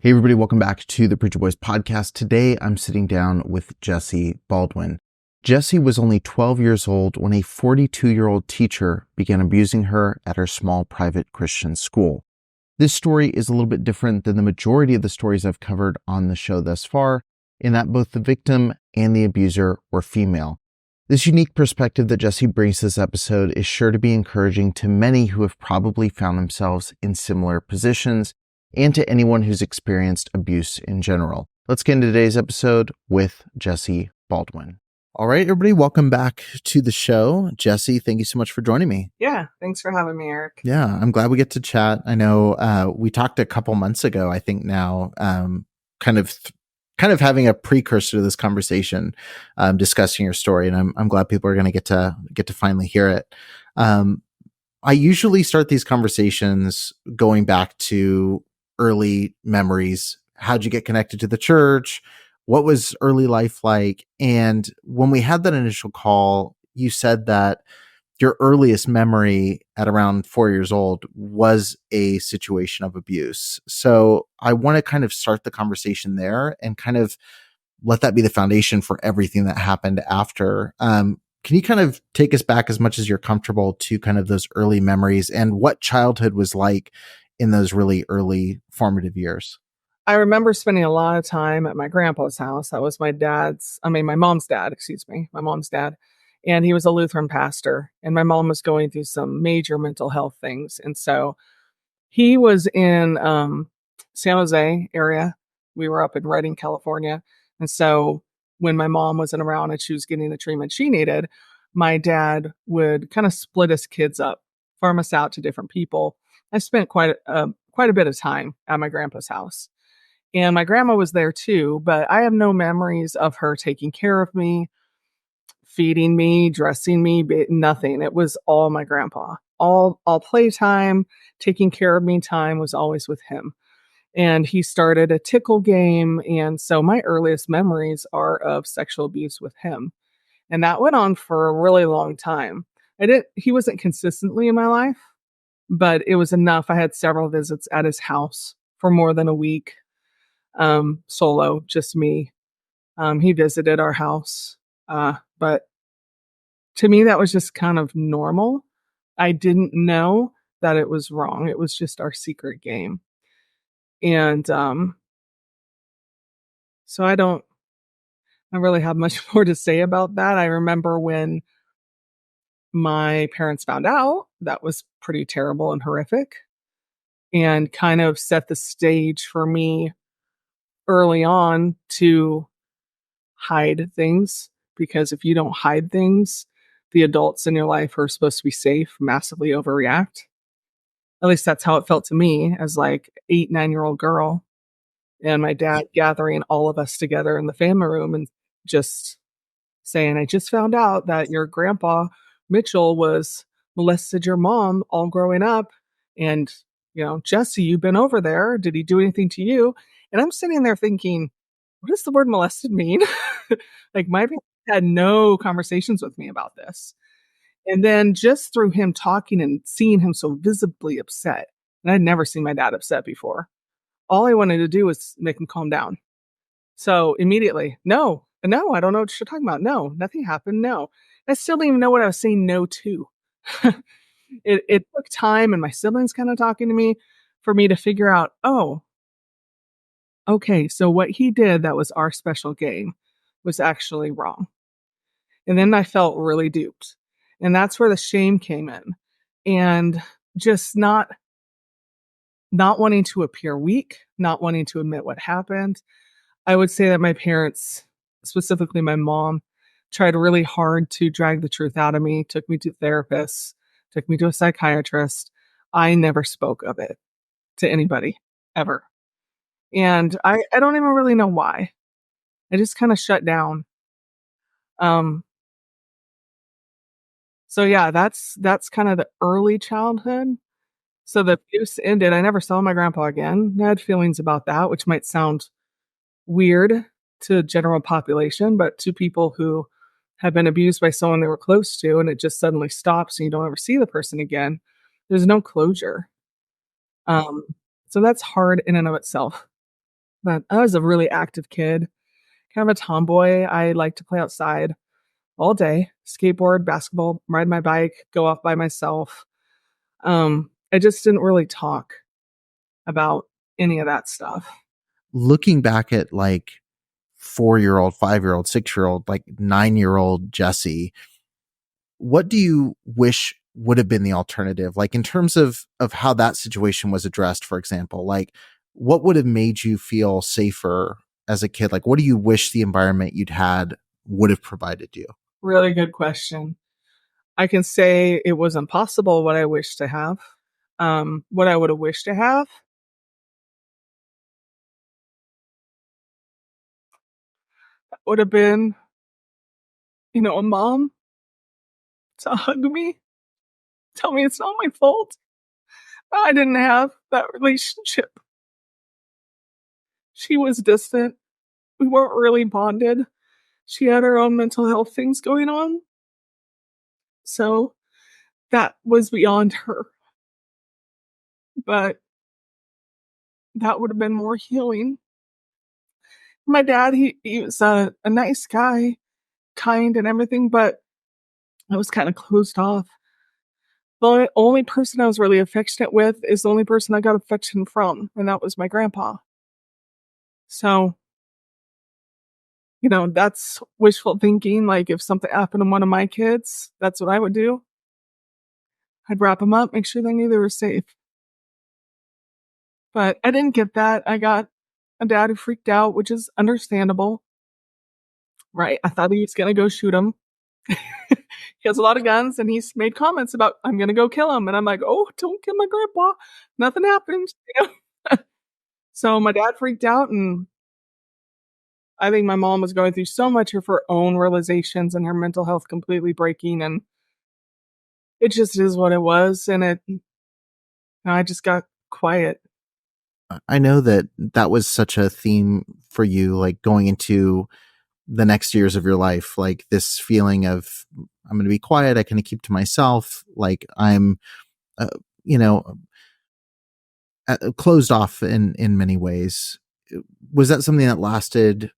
Hey everybody, welcome back to the Preacher Boys podcast. Today I'm sitting down with Jessee Baldwin. Jessee was only 12 years old when a 42-year-old teacher began abusing her at her small private Christian school. This story is a little bit different than the majority of the stories I've covered on the show thus far, in that both the victim and the abuser were female. This unique perspective that Jessee brings to this episode is sure to be encouraging to many who have probably found themselves in similar positions, and to anyone who's experienced abuse in general. Let's get into today's episode with Jessee Baldwin. All right, everybody, welcome back to the show. Jessee, thank you so much for joining me. Yeah, thanks for having me, Eric. Yeah, I'm glad we get to chat. I know we talked a couple months ago, I think now, kind of having a precursor to this conversation, discussing your story, and I'm glad people are going to get to finally hear it. I usually start these conversations going back to early memories. How'd you get connected to the church? What was early life like? And when we had that initial call, you said that your earliest memory at around 4 years old was a situation of abuse. So I want to kind of start the conversation there and kind of let that be the foundation for everything that happened after. Can you kind of take us back as much as you're comfortable to kind of those early memories and what childhood was like in those really early formative years? I remember spending a lot of time at my grandpa's house. That was my mom's dad, my mom's dad. And he was a Lutheran pastor. And my mom was going through some major mental health things. And so he was in San Jose area. We were up in Redding, California. And so when my mom wasn't around and she was getting the treatment she needed, my dad would kind of split us kids up, farm us out to different people. I spent quite a bit of time at my grandpa's house. And my grandma was there too, but I have no memories of her taking care of me, feeding me, dressing me, nothing. It was all my grandpa. All playtime, taking care of me time was always with him. And he started a tickle game. And so my earliest memories are of sexual abuse with him. And that went on for a really long time. He wasn't consistently in my life, but it was enough. I had several visits at his house for more than a week, solo, just me. He visited our house, but to me, that was just kind of normal. I didn't know that it was wrong. It was just our secret game. And so I don't really have much more to say about that. I remember when my parents found out, that was pretty terrible and horrific, and kind of set the stage for me early on to hide things, because if you don't hide things, the adults in your life who are supposed to be safe massively overreact. At least that's how it felt to me as like 8-9-year-old girl, and my dad gathering all of us together in the family room and just saying, I just found out that your grandpa Mitchell was molested your mom all growing up. And, Jessee, you've been over there. Did he do anything to you? And I'm sitting there thinking, what does the word molested mean? Like, my parents had no conversations with me about this. And then just through him talking and seeing him so visibly upset, and I'd never seen my dad upset before, all I wanted to do was make him calm down. So immediately, no, I don't know what you're talking about. No, nothing happened. No. I still don't even know what I was saying no to. It took time and my siblings kind of talking to me for me to figure out, oh, okay, so what he did that was our special game was actually wrong. And then I felt really duped. And that's where the shame came in. And just not wanting to appear weak, not wanting to admit what happened. I would say that my parents, specifically my mom, tried really hard to drag the truth out of me, took me to therapists, took me to a psychiatrist. I never spoke of it to anybody, ever. And I don't even really know why. I just kind of shut down. So yeah, that's kind of the early childhood. So the abuse ended. I never saw my grandpa again. I had feelings about that, which might sound weird to general population, but to people who have been abused by someone they were close to and it just suddenly stops and you don't ever see the person again, there's no closure. So that's hard in and of itself. But I was a really active kid, kind of a tomboy. I like to play outside all day, skateboard, basketball, ride my bike, go off by myself. I just didn't really talk about any of that stuff. Looking back at like 4-year-old, 5-year-old, 6-year-old, like 9-year-old Jessee, what do you wish would have been the alternative? Like in terms of how that situation was addressed, for example, like what would have made you feel safer as a kid? Like what do you wish the environment you'd had would have provided you? Really good question. I can say it was impossible what I wish to have. What I would have wished to have would have been, a mom to hug me, tell me it's not my fault. I didn't have that relationship. She was distant. We weren't really bonded. She had her own mental health things going on. So that was beyond her. But that would have been more healing. My dad, he was a nice guy, kind and everything, but I was kind of closed off. The only person I was really affectionate with is the only person I got affection from, and that was my grandpa. So, that's wishful thinking. Like, if something happened to one of my kids, that's what I would do. I'd wrap them up, make sure they knew they were safe. But I didn't get that. I got a dad who freaked out, which is understandable, right? I thought he was going to go shoot him. He has a lot of guns, and he's made comments about, I'm going to go kill him. And I'm like, oh, don't kill my grandpa. Nothing happened. So my dad freaked out, and I think my mom was going through so much of her own realizations and her mental health completely breaking. And it just is what it was. And I just got quiet. I know that was such a theme for you, like going into the next years of your life, like this feeling of I'm going to be quiet. I can keep to myself. Like I'm, uh, you know, closed off in many ways. Was that something that lasted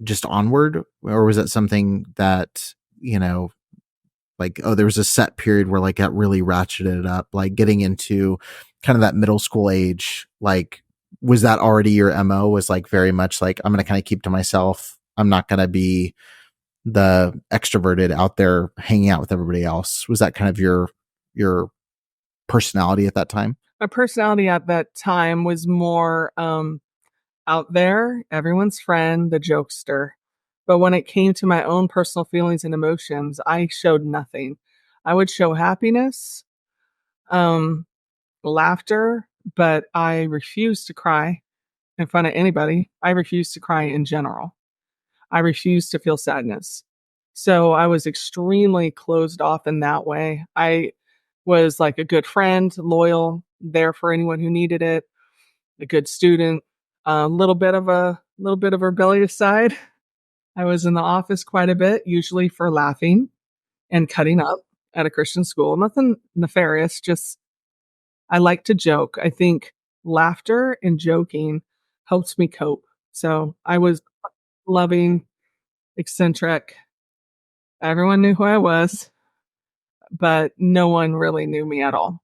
just onward, or was that something that like, oh, there was a set period where like got really ratcheted up, like getting into kind of that middle school age? Like, was that already your MO? Was like very much like I'm going to kind of keep to myself. I'm not going to be the extroverted out there hanging out with everybody else. Was that kind of your personality at that time? My personality at that time was more out there, everyone's friend, the jokester. But when it came to my own personal feelings and emotions, I showed nothing. I would show happiness, um, laughter, but I refused to cry in front of anybody. I refused to cry in general. I refused to feel sadness. So I was extremely closed off in that way. I was like a good friend, loyal, there for anyone who needed it, a good student, a little bit of a rebellious side. I was in the office quite a bit, usually for laughing and cutting up at a Christian school. Nothing nefarious, just I like to joke. I think laughter and joking helps me cope. So I was loving, eccentric. Everyone knew who I was, but no one really knew me at all.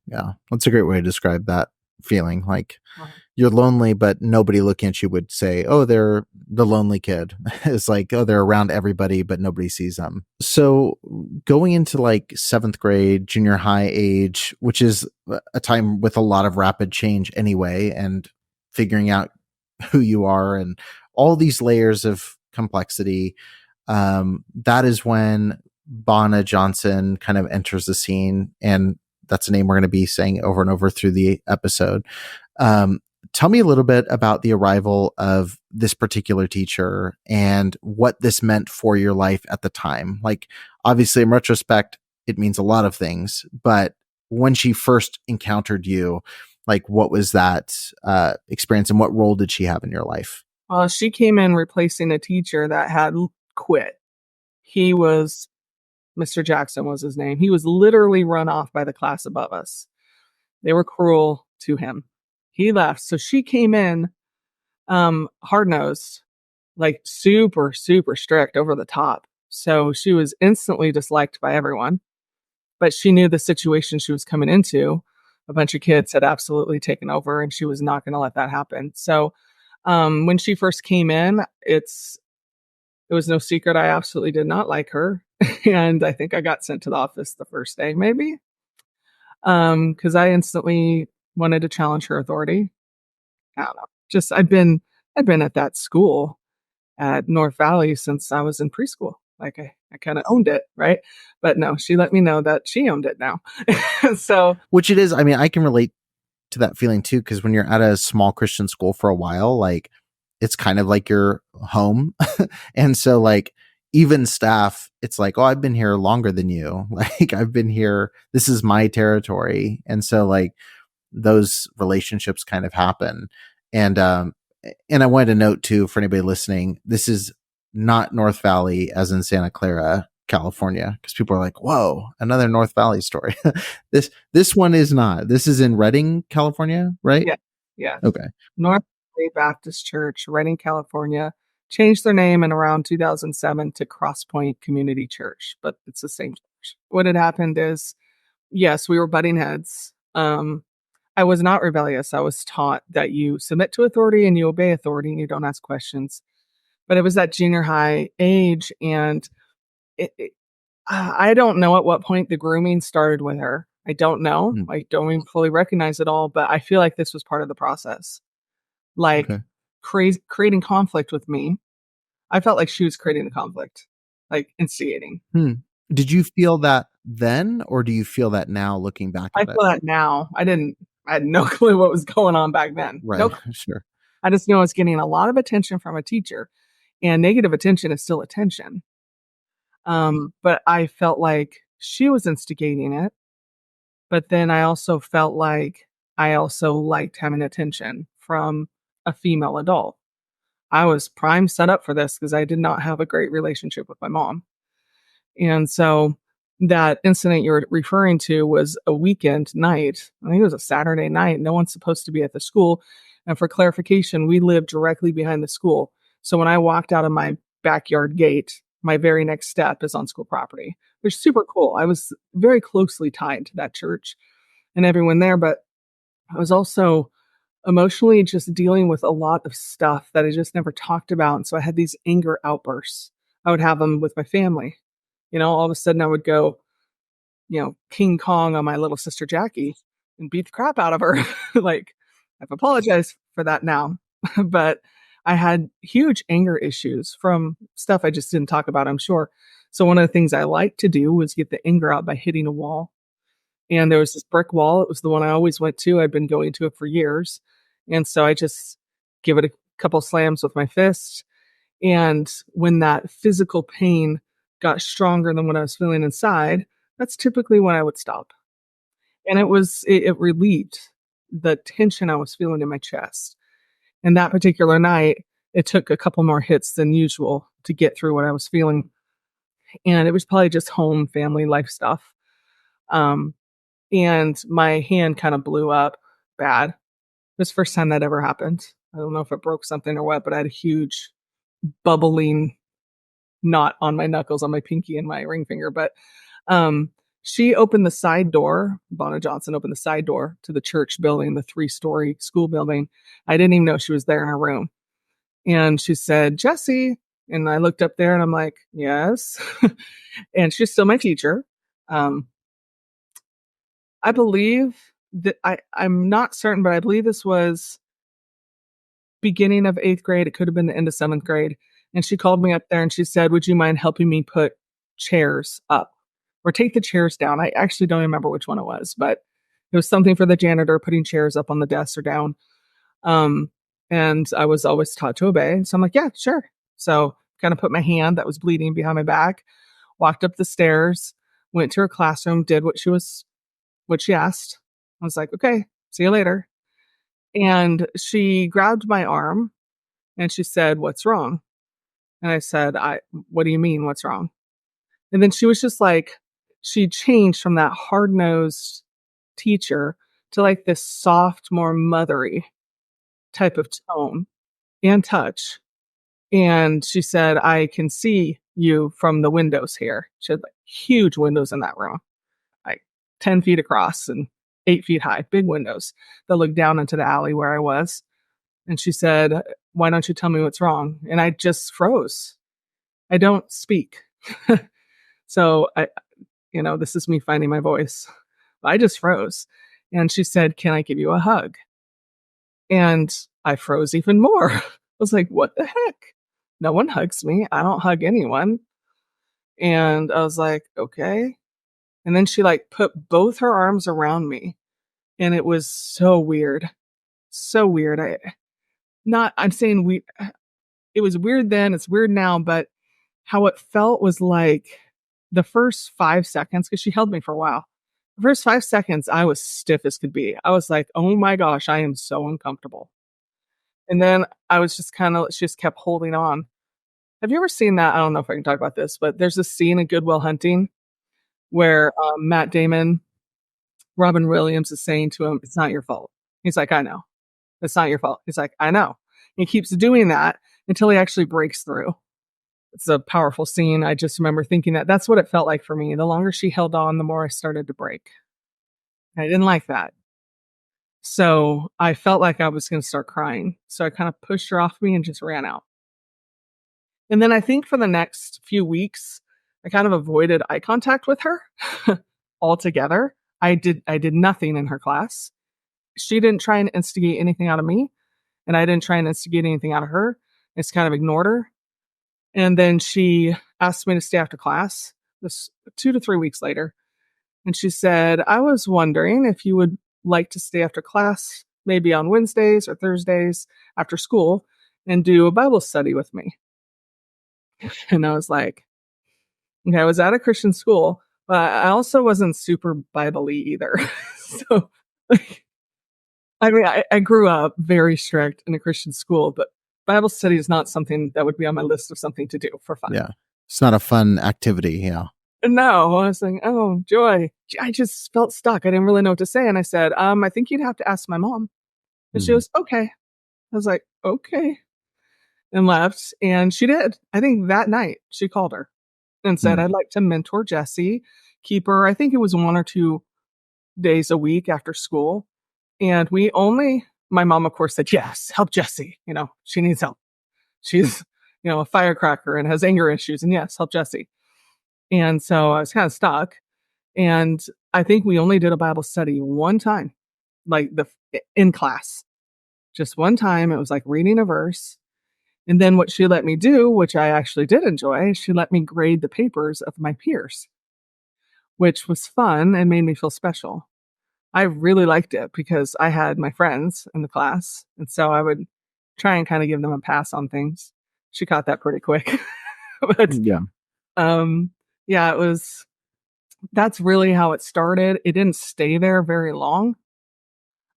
Yeah, that's a great way to describe that feeling. Like Uh-huh. you're lonely, but nobody looking at you would say, "Oh, they're the lonely kid." It's like, "Oh, they're around everybody, but nobody sees them." So going into like seventh grade, junior high age, which is a time with a lot of rapid change anyway, and figuring out who you are and all these layers of complexity. That is when Bonna Johnson kind of enters the scene, and that's a name we're going to be saying over and over through the episode. Um, Tell me a little bit about the arrival of this particular teacher and what this meant for your life at the time. Like, obviously, in retrospect, it means a lot of things, but when she first encountered you, like, what was that experience, and what role did she have in your life? Well, she came in replacing a teacher that had quit. He was Mr. Jackson was his name. He was literally run off by the class above us. They were cruel to him. He left. So she came in Hard-nosed, like super, super strict, over the top. So she was instantly disliked by everyone, but she knew the situation she was coming into. A bunch of kids had absolutely taken over, and she was not going to let that happen. So when she first came in, it was no secret I absolutely did not like her. And I think I got sent to the office the first day, maybe, because I instantly wanted to challenge her authority. I don't know. Just I'd been at that school at North Valley since I was in preschool. Like I kind of owned it, right? But no, she let me know that she owned it now. So Which it is. I mean, I can relate to that feeling too, because when you're at a small Christian school for a while, like it's kind of like your home. And so like even staff, it's like, oh, I've been here longer than you. Like I've been here, this is my territory. And so like those relationships kind of happen. And and I wanted to note too, for anybody listening, this is not North Valley as in Santa Clara, California, because people are like, whoa, another North Valley story. This one is not. This is in Redding, California, right? yeah, yeah. Okay. North Valley Baptist Church, Redding, California, changed their name in around 2007 to Crosspointe Community Church, but it's the same church. What had happened is, yes, we were butting heads. I was not rebellious. I was taught that you submit to authority and you obey authority and you don't ask questions. But it was that junior high age, and I don't know at what point the grooming started with her. I don't know. Hmm. I don't even fully recognize it all, but I feel like this was part of the process. Like Okay. creating conflict with me. I felt like she was creating the conflict, like instigating. Hmm. Did you feel that then, or do you feel that now looking back I at it? feel that now. I had no clue what was going on back then. No, Right. Sure. I just knew I was getting a lot of attention from a teacher, and negative attention is still attention. But I felt like she was instigating it. But then I also felt like I also liked having attention from a female adult. I was prime set up for this because I did not have a great relationship with my mom. And so that incident you're referring to was a weekend night. I think it was a Saturday night. No one's supposed to be at the school. And for clarification, we lived directly behind the school. So when I walked out of my backyard gate, my very next step is on school property, which is super cool. I was very closely tied to that church and everyone there, but I was also emotionally just dealing with a lot of stuff that I just never talked about. And so I had these anger outbursts. I would have them with my family. All of a sudden I would go, King Kong on my little sister Jackie and beat the crap out of her. Like, I've apologized for that now. But I had huge anger issues from stuff I just didn't talk about, I'm sure. So one of the things I liked to do was get the anger out by hitting a wall. And there was this brick wall. It was the one I always went to. I'd been going to it for years. And so I just give it a couple slams with my fist. And when that physical pain got stronger than what I was feeling inside, that's typically when I would stop. And it relieved the tension I was feeling in my chest. And that particular night, it took a couple more hits than usual to get through what I was feeling. And it was probably just home, family, life stuff. Um, and my hand kind of blew up bad. It was the first time that ever happened. I don't know if it broke something or what, but I had a huge bubbling knot on my knuckles, on my pinky and my ring finger. But she opened the side door. Bonna Johnson opened the side door to the church building, the 3-story school building. I didn't even know she was there in her room. And she said, Jessee. And I looked up there and I'm like, yes. And she's still my teacher. I believe that I'm not certain, but I believe this was beginning of 8th grade. It could have been the end of 7th grade. And she called me up there and she said, would you mind helping me put chairs up or take the chairs down? I actually don't remember which one it was, but it was something for the janitor, putting chairs up on the desk or down. And I was always taught to obey. So I'm like, yeah, sure. So kind of put my hand that was bleeding behind my back, walked up the stairs, went to her classroom, did what she asked. I was like, okay, see you later. And she grabbed my arm and she said, what's wrong? And I said, what do you mean? What's wrong? And then she was just like, she changed from that hard-nosed teacher to like this soft, more mothery type of tone. and touch. And she said, I can see you from the windows here. She had like huge windows in that room, like 10 feet across and 8 feet high, big windows that looked down into the alley where I was. And she said, why don't you tell me what's wrong? And I just froze. I don't speak. So this is me finding my voice. I just froze. And she said, can I give you a hug? And I froze even more. I was like, what the heck? No one hugs me. I don't hug anyone. And I was like, okay. And then she like put both her arms around me. And it was so weird. So weird. I'm saying it was weird then, it's weird now, but how it felt was like the first 5 seconds, because she held me for a while. The first 5 seconds, I was stiff as could be. I was like, oh my gosh, I am so uncomfortable. And then I was just she just kept holding on. Have you ever seen that? I don't know if I can talk about this, but there's a scene in Good Will Hunting where Matt Damon, Robin Williams is saying to him, it's not your fault. He's like, I know. It's not your fault. He's like, I know. He keeps doing that until he actually breaks through. It's a powerful scene. I just remember thinking that's what it felt like for me. The longer she held on, the more I started to break. I didn't like that. So I felt like I was going to start crying. So I kind of pushed her off me and just ran out. And then I think for the next few weeks, I kind of avoided eye contact with her altogether. I did nothing in her class. She didn't try and instigate anything out of me, and I didn't try and instigate anything out of her. I just kind of ignored her. And then she asked me to stay after class, this 2 to 3 weeks later. And she said, I was wondering if you would like to stay after class, maybe on Wednesdays or Thursdays after school, and do a Bible study with me. And I was like, okay, I was at a Christian school, but I also wasn't super Bible-y either. So, I mean, I grew up very strict in a Christian school, but Bible study is not something that would be on my list of something to do for fun. Yeah. It's not a fun activity. Yeah. No, I was like, oh, joy. I just felt stuck. I didn't really know what to say. And I said, I think you'd have to ask my mom. And she goes, okay. I was like, okay. And left. And she did. I think that night she called her and said, I'd like to mentor Jessee, keep her. I think it was 1 or 2 days a week after school. And my mom, of course, said, yes, help Jessee. She needs help. She's, a firecracker and has anger issues. And yes, help Jessee. And so I was kind of stuck. And I think we only did a Bible study one time, like in class, just one time. It was like reading a verse. And then what she let me do, which I actually did enjoy, she let me grade the papers of my peers, which was fun and made me feel special. I really liked it because I had my friends in the class. And so I would try and kind of give them a pass on things. She caught that pretty quick. But yeah, that's really how it started. It didn't stay there very long.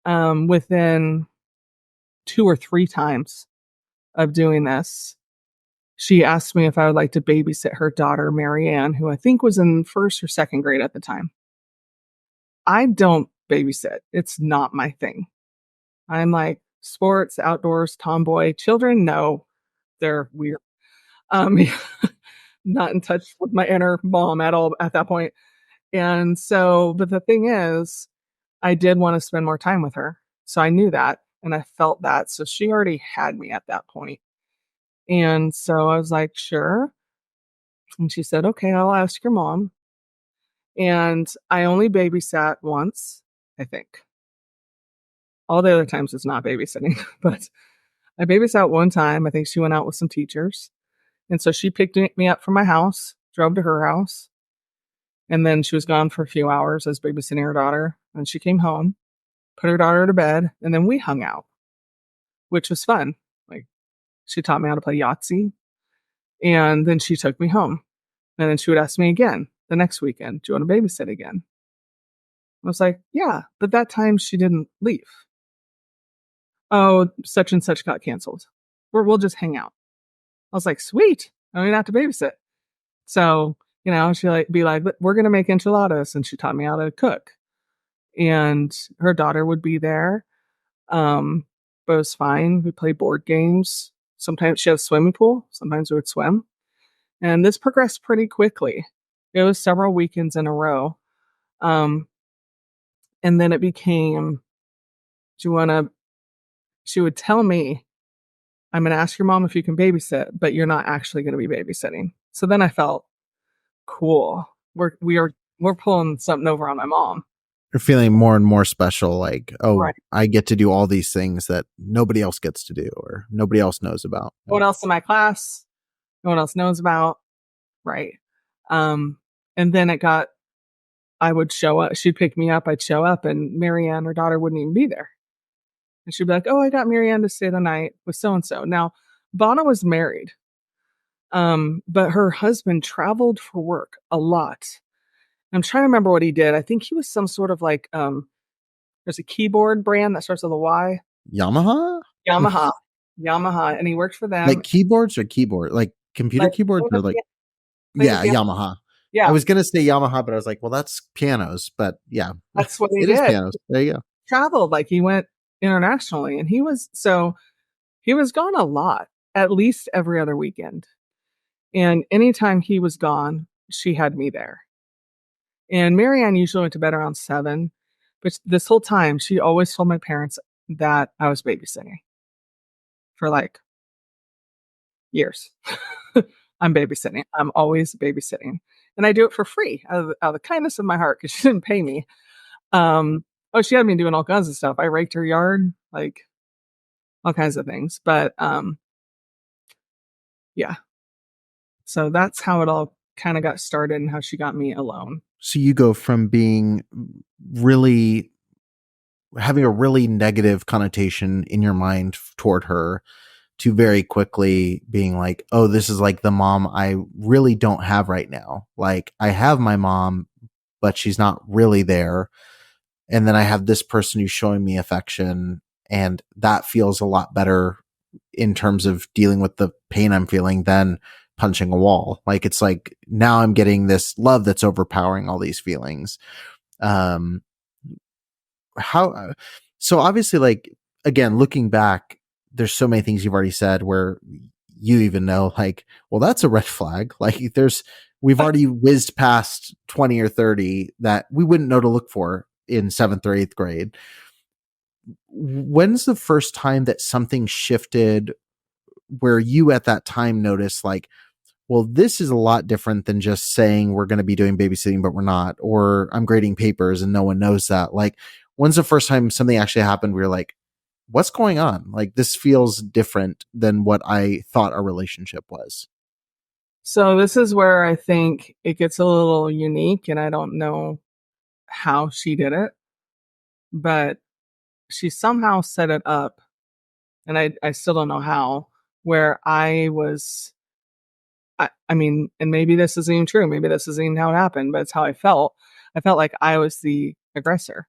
Within 2 or 3 times of doing this, she asked me if I would like to babysit her daughter, Marianne, who I think was in 1st or 2nd grade at the time. I don't babysit. It's not my thing. I'm like sports, outdoors, tomboy. Children, no, they're weird. Not in touch with my inner mom at all at that point. And so, but the thing is, I did want to spend more time with her. So I knew that and I felt that. So she already had me at that point. And so I was like, sure. And she said, okay, I'll ask your mom. And I only babysat once, I think. All the other times it's not babysitting, but I babysat one time. I think she went out with some teachers. And so she picked me up from my house, drove to her house. And then she was gone for a few hours as babysitting her daughter. And she came home, put her daughter to bed, and then we hung out, which was fun. Like, she taught me how to play Yahtzee. And then she took me home. And then she would ask me again the next weekend, do you want to babysit again? I was like, yeah, but that time she didn't leave. Oh, such and such got canceled. We'll just hang out. I was like, sweet. I don't even have to babysit. So, she'd be like, we're going to make enchiladas. And she taught me how to cook. And her daughter would be there. But it was fine. We played board games. sometimes she had a swimming pool. Sometimes we would swim. And this progressed pretty quickly. It was several weekends in a row. Um, and then it became, do you want to, she would tell me, I'm going to ask your mom if you can babysit, but you're not actually going to be babysitting. So then I felt cool. We're pulling something over on my mom. You're feeling more and more special, like, oh, Right. I get to do all these things that nobody else gets to do or nobody else knows about. No one else in my class, no one else knows about. Right. And then I would show up. She'd pick me up. I'd show up, and Marianne, her daughter, wouldn't even be there. And she'd be like, "Oh, I got Marianne to stay the night with so and so." Now, Bonna was married, but her husband traveled for work a lot. I'm trying to remember what he did. I think he was some sort of like there's a keyboard brand that starts with a Y. Yamaha? Yamaha, and he worked for them. Like keyboards or keyboard? Like computer keyboards or like Yamaha. Yeah. I was gonna say Yamaha, but I was like, well, that's pianos. But yeah, That's what he it did. is pianos. There you go. Traveled, like he went internationally, and he was gone a lot, at least every other weekend. And anytime he was gone, she had me there. And Marianne usually went to bed around 7, but this whole time she always told my parents that I was babysitting for like years. I'm babysitting. I'm always babysitting. And I do it for free out of the kindness of my heart because she didn't pay me. She had me doing all kinds of stuff. I raked her yard, like all kinds of things. But yeah. So that's how it all kind of got started and how she got me alone. So you go from being really having a really negative connotation in your mind toward her to very quickly being like, oh, this is like the mom I really don't have right now. Like I have my mom, but she's not really there. And then I have this person who's showing me affection, and that feels a lot better in terms of dealing with the pain I'm feeling than punching a wall. Like it's like now I'm getting this love that's overpowering all these feelings. So obviously, like, again, looking back, there's so many things you've already said where you even know, like, well, that's a red flag. Like we've already whizzed past 20 or 30 that we wouldn't know to look for in 7th or 8th grade. When's the first time that something shifted where you at that time noticed like, well, this is a lot different than just saying we're going to be doing babysitting, but we're not, or I'm grading papers and no one knows that. Like, when's the first time something actually happened where you're like, what's going on? Like, this feels different than what I thought our relationship was. So this is where I think it gets a little unique, and I don't know how she did it, but she somehow set it up, and I still don't know how, where I mean, and maybe this isn't even true. Maybe this isn't even how it happened, but it's how I felt. I felt like I was the aggressor.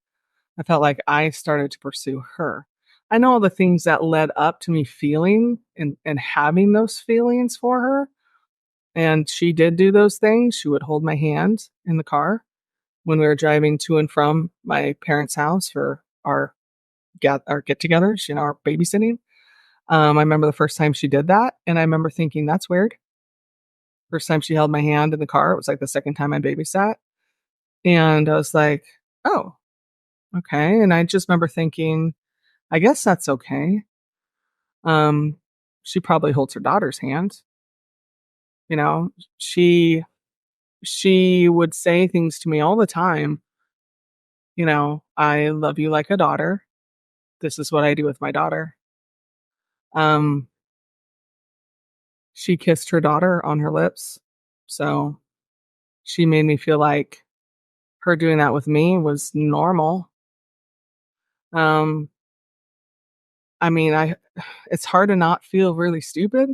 I felt like I started to pursue her. I know all the things that led up to me feeling and having those feelings for her. And she did do those things. She would hold my hand in the car when we were driving to and from my parents' house for our get-togethers, our babysitting. I remember the first time she did that, and I remember thinking, that's weird. First time she held my hand in the car, it was like the second time I babysat. And I was like, oh, okay. And I just remember thinking, I guess that's okay. She probably holds her daughter's hand. She would say things to me all the time. I love you like a daughter. This is what I do with my daughter. She kissed her daughter on her lips. So she made me feel like her doing that with me was normal. I mean, it's hard to not feel really stupid.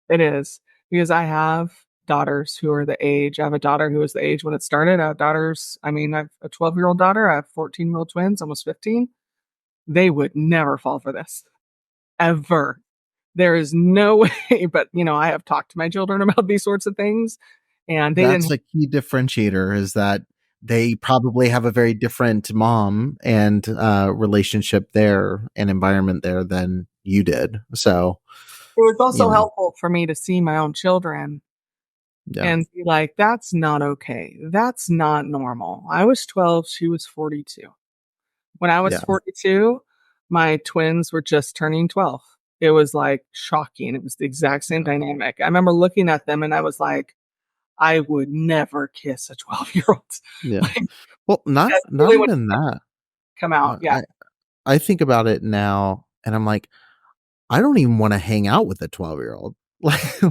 It is, because I have daughters who are the age. I have a daughter who was the age when it started. I have daughters. I mean, I have a 12-year-old daughter. I have 14-year-old twins, almost 15. They would never fall for this. Ever. There is no way. But, I have talked to my children about these sorts of things. And that's the key differentiator, is that they probably have a very different mom and relationship there and environment there than you did. So was you also know, helpful for me to see my own children yeah, and be like, "That's not okay. That's not normal." I was 12, she was 42. When I was yeah, 42, my twins were just turning 12. It was, like, shocking. It was the exact same yeah, dynamic. I remember looking at them and I was like, "I would never kiss a 12-year-old." yeah. Like, Well, not that's not really what even that. come out. Uh, Yeah. I I think about it now, and I'm like, I don't even want to hang out with a 12-year-old. Like,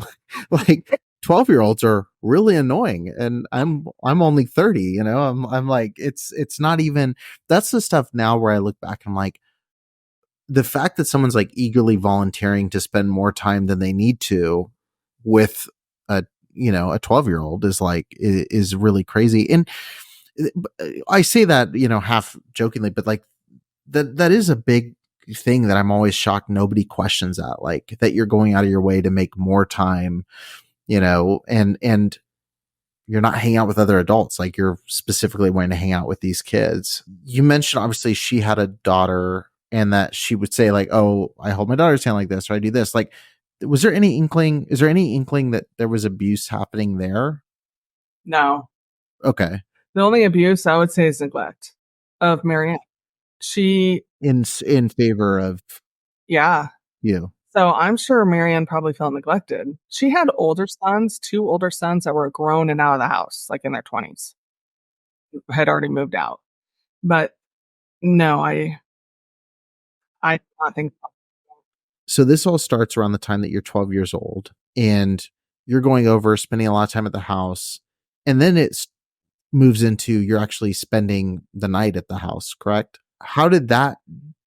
like 12-year-olds are really annoying, and I'm only 30. I'm like, it's not even. That's the stuff now where I look back. I'm like, the fact that someone's like eagerly volunteering to spend more time than they need to with a a 12-year-old is like is really crazy. And I say that half jokingly, but like that is a big thing that I'm always shocked nobody questions that, like that you're going out of your way to make more time, and you're not hanging out with other adults, like you're specifically wanting to hang out with these kids. You mentioned obviously she had a daughter and that she would say like, "Oh, I hold my daughter's hand like this or I do this." Like, was there any inkling is there any inkling that there was abuse happening there? No. Okay. The only abuse I would say is neglect of Marianne. She In favor of Yeah. you. So I'm sure Marianne probably felt neglected. She had older sons, 2 older sons that were grown and out of the house, like in their 20s, had already moved out. But no, I do not think so. So this all starts around the time that you're 12 years old and you're going over spending a lot of time at the house, and then it moves into you're actually spending the night at the house, correct? How did that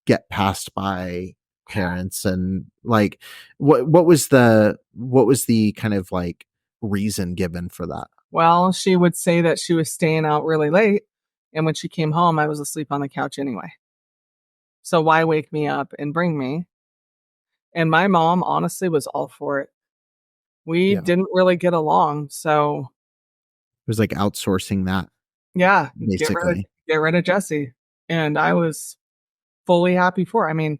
get passed by parents, and like what was the kind of like reason given for that? Well, she would say that she was staying out really late, and when she came home, I was asleep on the couch anyway. So why wake me up and bring me? And my mom honestly was all for it. We Yeah. It didn't really get along, so was like outsourcing that yeah, basically. get rid of Jesse. And I was fully happy for her. I mean,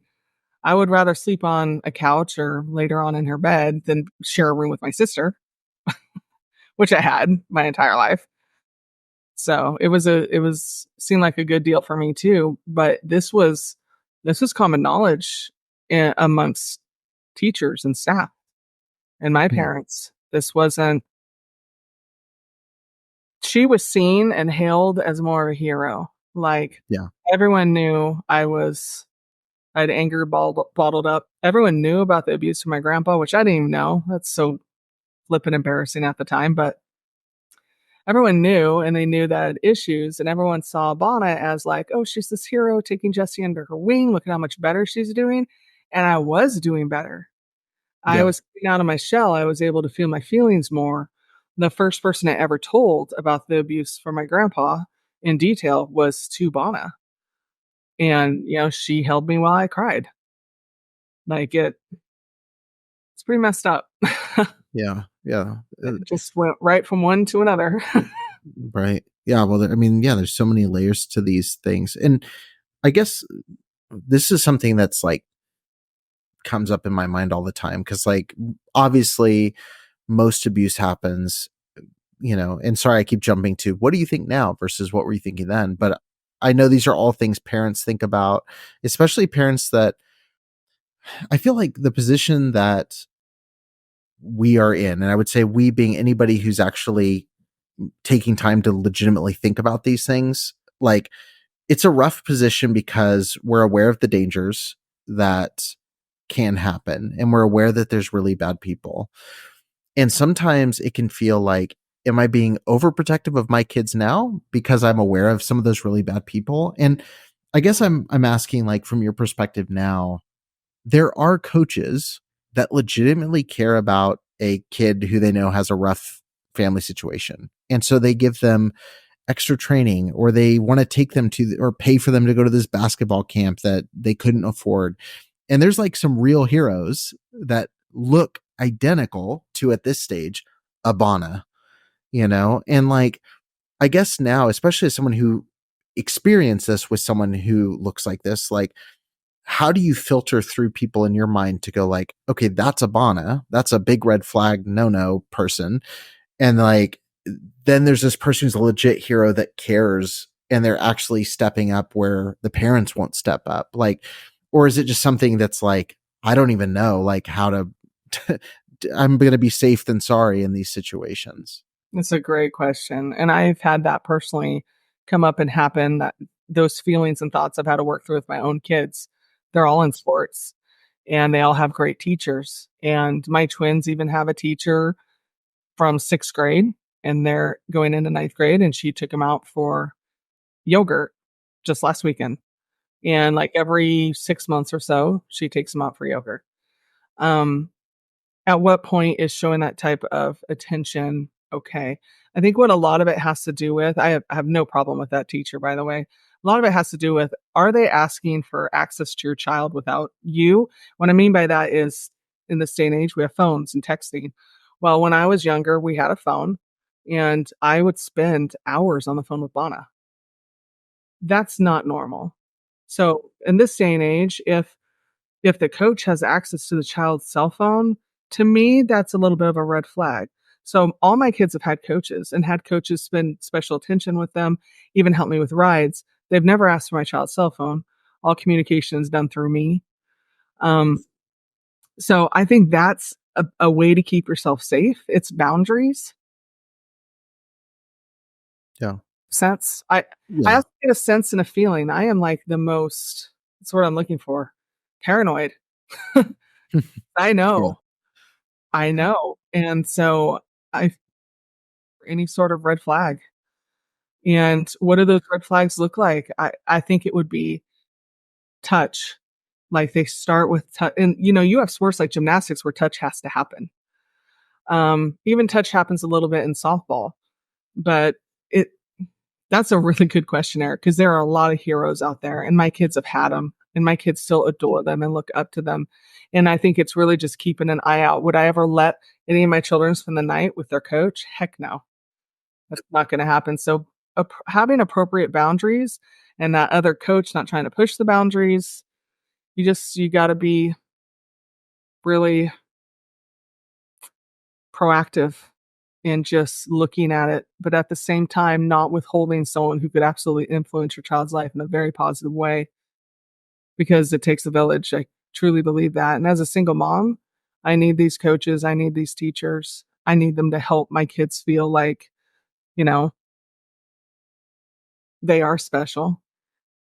I would rather sleep on a couch or later on in her bed than share a room with my sister, which I had my entire life. So it was seemed like a good deal for me too. But this was common knowledge amongst teachers and staff and my Yeah. parents. This wasn't. She was seen and hailed as more of a hero. Like Yeah. everyone knew I had anger bottled up. Everyone knew about the abuse from my grandpa, which I didn't even know. That's so flippin' embarrassing at the time, but everyone knew, and they knew that I had issues, and everyone saw Bonna as like, "Oh, she's this hero taking Jesse under her wing. Look at how much better she's doing." And I was doing better. I Yeah. was getting out of my shell. I was able to feel my feelings more. The first person I ever told about the abuse from my grandpa in detail was to Bonna. And, she held me while I cried. Like it's pretty messed up. Yeah. Yeah. It just went right from one to another. Right. Yeah. Well, I mean, yeah, there's so many layers to these things. And I guess this is something that's like comes up in my mind all the time because, like, obviously, most abuse happens, and sorry, I keep jumping to what do you think now versus what were you thinking then? But I know these are all things parents think about, especially parents that I feel like the position that we are in, and I would say we being anybody who's actually taking time to legitimately think about these things, like it's a rough position because we're aware of the dangers that can happen and we're aware that there's really bad people. And sometimes it can feel like, am I being overprotective of my kids now because I'm aware of some of those really bad people? And I guess I'm asking, like, from your perspective now, there are coaches that legitimately care about a kid who they know has a rough family situation. And so they give them extra training, or they want to take them to or pay for them to go to this basketball camp that they couldn't afford. And there's like some real heroes that look identical to, at this stage, Abana, and like, I guess now, especially as someone who experienced this with someone who looks like this, like how do you filter through people in your mind to go like, okay, that's a Bana, that's a big red flag, no person. And like, then there's this person who's a legit hero that cares and they're actually stepping up where the parents won't step up. Like, or is it just something that's like, I don't even know like how to, I'm going to be safe than sorry in these situations. It's a great question. And I've had that personally come up and happen, that those feelings and thoughts I've had to work through with my own kids. They're all in sports and they all have great teachers. And my twins even have a teacher from sixth grade and they're going into ninth grade. And she took them out for yogurt just last weekend. And like every 6 months or so, she takes them out for yogurt. Um, at what point is showing that type of attention okay? I think what a lot of it has to do with, I have no problem with that teacher, by the way. A lot of it has to do with, are they asking for access to your child without you? What I mean by that is, in this day and age, we have phones and texting. Well, when I was younger, we had a phone and I would spend hours on the phone with Bana. That's not normal. So in this day and age, if the coach has access to the child's cell phone, to me, that's a little bit of a red flag. So all my kids have had coaches and had coaches spend special attention with them, even help me with rides. They've never asked for my child's cell phone. All communication is done through me. Um, so I think that's a way to keep yourself safe. It's boundaries. Yeah. Sense. I Yeah. also get a sense and a feeling. I am like the most, that's what I'm looking for. Paranoid. I Yeah. know. I know. And so I, any sort of red flag. And what do those red flags look like? I think it would be touch. Like they start with touch, and you have sports like gymnastics where touch has to happen. Even touch happens a little bit in softball, but it that's a really good question, Eric, because there are a lot of heroes out there, and my kids have had them, and my kids still adore them and look up to them. And I think it's really just keeping an eye out. Would I ever let any of my children spend the night with their coach? Heck no. That's not going to happen. So, having appropriate boundaries and that other coach not trying to push the boundaries, you got to be really proactive in just looking at it, but at the same time, not withholding someone who could absolutely influence your child's life in a very positive way, because it takes a village. I truly believe that. And as a single mom, I need these coaches. I need these teachers. I need them to help my kids feel like, you know, they are special.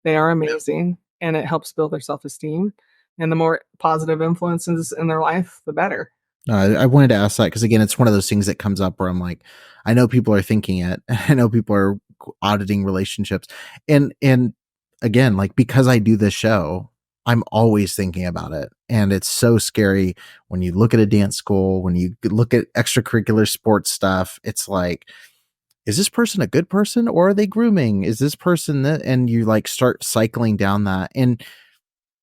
They are amazing, and it helps build their self-esteem. And the more positive influences in their life, the better. I wanted to ask that because again, it's one of those things that comes up where I'm like, I know people are thinking it. I know people are auditing relationships, and again, like because I do this show, I'm always thinking about it, and it's so scary when you look at a dance school, when you look at extracurricular sports stuff. It's like, is this person a good person or are they grooming? Is this person that? And you like start cycling down that, and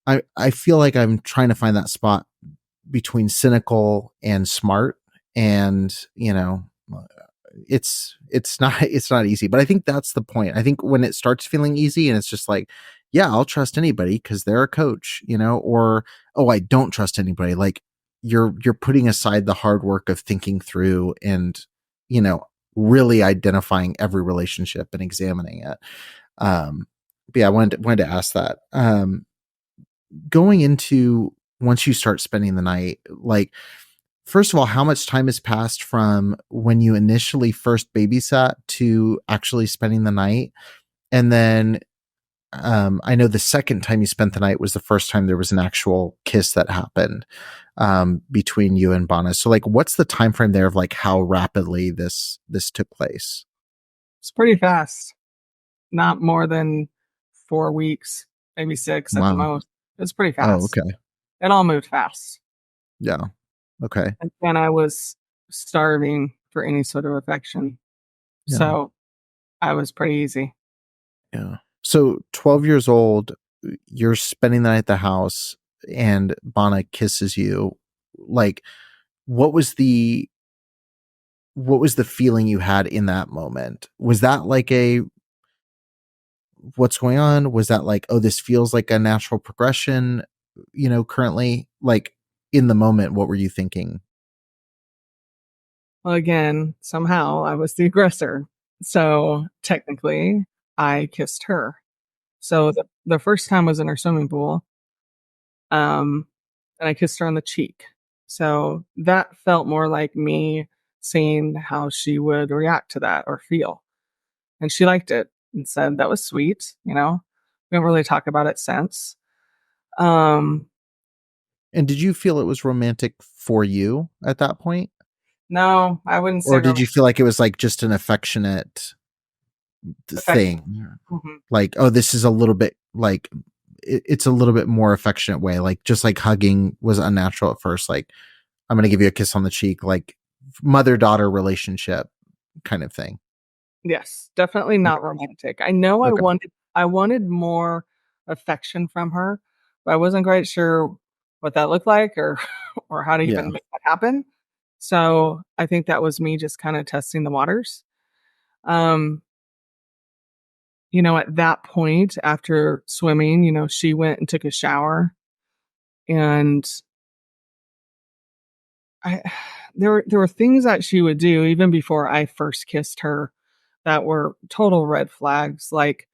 I feel like I'm trying to find that spot between cynical and smart, and it's not easy, but I think that's the point. I think when it starts feeling easy and it's just like, yeah, I'll trust anybody because they're a coach, or oh, I don't trust anybody, like you're putting aside the hard work of thinking through and you know really identifying every relationship and examining it. But yeah, I wanted to ask that. Going into, once you start spending the night, like, first of all, how much time has passed from when you initially first babysat to actually spending the night? And then I know the second time you spent the night was the first time there was an actual kiss that happened between you and Bana. So like, what's the time frame there of like how rapidly this took place? It's pretty fast. Not more than 4 weeks, maybe 6 at the Wow. most. It's pretty Oh, fast. okay. It all moved fast. Yeah. Okay. And I was starving for any sort of affection. Yeah. So I was pretty easy. Yeah. So 12 years old, you're spending the night at the house and Bana kisses you. Like, what was the what was the feeling you had in that moment? Was that like a what's going on? Was that like, oh, this feels like a natural progression, currently? Like, in the moment, what were you thinking? Well, again, somehow I was the aggressor. So technically, I kissed her. So the first time was in her swimming pool. Um, and I kissed her on the cheek. So that felt more like me seeing how she would react to that or feel. And she liked it and said that was sweet. We don't really talk about it since. Um, And did you feel it was romantic for you at that point? no, I wouldn't say Or did romantic you feel like it was like just an affectionate affection. thing? Mhm. Like, oh, this is a little bit like it's a little bit more affectionate way. Like, just like hugging was unnatural at first. Like, I'm going to give you a kiss on the cheek, like mother-daughter relationship kind of thing. Yes, definitely not Okay. romantic. I know Okay. I wanted more affection from her, but I wasn't quite sure what that looked like or or how to Yeah. even make that happen. So, I think that was me just kinda testing the waters. Um, at that point after swimming, she went and took a shower, and I there were things that she would do even before I first kissed her that were total red flags, like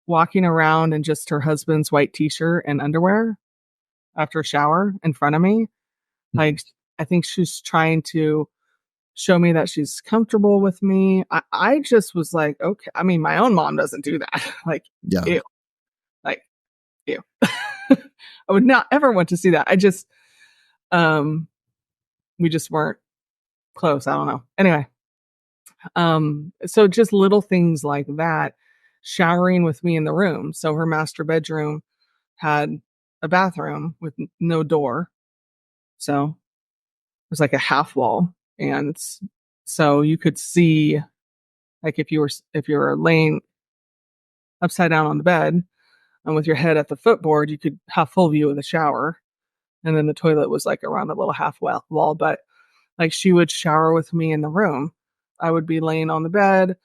walking around in just her husband's white t-shirt and underwear after a shower in front of me. Like, I think she's trying to show me that she's comfortable with me. I just was like, okay. I mean, my own mom doesn't do that. Like, Yeah. ew. Like, ew. I would not ever want to see that. Um, we just weren't close. I don't know. Anyway, so just little things like that, showering with me in the room. So her master bedroom had a bathroom with no door. So it was like a half wall. And so you could see, like, if you were laying upside down on the bed and with your head at the footboard, you could have full view of the shower. And then the toilet was like around a little half wall. But like, she would shower with me in the room. I would be laying on the bed,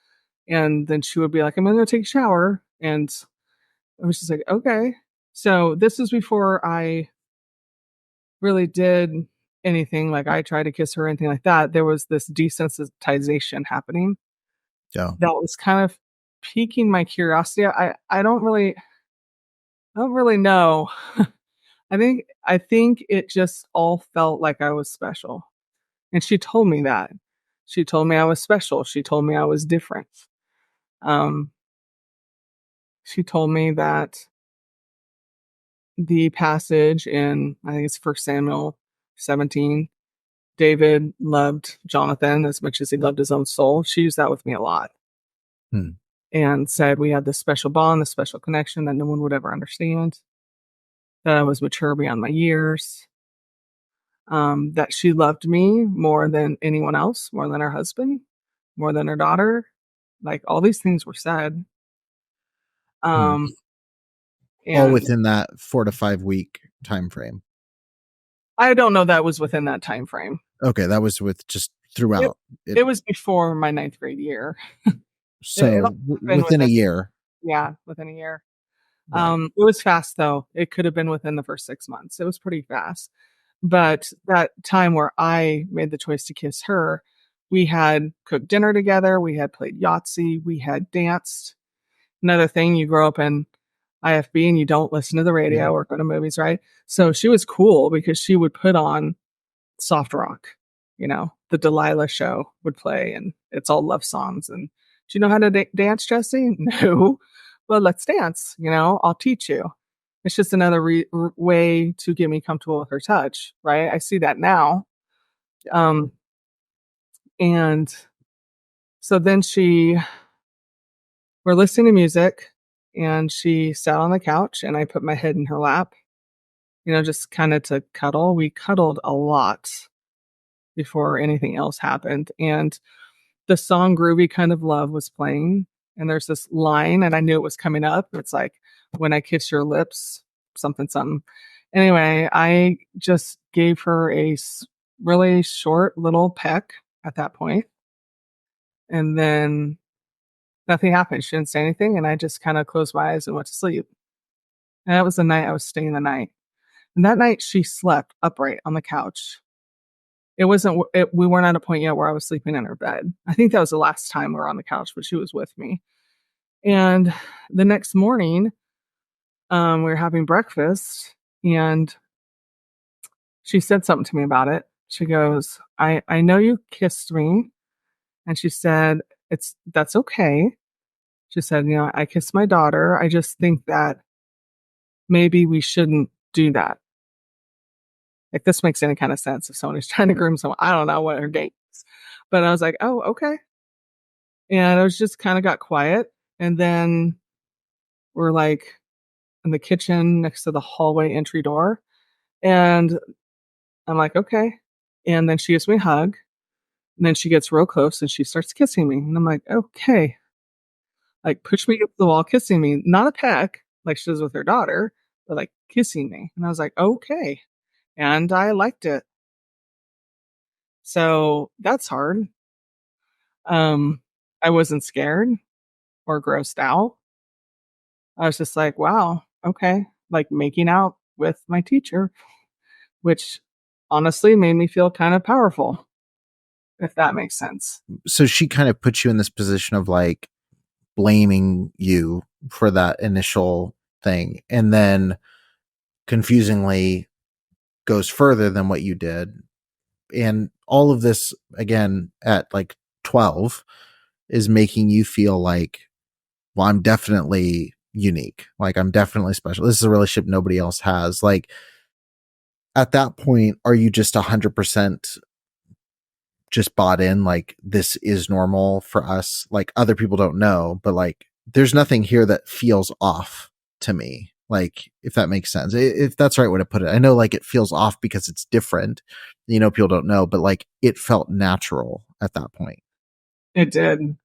and then she would be like, I'm going to take a shower. And I was just like, okay. So this is before I really did anything, like I tried to kiss her or anything like that. There was this desensitization happening Yeah. that was kind of piquing my curiosity. I don't really know. I think it just all felt like I was special. And she told me that. She told me I was special. She told me I was different. Um, she told me that the passage in, I think it's First Samuel 17, David loved Jonathan as much as he loved his own soul. She used that with me a lot Hmm. and said we had this special bond, this special connection that no one would ever understand, that I was mature beyond my years, that she loved me more than anyone else, more than her husband, more than her daughter. Like, all these things were said. Hmm. Um, All and within that 4 to 5 week time frame. I don't know that was within that time frame. Okay, that was with just It throughout it. it was before my ninth grade year. It So all happened within a within, year, yeah, within a year. right? It was fast though. It could have been within the first 6 months. It was pretty fast. But that time where I made the choice to kiss her, we had cooked dinner together, we had played Yahtzee, we had danced. Another thing, you grow up in IFB and you don't listen to the Yeah. radio or go to movies, right? So she was cool because she would put on soft rock. The Delilah show would play and it's all love songs. And do you know how to dance, Jesse? No. Well, let's dance. I'll teach you. It's just another way to get me comfortable with her touch, right? I see that now. Um, and so then we're listening to music, and she sat on the couch and I put my head in her lap, just kind of to cuddle. We cuddled a lot before anything else happened. And the song Groovy Kind of Love was playing, and there's this line, and I knew it was coming up. It's like, when I kiss your lips, something, something. Anyway, I just gave her a really short little peck at that point. And then Nothing happened. She didn't say anything, and I just kind of closed my eyes and went to sleep. And that was the night I was staying the night. And that night she slept upright on the couch. We weren't at a point yet where I was sleeping in her bed. I think that was the last time we were on the couch, but she was with me. And the next morning, we were having breakfast, and she said something to me about it. She goes, I know you kissed me. And she said, that's okay. She said, I kissed my daughter. I just think that maybe we shouldn't do that. If this makes any kind of sense, if someone is trying to groom someone, I don't know what her date is. But I was like, oh, okay. And I was just kind of got quiet. And then we're like in the kitchen next to the hallway entry door. And I'm like, okay. And then she gives me a hug. And then she gets real close and she starts kissing me. And I'm like, okay. Like, push me against the wall, kissing me. Not a peck, like she does with her daughter, but like kissing me. And I was like, okay. And I liked it. So that's hard. I wasn't scared or grossed out. I was just like, wow, okay. Like making out with my teacher, which honestly made me feel kind of powerful, if that makes sense. So she kind of puts you in this position of like blaming you for that initial thing, and then confusingly goes further than what you did. And all of this, again, at like 12, is making you feel like, well, I'm definitely unique. Like, I'm definitely special. This is a relationship nobody else has. Like, at that point, are you just 100% just bought in? Like, this is normal for us. Like, other people don't know, but like, there's nothing here that feels off to me. Like, if that makes sense, if that's the right way to put it. I know like it feels off because it's different. People don't know, but like it felt natural at that point. It did.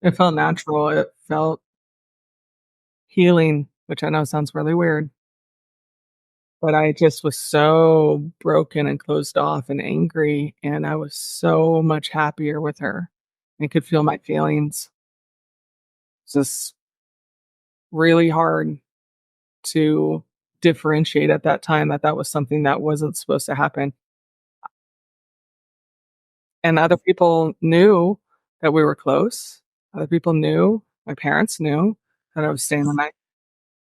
It felt natural. It felt healing, which I know sounds really weird. But I just was so broken and closed off and angry, and I was so much happier with her and could feel my feelings. It's just really hard to differentiate at that time that that was something that wasn't supposed to happen. And other people knew that we were close. Other people knew, my parents knew that I was staying the night.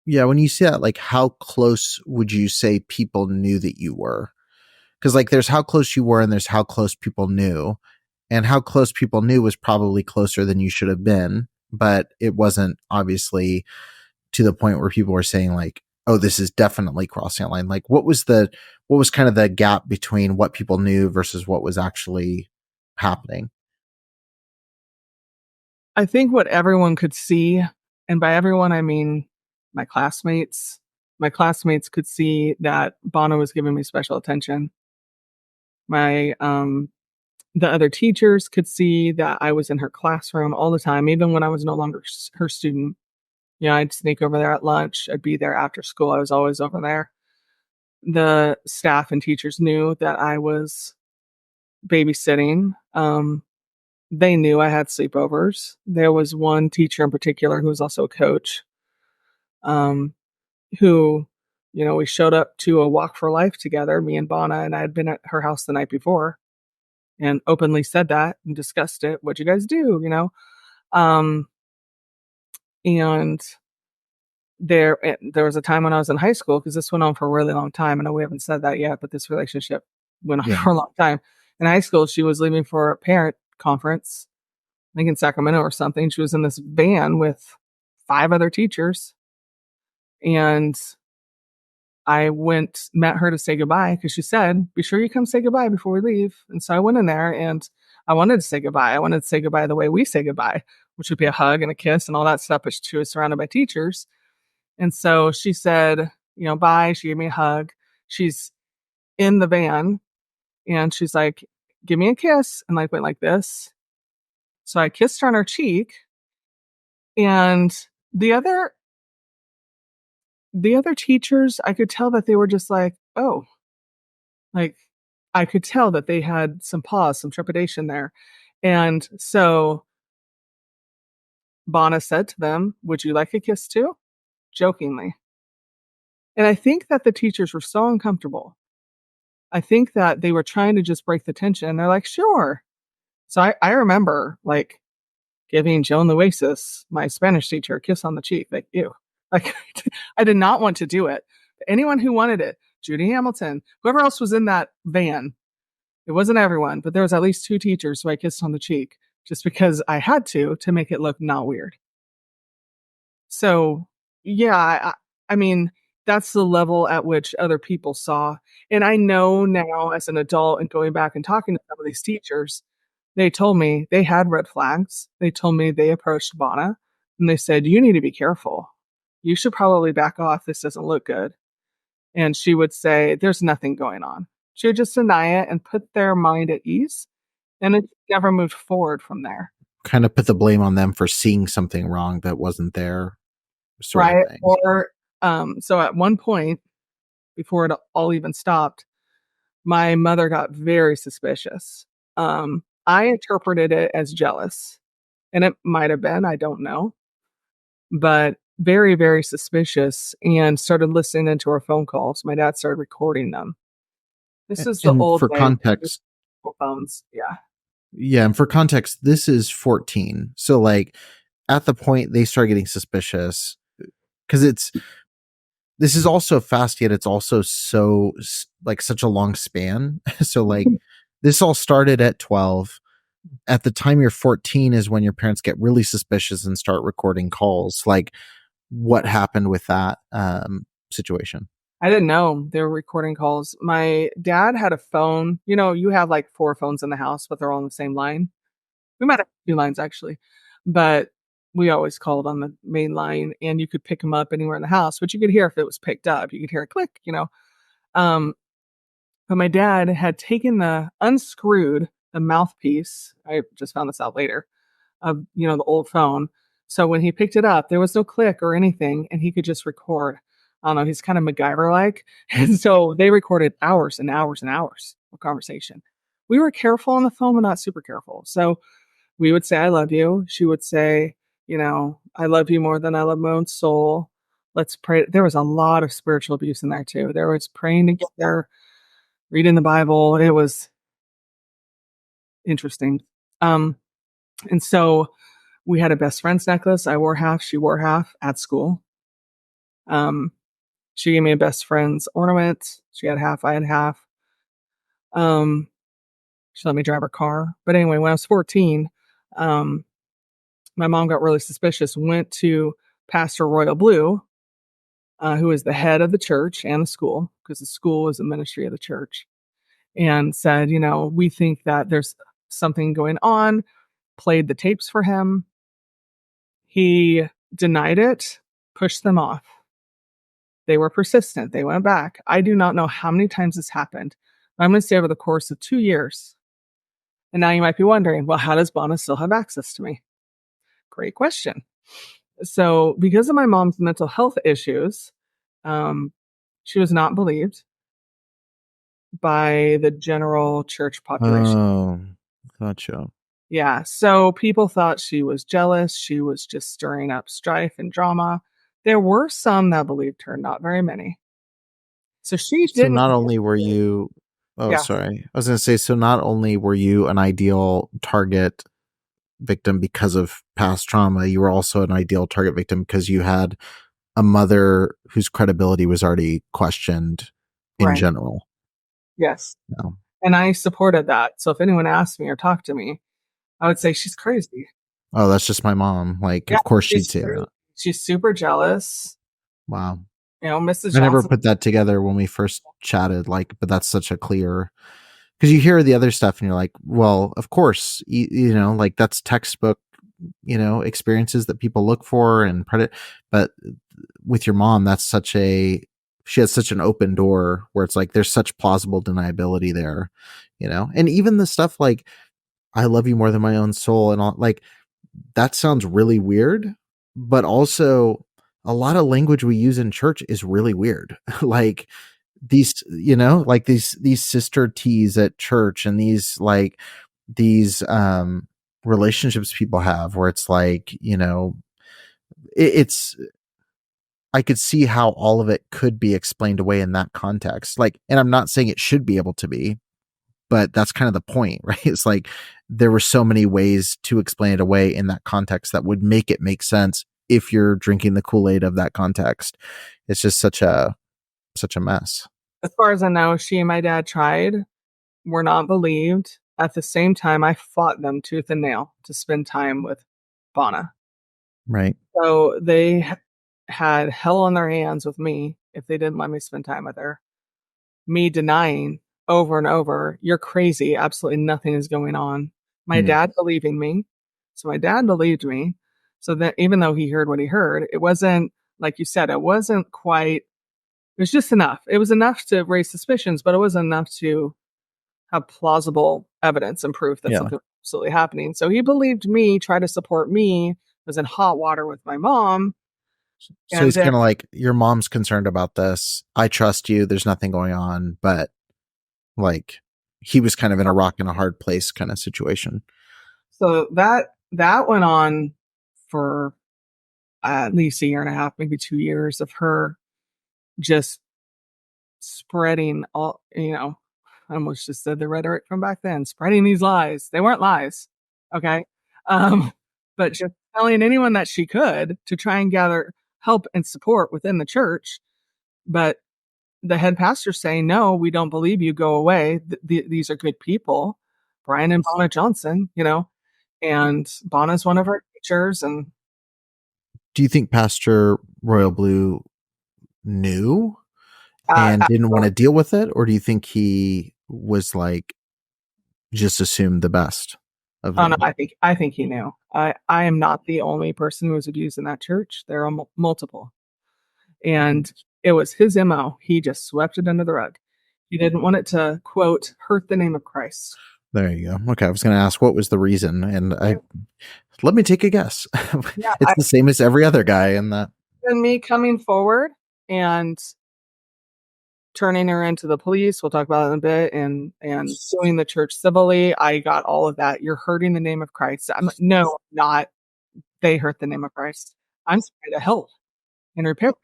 Yeah, when you see that, like, how close would you say people knew that you were? Because like there's how close you were and there's how close people knew. And how close people knew was probably closer than you should have been, but it wasn't obviously to the point where people were saying like, oh, this is definitely crossing a line. Like, what was kind of the gap between what people knew versus what was actually happening? I think what everyone could see, and by everyone I mean my classmates. My classmates could see that Bono was giving me special attention. My The other teachers could see that I was in her classroom all the time, even when I was no longer her student. I'd sneak over there at lunch. I'd be there after school. I was always over there. The staff and teachers knew that I was babysitting. They knew I had sleepovers. There was one teacher in particular who was also a coach, um, who, we showed up to a walk for life together, me and Bonna, and I had been at her house the night before and openly said that and discussed it. What'd you guys do? Um, and there was a time when I was in high school, because this went on for a really long time. I know we haven't said that yet, but this relationship went on Yeah. for a long time. In high school, she was leaving for a parent conference, I think in Sacramento or something. She was in this van with 5 other teachers, and I met her to say goodbye because she said, "Be sure you come say goodbye before we leave." And so I went in there and I wanted to say goodbye. I wanted to say goodbye the way we say goodbye, which would be a hug and a kiss and all that stuff. But she was surrounded by teachers. And so she said, bye. She gave me a hug. She's in the van and she's like, "Give me a kiss." And like went like this. So I kissed her on her cheek. And the other teachers, I could tell that they were just like, oh, like I could tell that they had some pause, some trepidation there. And so Bonna said to them, "Would you like a kiss too?" Jokingly. And I think that the teachers were so uncomfortable. I think that they were trying to just break the tension. They're like, "Sure." So I remember like giving Joan Luasis, my Spanish teacher, a kiss on the cheek. Like, ew. Like, I did not want to do it. Anyone who wanted it, Judy Hamilton, whoever else was in that van, it wasn't everyone, but there was at least 2 teachers who I kissed on the cheek just because I had to make it look not weird. So, yeah, I mean, that's the level at which other people saw. And I know now as an adult and going back and talking to some of these teachers, they told me they had red flags. They told me they approached Bonna and they said, "You need to be careful. You should probably back off. This doesn't look good." And she would say, "There's nothing going on." She would just deny it and put their mind at ease. And it never moved forward from there. Kind of put the blame on them for seeing something wrong that wasn't there, sort of Right. thing. Or, so at one point, before it all even stopped, my mother got very suspicious. I interpreted it as jealous, and it might have been, I don't know, but very, very suspicious and started listening into our phone calls. My dad started recording them. This is the And old for way context, with phones. Yeah. yeah, and for context, this is 14. So like at the point they start getting suspicious, because this is also fast, yet it's also so like such a long span. So like this all started at 12. At the time you're 14 is when your parents get really suspicious and start recording calls. Like, what happened with that situation? I didn't know they were recording calls. My dad had a phone. You know, you have like 4 phones in the house, but they're all on the same line. We might have 2 lines actually, but we always called on the main line and you could pick them up anywhere in the house, but you could hear if it was picked up. You could hear a click, you know. Um, but my dad had taken unscrewed the mouthpiece. I just found this out later of, the old phone. So when he picked it up, there was no click or anything and he could just record. I don't know, he's kind of MacGyver like. And so they recorded hours and hours and hours of conversation. We were careful on the phone, but not super careful. So we would say, "I love you." She would say, "I love you more than I love my own soul. Let's pray." There was a lot of spiritual abuse in there too. There was praying together, reading the Bible. It was interesting. Um, and so we had a best friend's necklace. I wore half, she wore half at school. Um, she gave me a best friend's ornament. She had half, I had half. Um, she let me drive her car. But anyway, when I was 14, um, my mom got really suspicious, went to Pastor Royal Blue, who is the head of the church and the school, because the school is a ministry of the church, and said, "We think that there's something going on," played the tapes for him. He denied it, pushed them off. They were persistent. They went back. I do not know how many times this happened. I'm going to say over the course of 2 years. And now you might be wondering, well, how does Bonna still have access to me? Great question. So, because of my mom's mental health issues, she was not believed by the general church population. Oh, gotcha. Yeah. So people thought she was jealous. She was just stirring up strife and drama. There were some that believed her, not very many. So she So didn't not get only were it. you, oh, Yeah. sorry. I was going to say, so not only were you an ideal target victim because of past trauma, you were also an ideal target victim because you had a mother whose credibility was already questioned in Right. general. Yes. No. And I supported that. So if anyone asked me or talked to me, I would say she's crazy. Oh, that's just my mom. Like, Yeah. of course she'd say that. She's super jealous. Wow. Mrs. I never Johnson. put that together when we first chatted, like, but that's such a clear, because you hear the other stuff and you're like, well, of course, like that's textbook, experiences that people look for and but with your mom, she has such an open door where it's like, there's such plausible deniability there, and even the stuff like, "I love you more than my own soul," and all, like, that sounds really weird, but also a lot of language we use in church is really weird. Like these sister teas at church and these relationships people have where it's like, it's I could see how all of it could be explained away in that context. Like, and I'm not saying it should be able to be, but that's kind of the point, right? It's like there were so many ways to explain it away in that context that would make it make sense if you're drinking the Kool-Aid of that context. It's just such a mess. As far as I know, she and my dad tried, were not believed. At the same time, I fought them tooth and nail to spend time with Bonna. Right. So they had hell on their hands with me if they didn't let me spend time with her. Me denying over and over, you're crazy. Absolutely nothing is going on. My Mm. dad believing me. So my dad believed me. So that even though he heard what he heard, it wasn't, like you said, it wasn't quite, it was just enough. It was enough to raise suspicions, but it wasn't enough to have plausible evidence and proof that Yeah. something was absolutely happening. So he believed me, tried to support me, was in hot water with my mom. So And he's then, kind of like, your mom's concerned about this. I trust you. There's nothing going on. But like, he was kind of in a rock and a hard place kind of situation. so that went on for at least a year and a half, maybe 2 years of her just spreading all, I almost just said the rhetoric from back then, spreading these lies. They weren't lies. Okay. Um, but just telling anyone that she could to try and gather help and support within the church. But the head pastor saying, no, we don't believe you. Go away. These are good people. Brian and Bonna Johnson, and Bonna's one of her teachers. And Do you think Pastor Royal Blue knew uh, and didn't want to deal with it? Or do you think he was like, just assumed the best of oh no, them? I think he knew. I am not the only person who was abused in that church. There are multiple, and it was his mo. He just swept it under the rug. He didn't want it to quote hurt the name of Christ. There you go. Okay. I was going to ask what was the reason. And Yeah, let me take a guess. yeah. It's the same as every other guy in that. And me coming forward and turning her into the police. We'll talk about it in a bit, and suing the church civilly. I got all of that. You're hurting the name of Christ. No, not. They hurt the name of Christ. I'm trying to help and repair.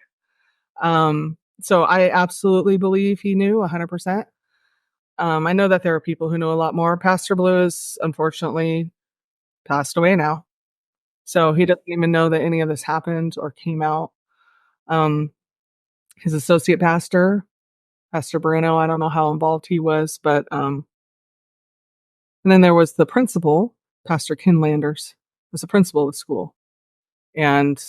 So I absolutely believe he knew 100%. I know that there are people who know a lot more. Pastor Blue is unfortunately passed away now. So he doesn't even know that any of this happened or came out. Um, his associate pastor, Pastor Bruno, I don't know how involved he was, but and then there was the principal, Pastor Ken Landers, was the principal of the school. And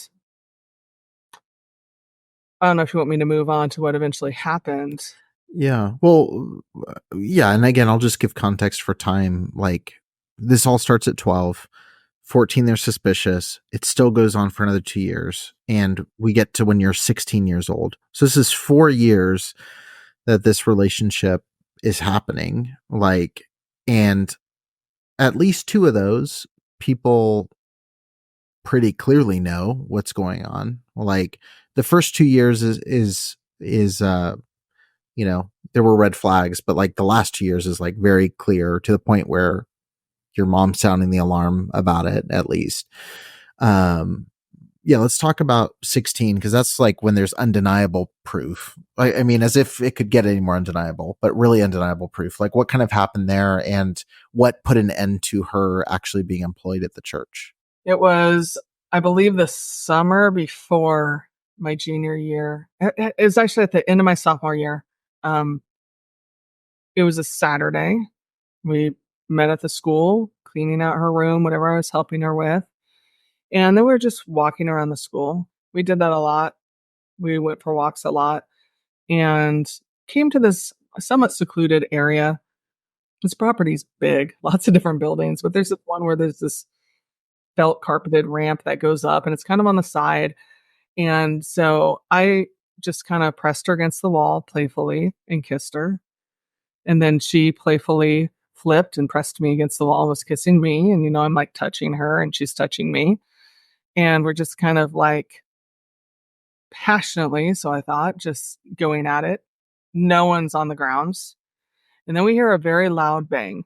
I don't know if you want me to move on to what eventually happened. Yeah. Well, yeah. And again, I'll just give context for time. Like, this all starts at 12. 14, they're suspicious. It still goes on for another 2 years. And we get to when you're 16 years old. So this is 4 years that this relationship is happening. Like, and at least two of those people pretty clearly know what's going on. Like, the first 2 years is there were red flags, but like the last 2 years is like very clear to the point where your mom's sounding the alarm about it, at least. Um, yeah, let's talk about 16, because that's like when there's undeniable proof. I mean, as if it could get any more undeniable, but really undeniable proof. Like, what kind of happened there, and what put an end to her actually being employed at the church? It was, I believe, the summer before my junior year. It was actually at the end of my sophomore year. Um, it was a Saturday. We met at the school, cleaning out her room, whatever I was helping her with. And then we were just walking around the school. We did that a lot. We went for walks a lot and came to this somewhat secluded area. This property's big, lots of different buildings, but there's this one where there's this felt carpeted ramp that goes up and it's kind of on the side. And so I just kind of pressed her against the wall playfully and kissed her. And then she playfully flipped and pressed me against the wall and was kissing me. And, I'm like touching her and she's touching me. And we're just kind of like passionately, so I thought, just going at it. No one's on the grounds. And then we hear a very loud bang.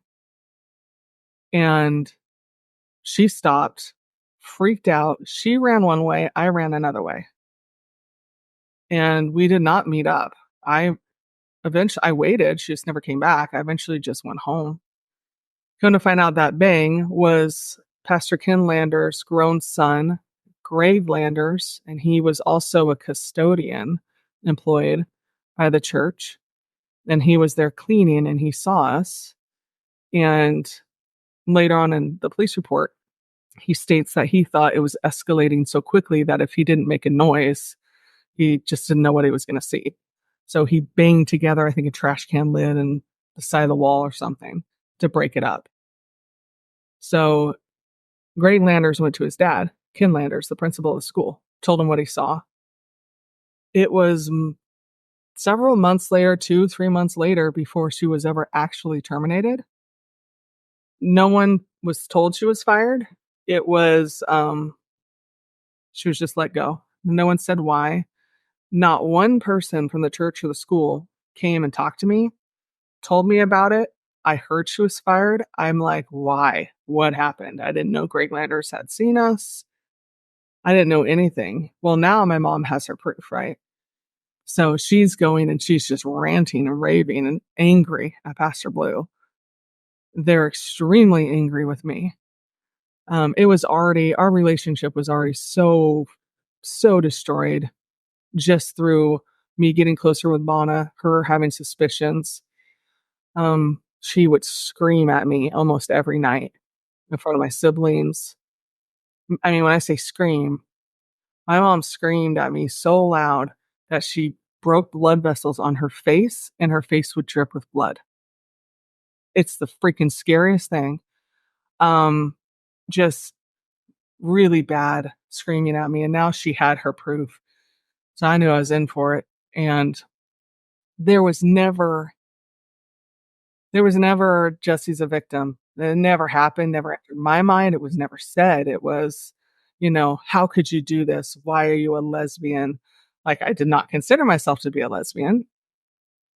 And She stopped, freaked out. She ran one way, I ran another way. And we did not meet up. I waited. She just never came back. I eventually just went home. Come to find out that Bang was Pastor Ken Lander's grown son, Grave Landers, and he was also a custodian employed by the church. And he was there cleaning and he saw us. And later on in the police report, he states that he thought it was escalating so quickly that if he didn't make a noise, he just didn't know what he was going to see. So he banged together, I think, a trash can lid and the side of the wall or something to break it up. So Greg Landers went to his dad, Ken Landers, the principal of the school, told him what he saw. It was several months later, 2-3 months later, before she was ever actually terminated. No one was told she was fired. It was, she was just let go. No one said why. Not one person from the church or the school came and talked to me, told me about it. I heard she was fired. I'm like, why? What happened? I didn't know Greg Landers had seen us. I didn't know anything. Well, now my mom has her proof, right? So she's going and she's just ranting and raving and angry at Pastor Blue. They're extremely angry with me. It was already, our relationship was already so destroyed just through me getting closer with Mana, her having suspicions. She would scream at me almost every night in front of my siblings. I mean, when I say scream, my mom screamed at me so loud that she broke blood vessels on her face and her face would drip with blood. It's the freaking scariest thing. Just really bad screaming at me. And now she had her proof. So I knew I was in for it. And there was never Jesse's a victim. It never happened, never entered my mind. It was never said. It was, how could you do this? Why are you a lesbian? Like, I did not consider myself to be a lesbian.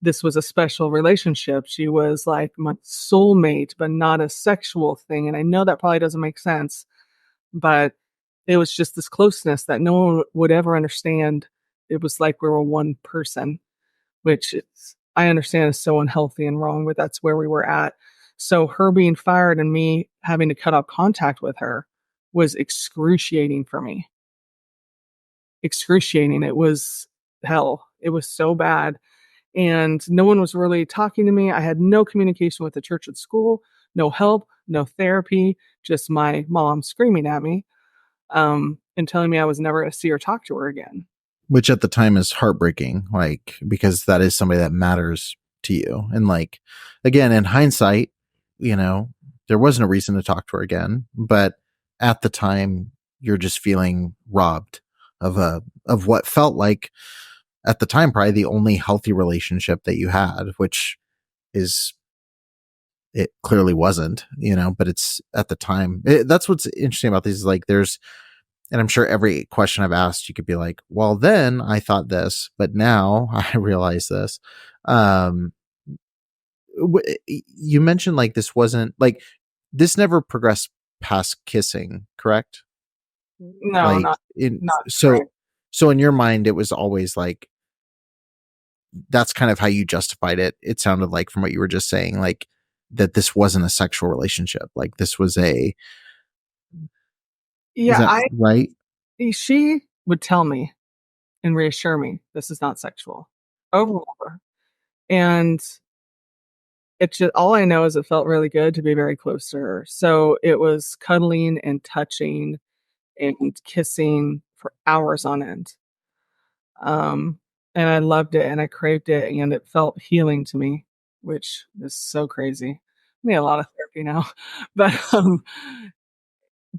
This was a special relationship. She was like my soulmate, but not a sexual thing. And I know that probably doesn't make sense, but it was just this closeness that no one would ever understand. It was like we were one person, which I understand is so unhealthy and wrong, but that's where we were at. So her being fired and me having to cut off contact with her was excruciating for me. Excruciating. It was hell. It was so bad. And no one was really talking to me. I had no communication with the church at school, no help, no therapy, just my mom screaming at me and telling me I was never going to see or talk to her again. Which at the time is heartbreaking, like, because that is somebody that matters to you. And like, again, in hindsight, there wasn't a reason to talk to her again, but at the time you're just feeling robbed of what felt like at the time probably the only healthy relationship that you had, which it clearly wasn't, but it's at the time. That's what's interesting about these, like, and I'm sure every question I've asked, you could be like, well, then I thought this, but now I realize this. You mentioned like this wasn't like, this never progressed past kissing, correct? No, Like, not so, correct. so in your mind, it was always like, that's kind of how you justified it. It sounded like, from what you were just saying, like that this wasn't a sexual relationship. Like this was is that right? She would tell me and reassure me this is not sexual over and over. And it's just, all I know is it felt really good to be very close to her. So it was cuddling and touching and kissing for hours on end. And I loved it and I craved it and it felt healing to me, which is so crazy. I need a lot of therapy now, but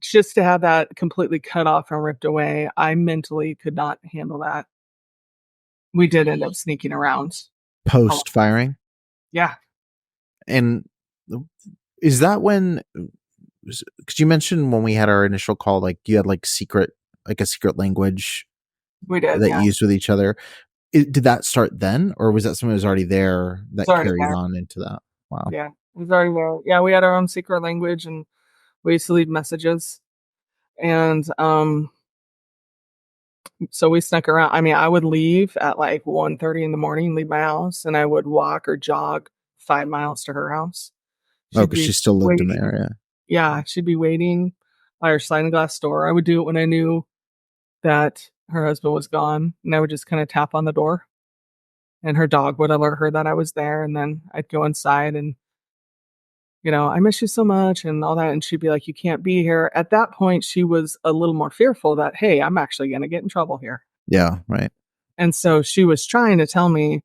just to have that completely cut off and ripped away, I mentally could not handle that. We did end up sneaking around. Post firing. Yeah. And is that when, because you mentioned when we had our initial call, like you had like a secret language We did that you used with each other. Did that start then, or was that something that was already there that carried on into that? Wow. Yeah, it was already there. Yeah, we had our own secret language, and We used to leave messages. And so we snuck around. I mean, I would leave at like 1:30 in the morning, leave my house, and I would walk or jog 5 miles to her house. Oh, She'd because be she still lived in the waiting. area. Yeah, she'd be waiting by her sliding glass door. I would do it when I knew that her husband was gone, and I would just kind of tap on the door, and her dog would alert her that I was there, and then I'd go inside and, I miss you so much and all that. And she'd be like, you can't be here. At that point, she was a little more fearful that, hey, I'm actually going to get in trouble here. Yeah, right. And so she was trying to tell me,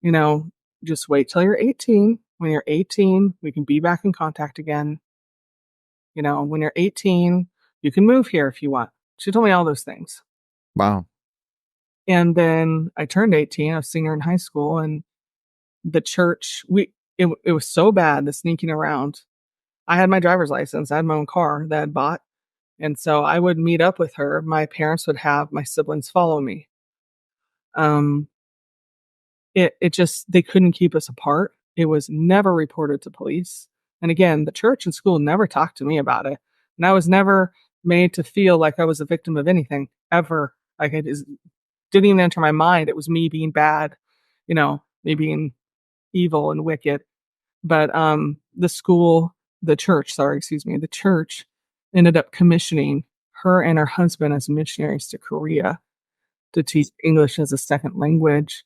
you know, just wait till you're 18. When you're 18, we can be back in contact again. When you're 18, you can move here if you want. She told me all those things. Wow. And then I turned 18, I was a senior in high school, and the church, it was so bad, the sneaking around. I had my driver's license, I had my own car that I'd bought. And so I would meet up with her. My parents would have my siblings follow me. Um, it just, they couldn't keep us apart. It was never reported to police. And again, the church and school never talked to me about it. And I was never made to feel like I was a victim of anything ever. Like it just didn't even enter my mind. It was me being bad, me being evil and wicked. But the church ended up commissioning her and her husband as missionaries to Korea to teach English as a second language.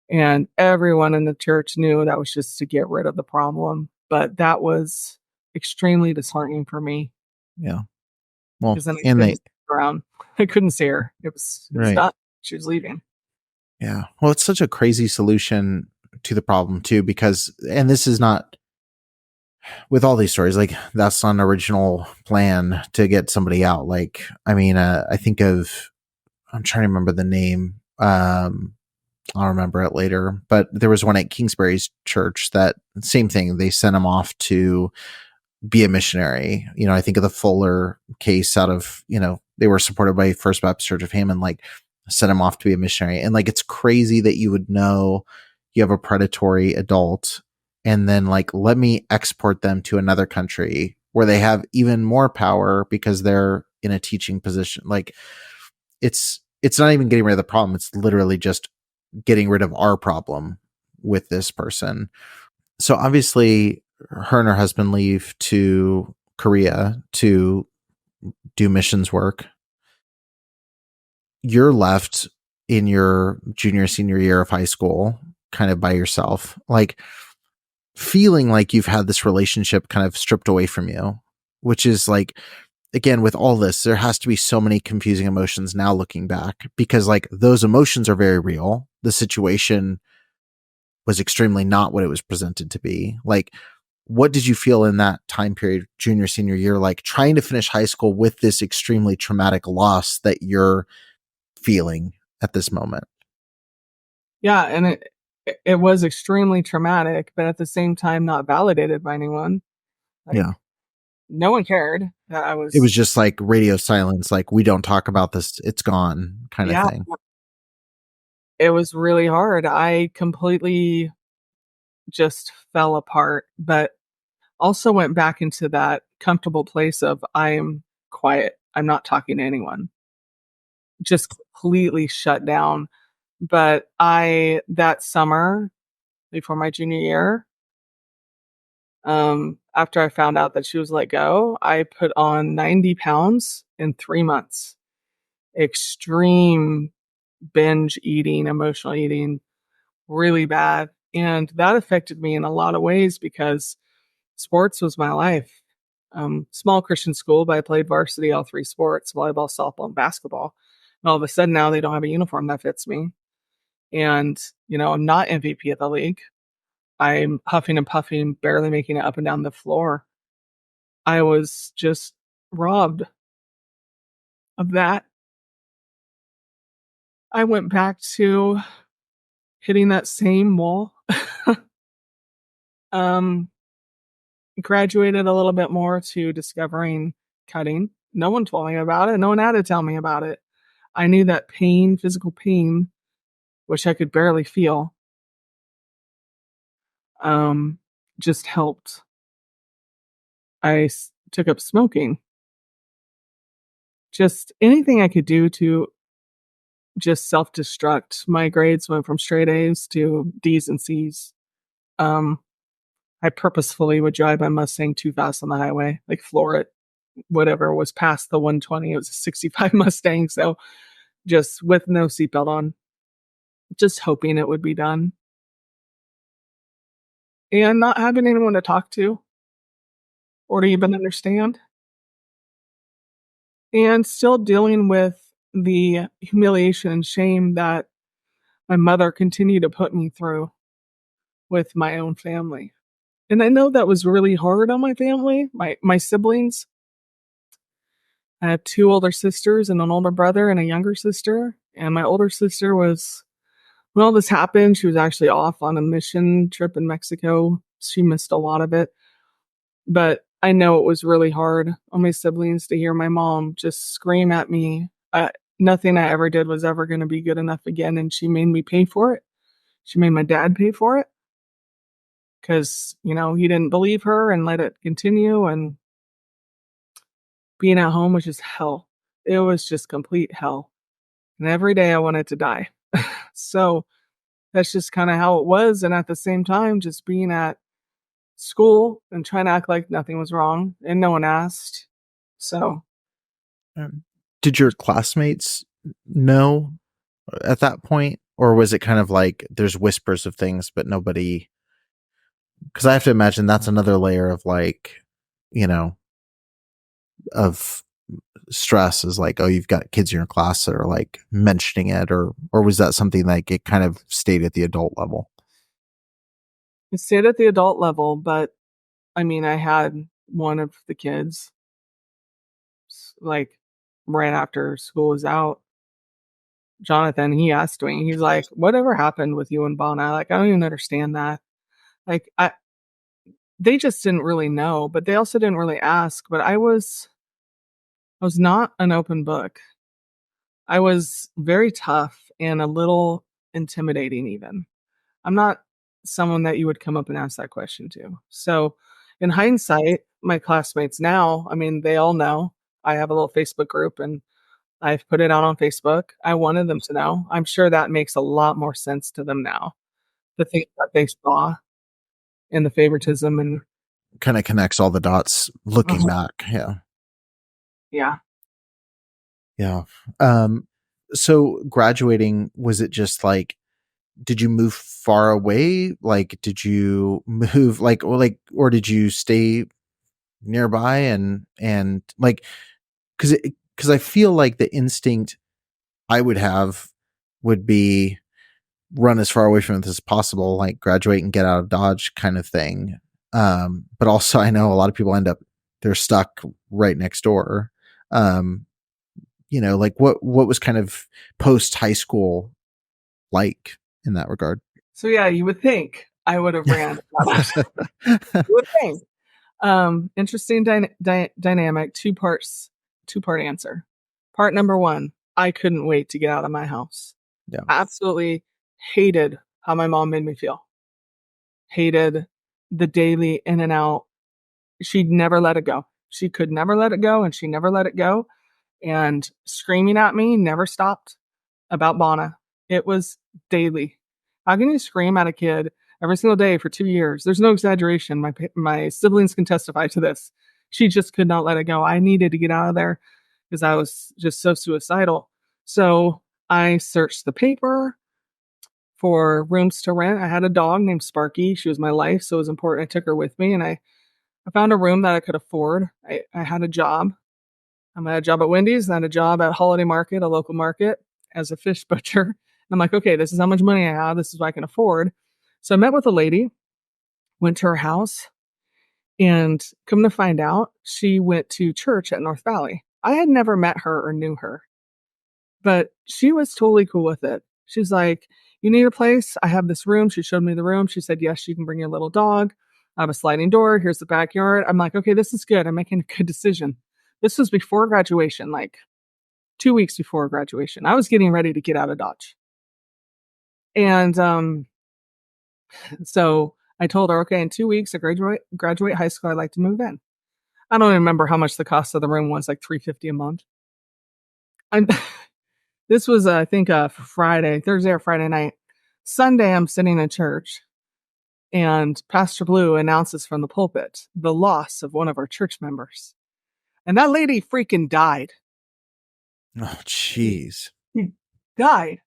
And everyone in the church knew that was just to get rid of the problem. But that was extremely disheartening for me Yeah. Well, because then I and couldn't they, stick around. I couldn't see her. It was right. done. She was leaving. Yeah. Well, it's such a crazy solution to the problem too, because, and this is not with all these stories, like that's not an original plan to get somebody out. Like, I mean, I think of, I'm trying to remember the name. I'll remember it later, but there was one at Kingsbury's church that same thing. They sent him off to be a missionary. I think of the Fuller case out of, they were supported by First Baptist Church of Hammond, like sent him off to be a missionary. And like, it's crazy that you would know you have a predatory adult and then like, let me export them to another country where they have even more power because they're in a teaching position. Like it's not even getting rid of the problem. It's literally just getting rid of our problem with this person. So obviously her and her husband leave to Korea to do missions work. You're left in your senior year of high school, kind of by yourself, like feeling like you've had this relationship kind of stripped away from you, which is like, again, with all this, there has to be so many confusing emotions now looking back, because like those emotions are very real. The situation was extremely not what it was presented to be. Like, what did you feel in that time period, junior, senior year, like trying to finish high school with this extremely traumatic loss that you're feeling at this moment? Yeah, and it was extremely traumatic, but at the same time not validated by anyone. Like Yeah. no one cared that I It was. was just like radio silence, like we don't talk about this, it's gone kind of Yeah, thing. it was really hard. I completely just fell apart, but also went back into that comfortable place of I'm quiet. I'm not talking to anyone. Just completely shut down. But that summer before my junior year, after I found out that she was let go, I put on 90 pounds in 3 months. Extreme binge eating, emotional eating, really bad. And that affected me in a lot of ways because sports was my life. Small Christian school, but I played varsity all three sports: volleyball, softball, and basketball. And all of a sudden now they don't have a uniform that fits me. And, I'm not MVP of the league. I'm huffing and puffing, barely making it up and down the floor. I was just robbed of that. I went back to hitting that same wall. um, Graduated a little bit more to discovering cutting. No one told me about it. No one had to tell me about it. I knew that pain, physical pain, which I could barely feel, um, just helped. took up smoking. Just anything I could do to just self-destruct. My grades went from straight A's to D's and C's. Um, I purposefully would drive my Mustang too fast on the highway, like floor it, whatever was past the 120. It was a 65 Mustang, so just with no seatbelt on, just hoping it would be done. And not having anyone to talk to or to even understand. And still dealing with the humiliation and shame that my mother continued to put me through with my own family. And I know that was really hard on my family, my siblings. I have 2 older sisters and an older brother and a younger sister, and my older sister was when all this happened, she was actually off on a mission trip in Mexico. She missed a lot of it. But I know it was really hard on my siblings to hear my mom just scream at me. Nothing I ever did was ever gonna be good enough again, and she made me pay for it. She made my dad pay for it because he didn't believe her and let it continue, and being at home was just hell. It was just complete hell, and every day I wanted to die. So, that's just kinda how it was, and at the same time, just being at school and trying to act like nothing was wrong, and no one asked. So, Did your classmates know at that point, or was it kind of like there's whispers of things, but nobody? Because I have to imagine that's another layer of like, you know, of stress is like, oh, you've got kids in your class that are like mentioning it, or was that something like it kind of stayed at the adult level? it stayed at the adult level, but, I mean, I had one of the kids, like, right after school was out, Jonathan, he asked me, he's like, "Whatever happened with you and Bona? Like, I don't even understand that." Like, they just didn't really know, but they also didn't really ask, but I was not an open book. I was very tough and a little intimidating even. I'm not someone that you would come up and ask that question to. So, in hindsight, my classmates now, I mean, they all know. I have a little Facebook group and I've put it out on Facebook. I wanted them to know. I'm sure that makes a lot more sense to them now. The things that they saw and the favoritism and Kind of connects all the dots looking uh back. Yeah. yeah. Yeah. Um, so graduating, was it just like, did you move far away? Like, did you move or did you stay nearby and like, cause I feel like the instinct I would have would be run as far away from it as possible, like graduate and get out of Dodge kind of thing. But also I know a lot of people they're stuck right next door. Um, like what was kind of post high school like in that regard? So yeah, you would think I would have ran. You would think. Interesting dynamic, two-part answer. Part number 1, I couldn't wait to get out of my house. Yeah. Absolutely hated how my mom made me feel. Hated the daily in and out. She'd never let it go. She could never let it go, and she never let it go, and screaming at me never stopped about Bona. It was daily. How can you scream at a kid every single day for 2 years? There's no exaggeration. My siblings can testify to this. She just could not let it go. I needed to get out of there because I was just so suicidal. So I searched the paper for rooms to rent. I had a dog named Sparky. She was my life, so it was important I took her with me, and I found a room that I could afford. I had a job. I had a job at Wendy's, and I had a job at Holiday Market, a local market, as a fish butcher. And I'm like, okay, this is how much money I have. This is what I can afford. So I met with a lady, went to her house, and come to find out, she went to church at North Valley. I had never met her or knew her, but she was totally cool with it. She's like, "You need a place? I have this room." She showed me the room. She said, "Yes, you can bring your little dog. I have a sliding door. Here's the backyard." I'm like, okay, this is good. I'm making a good decision. This was before graduation, like 2 weeks before graduation. I was getting ready to get out of Dodge. And so I told her, okay, in 2 weeks I graduate high school, I'd like to move in. I don't even remember how much the cost of the room was, like $350 a month. I'm This was, I think, Thursday or Friday night. Sunday, I'm sitting in church, and Pastor Blue announces from the pulpit the loss of one of our church members. And that lady freaking died. Oh, jeez. She died.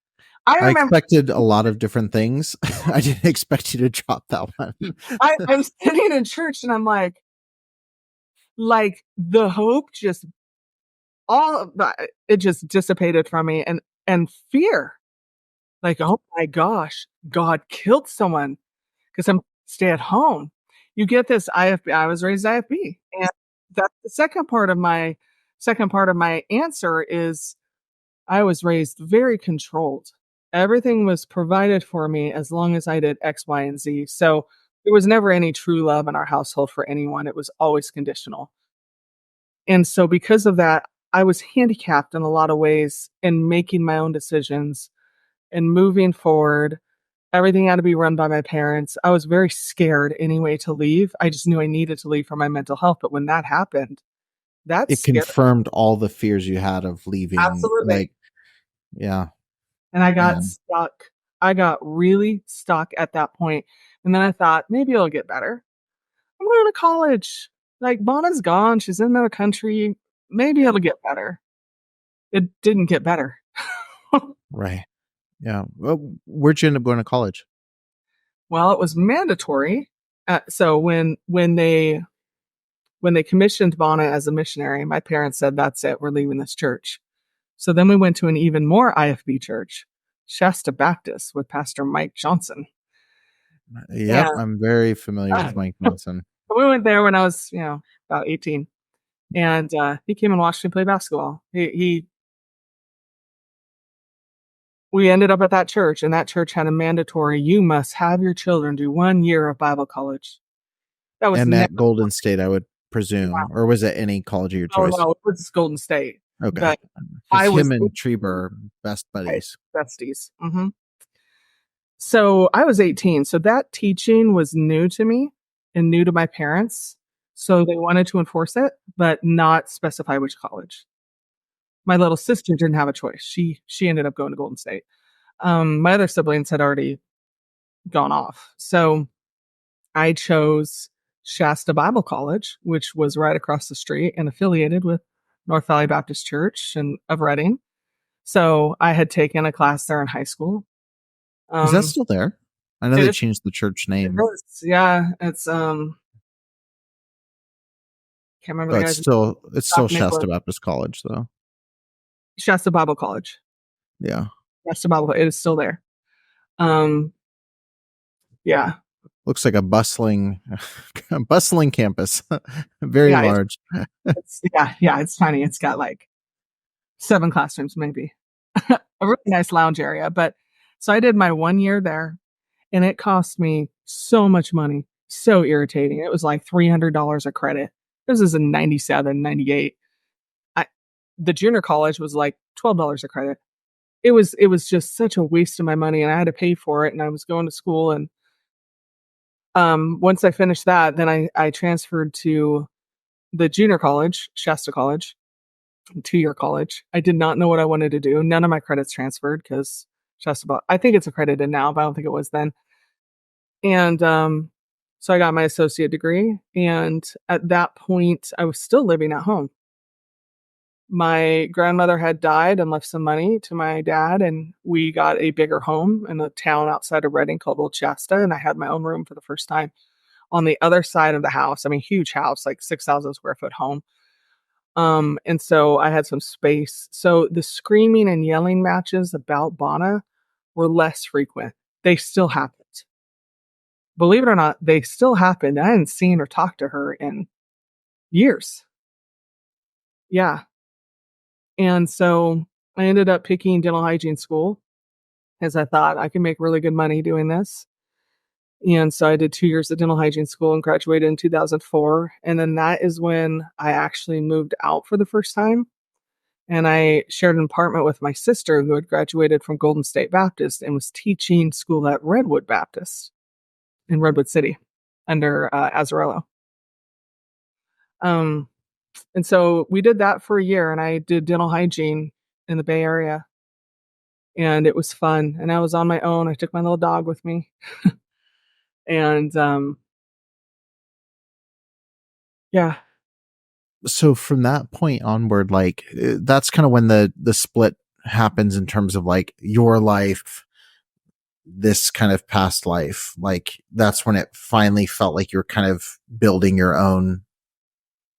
I I remember expected a lot of different things. I didn't expect you to drop that one. I'm sitting in church and I'm like the hope just all of that, it just dissipated from me, and fear. Like, oh my gosh, God killed someone because I'm stay at home. You get this IFB. I was raised IFB, and that's the second part of my answer is I was raised very controlled. Everything was provided for me as long as I did X, Y, and Z. So there was never any true love in our household for anyone. It was always conditional. And so because of that, I was handicapped in a lot of ways in making my own decisions and moving forward. Everything had to be run by my parents. I was very scared anyway to leave. I just knew I needed to leave for my mental health. But when that happened, that It scared confirmed all the fears you had of leaving. absolutely. Like, yeah, And I got man. stuck. I got really stuck at that point. And then I thought, maybe it'll get better. I'm going to college. Like, Bonna's gone. She's in another country. Maybe it'll get better. It didn't get better. Right. Yeah. Well, where'd you end up going to college? Well, it was mandatory. So when they commissioned Bonna as a missionary, my parents said, "That's it. We're leaving this church." So then we went to an even more IFB church, Shasta Baptist, with Pastor Mike Johnson. Yep, And I'm very familiar with Mike Johnson. we went there when I was, about 18. And he came and watched me play basketball. We ended up at that church, and that church had a mandatory, you must have your children do 1 year of Bible college. That was And never, at Golden State, I would presume, or was it any college of your oh choice? no, it was Golden State. Okay, But because I was him and Treva are best right, buddies. besties. So I was 18. So that teaching was new to me and new to my parents. So they wanted to enforce it, but not specify which college. My little sister didn't have a choice. She ended up going to Golden State. My other siblings had already gone off. So I chose Shasta Bible College, which was right across the street and affiliated with North Valley Baptist Church and of Reading. So I had taken a class there in high school. Is that Um, still there? I know it they is, changed the church it name. is, yeah. It's can't remember Oh, the it's guy's name. still Doc Shasta Nicholas. Baptist College, though. Shasta Bible College. Yeah, Shasta Bible. It is still there. Um, yeah, looks like a bustling, bustling campus, very yeah. large. Yeah. It's tiny. It's got like 7 classrooms, maybe. A really nice lounge area. But so I did my 1 year there, and it cost me so much money. So irritating. It was like $300 a credit. This is in 97, 98. I, the junior college was like $12 a credit. It was just such a waste of my money, and I had to pay for it, and I was going to school. And once I finished that, then I transferred to the junior college, Shasta College, 2 year college. I did not know what I wanted to do. None of my credits transferred because Shasta, I think it's accredited now, but I don't think it was then. And so I got my associate degree, and at that point I was still living at home. My grandmother had died and left some money to my dad, and we got a bigger home in a town outside of Reading called Old Shasta, and I had my own room for the first time on the other side of the house. I mean, huge house, like 6,000 square foot home. And so I had some space. So the screaming and yelling matches about Bonna were less frequent. They still happened. Believe it or not, they still happened. I hadn't seen or talked to her in years. Yeah. And so I ended up picking dental hygiene school as I thought I could make really good money doing this. And so I did 2 years of dental hygiene school and graduated in 2004. And then that is when I actually moved out for the first time. And I shared an apartment with my sister who had graduated from Golden State Baptist and was teaching school at Redwood Baptist in Redwood City under Azarello. And so we did that for a year, and I did dental hygiene in the Bay Area, and it was fun. And I was on my own. I took my little dog with me, and yeah, So from that point onward, like that's kind of when the split happens in terms of like your life, this kind of past life. Like that's when it finally felt like you're kind of building your own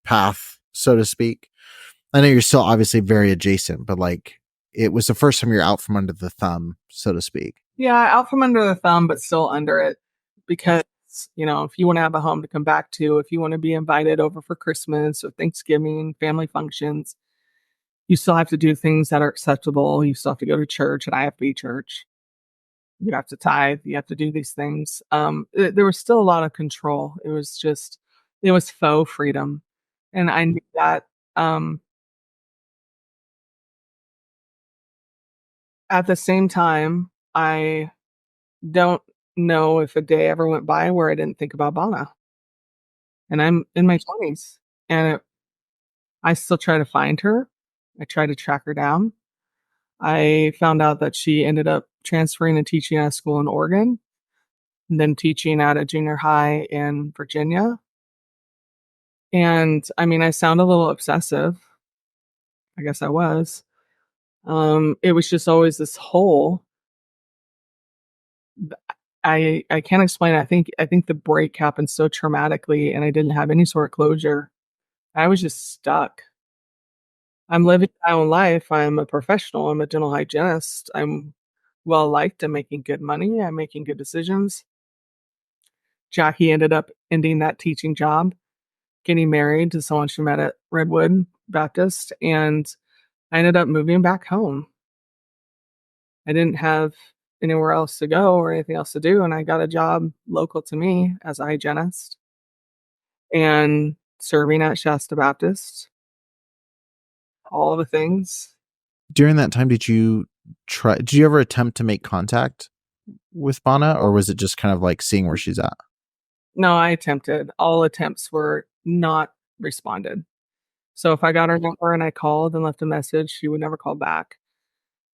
path, so to speak. I know you're still obviously very adjacent, but like it was the first time you're out from under the thumb, so to speak. yeah, out from under the thumb, but still under it, because if you want to have a home to come back to, if you want to be invited over for Christmas or Thanksgiving, family functions, you still have to do things that are acceptable. You still have to go to church at IFB church. You have to tithe. You have to do these things. There was still a lot of control. It was faux freedom. And I knew that. At the same time, I don't know if a day ever went by where I didn't think about Bana. And I'm in my 20s, and I still try to find her. I try to track her down. I found out that she ended up transferring and teaching at a school in Oregon, and then teaching at a junior high in Virginia. And I mean, I sound a little obsessive. I guess I was. It was just always this hole. I can't explain it. I think the break happened so traumatically, and I didn't have any sort of closure. I was just stuck. I'm living my own life. I'm a professional. I'm a dental hygienist. I'm well liked. I'm making good money. I'm making good decisions. Jackie ended up ending that teaching job, getting married to someone she met at Redwood Baptist, and I ended up moving back home. I didn't have anywhere else to go or anything else to do, and I got a job local to me as a hygienist and serving at Shasta Baptist, all the things. During that time, did you ever attempt to make contact with Bana, or was it just kind of like seeing where she's at? No, I attempted. All attempts were not responded. So if I got her number and I called and left a message, she would never call back.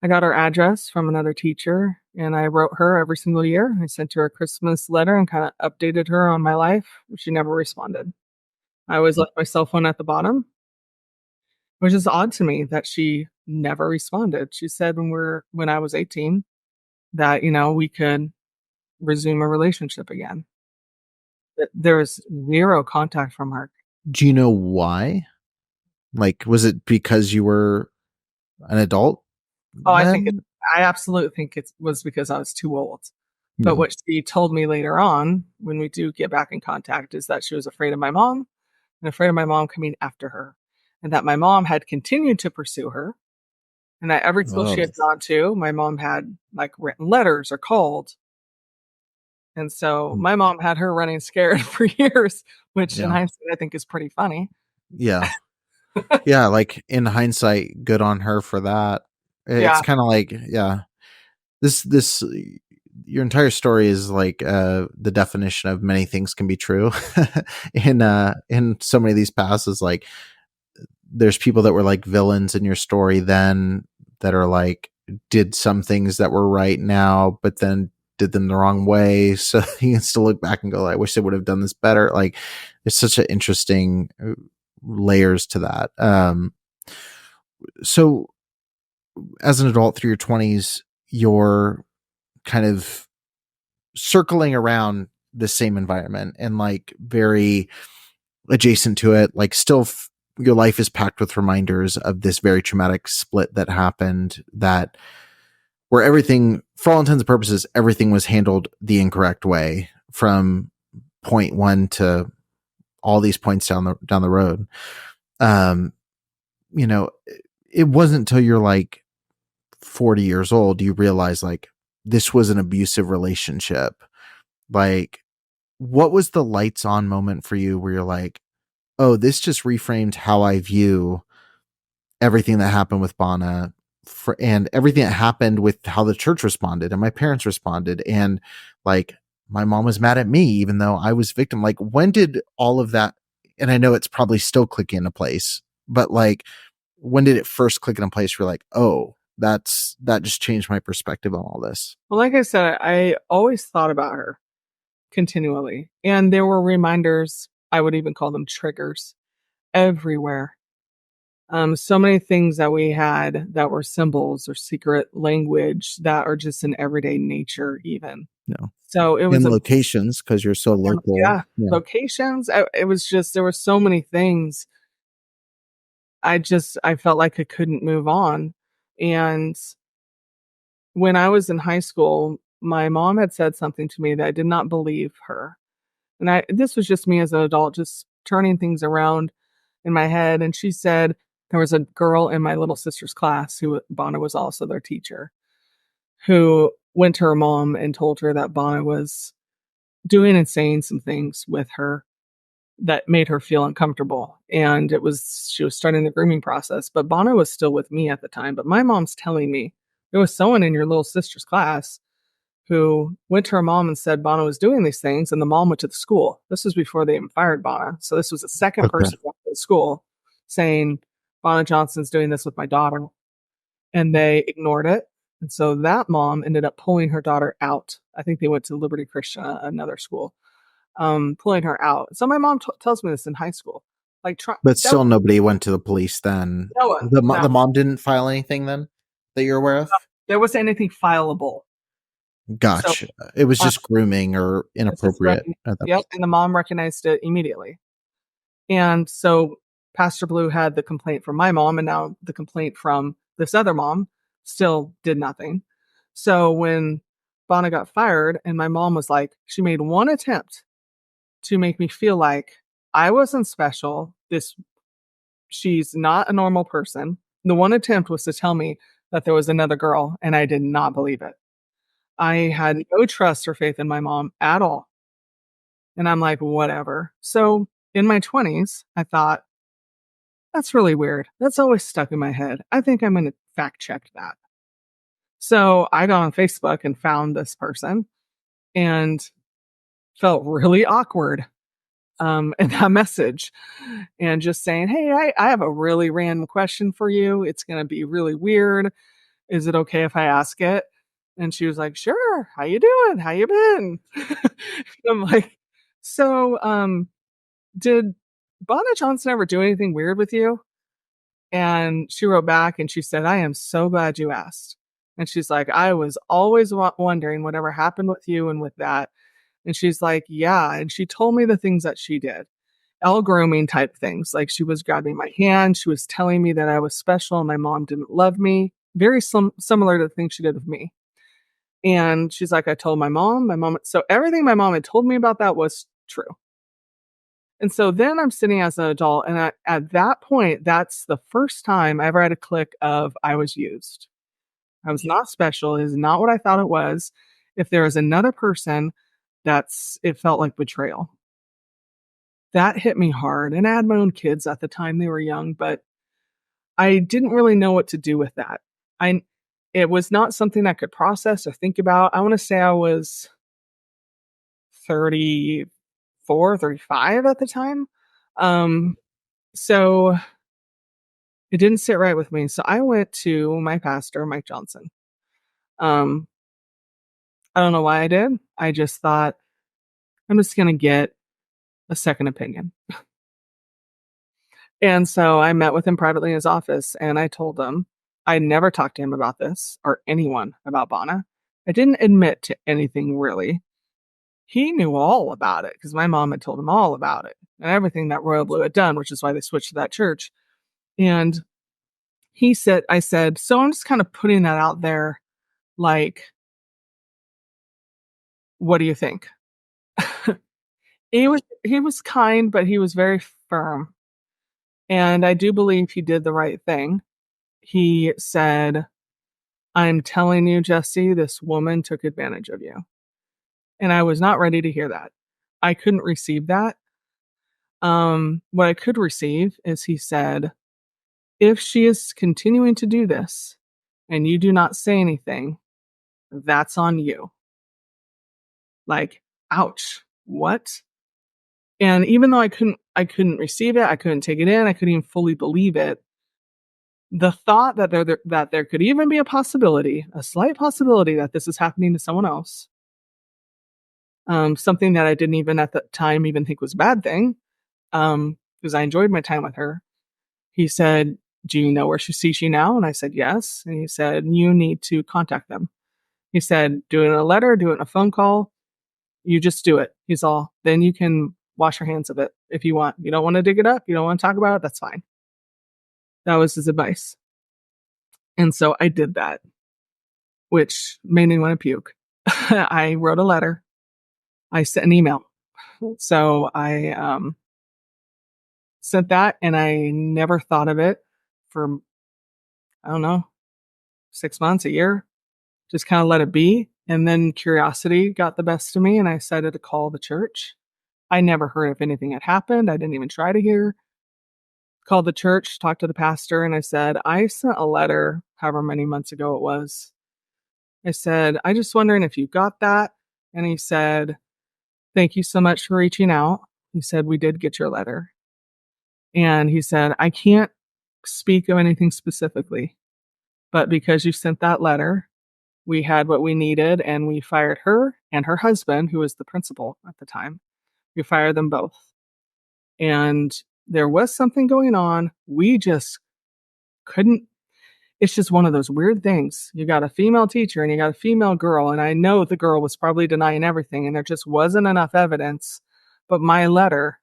I got her address from another teacher, and I wrote her every single year. I sent her a Christmas letter and kind of updated her on my life. She never responded. I always left my cell phone at the bottom, which is odd to me that she never responded. She said when I was 18 that, we could resume a relationship again. There was zero contact from her. Do you know why? Like, was it because you were an adult? Oh, I absolutely think it was because I was too old. But No. what she told me later on, when we do get back in contact, is that she was afraid of my mom and afraid of my mom coming after her, and that my mom had continued to pursue her, and that every school she Oh, had gone to, my mom had like written letters or called. And so my mom had her running scared for years, which in yeah. hindsight I think is pretty funny. Yeah. Yeah. Like in hindsight, good on her for that. It's Yeah. kind of like, yeah, this, your entire story is like, the definition of many things can be true in so many of these passes. Like there's people that were like villains in your story then that are like, did some things that were right now, but then did them the wrong way. So you can still look back and go, I wish they would have done this better. Like there's such an interesting layers to that. So as an adult through your 20s, you're kind of circling around the same environment and like very adjacent to it, like still your life is packed with reminders of this very traumatic split that happened, that where everything, for all intents and purposes, everything was handled the incorrect way from point one to all these points down the road. Um, it wasn't until you're like 40 years old you realize like this was an abusive relationship. Like, what was the lights on moment for you where you're like, oh, this just reframed how I view everything that happened with Bana and everything that happened with how the church responded and my parents responded, and like my mom was mad at me even though I was victim. Like, when did all of that and I know it's probably still clicking into place, but like, when did it first click into place? You're like, oh, that just changed my perspective on all this. Well, like I said, I always thought about her continually. And there were reminders, I would even call them triggers, everywhere. So many things that we had that were symbols or secret language that are just in everyday nature, even. No. So it was In a locations, because you're so local. yeah, Yeah. locations. It was just there were so many things. I felt like I couldn't move on. And when I was in high school, my mom had said something to me that I did not believe her. And this was just me as an adult, just turning things around in my head. And she said there was a girl in my little sister's class who Bonna was also their teacher, who went to her mom and told her that Bonna was doing and saying some things with her that made her feel uncomfortable. And she was starting the grooming process, but Bonna was still with me at the time. But my mom's telling me there was someone in your little sister's class who went to her mom and said Bonna was doing these things, and the mom went to the school. This was before they even fired Bonna. So this was the second Okay. person who went to the school saying, Bonna Johnson's doing this with my daughter. And they ignored it. And so that mom ended up pulling her daughter out. I think they went to Liberty Christian, another school, pulling her out. So my mom tells me this in high school. Like, But still, nobody went to the police then. no one, The no, mom didn't file anything then that you're aware of? there wasn't anything fileable. So Gotcha. It was uh, just grooming or inappropriate at that yep, point. and the mom recognized it immediately. And so Pastor Blue had the complaint from my mom, and now the complaint from this other mom still did nothing. So when Bonna got fired, and my mom was like, she made one attempt to make me feel like I wasn't special. She's not a normal person. The one attempt was to tell me that there was another girl, and I did not believe it. I had no trust or faith in my mom at all. And I'm like, whatever. So in my 20s, I thought, that's really weird. That's always stuck in my head. I think I'm going to fact check that. So I got on Facebook and found this person and felt really awkward in that message and just saying, hey, I have a really random question for you. It's going to be really weird. Is it okay if I ask it? And she was like, sure. How you doing? How you been? I'm like, so did Bonna Johnson ever do anything weird with you? And she wrote back and she said, I am so glad you asked. And she's like, I was always wondering whatever happened with you and with that. And she's like, yeah. And she told me the things that she did, all grooming type things. Like she was grabbing my hand. She was telling me that I was special and my mom didn't love me. Very similar to the things she did with me. And she's like, I told my mom, so everything my mom had told me about that was true. And so then I'm sitting as an adult, and at that point, that's the first time I ever had a click of I was used. I was not special. It is not what I thought it was. If there was another person, it felt like betrayal. That hit me hard. And I had my own kids at the time. They were young, but I didn't really know what to do with that. It was not something I could process or think about. I want to say I was 34, 35 at the time. So it didn't sit right with me. So I went to my pastor, Mike Johnson. Um, I don't know why I did. I just thought I'm just going to get a second opinion. And so I met with him privately in his office and I told him I never talked to him about this or anyone about Bonna. I didn't admit to anything really. He knew all about it because my mom had told him all about it and everything that Royal Blue had done, which is why they switched to that church. And I said, so I'm just kind of putting that out there. Like, what do you think? He was kind, but he was very firm. And I do believe he did the right thing. He said, I'm telling you, Jessee, this woman took advantage of you. And I was not ready to hear that. I couldn't receive that. What I could receive is he said, if she is continuing to do this and you do not say anything, that's on you. Like, ouch, what? And even though I couldn't receive it, I couldn't take it in, I couldn't even fully believe it. The thought that there could even be a possibility, a slight possibility that this is happening to someone else, something that I didn't even at the time even think was a bad thing, because I enjoyed my time with her. He said, "Do you know where she sees you now?" And I said, "Yes." And he said, "You need to contact them." He said, "Do it in a letter, do it in a phone call. You just do it." He's all, "Then you can wash your hands of it if you want. You don't want to dig it up, you don't want to talk about it, that's fine." That was his advice. And so I did that, which made me want to puke. I wrote a letter. I sent an email. So I sent that, and I never thought of it for, I don't know, 6 months, a year. Just kind of let it be. And then curiosity got the best of me, and I decided to call the church. I never heard if anything had happened. I didn't even try to hear. Called the church, talked to the pastor, and I said, "I sent a letter however many months ago it was." I said, "I just wondering if you got that." And he said, "Thank you so much for reaching out." He said, "We did get your letter." And he said, "I can't speak of anything specifically, but because you sent that letter, we had what we needed, and we fired her and her husband, who was the principal at the time. We fired them both. And there was something going on. We just couldn't. It's just one of those weird things. You got a female teacher and you got a female girl, and I know the girl was probably denying everything, and there just wasn't enough evidence. But my letter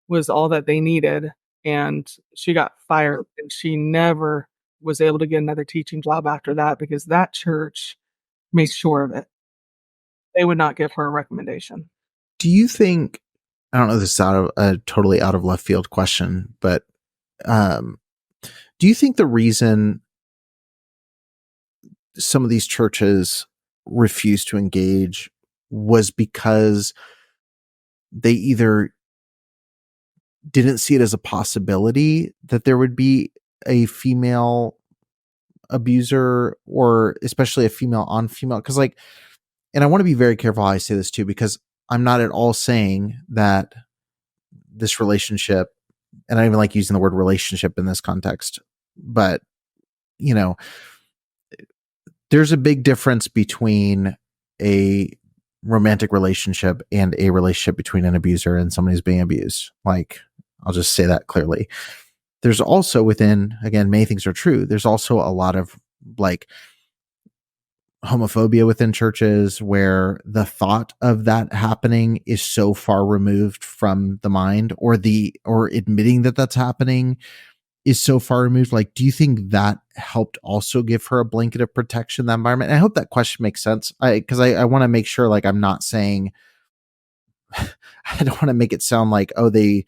was all that they needed, and she got fired, and she never was able to get another teaching job after that because that church made sure of it. They would not give her a recommendation. Do you think, I don't know, this is out of a totally out of left field question, but um, do you think the reason some of these churches refused to engage was because they either didn't see it as a possibility that there would be a female abuser, or especially a female on female? Because, like, and I want to be very careful how I say this too, because I'm not at all saying that this relationship, and I don't even like using the word relationship in this context, but you know, there's a big difference between a romantic relationship and a relationship between an abuser and somebody who's being abused. Like, I'll just say that clearly. There's also, within, again, many things are true, there's also a lot of like homophobia within churches where the thought of that happening is so far removed from the mind, or admitting that that's happening is so far removed. Like, do you think that helped also give her a blanket of protection in that environment? And I hope that question makes sense. Because I want to make sure, like, I'm not saying, I don't want to make it sound like, oh, they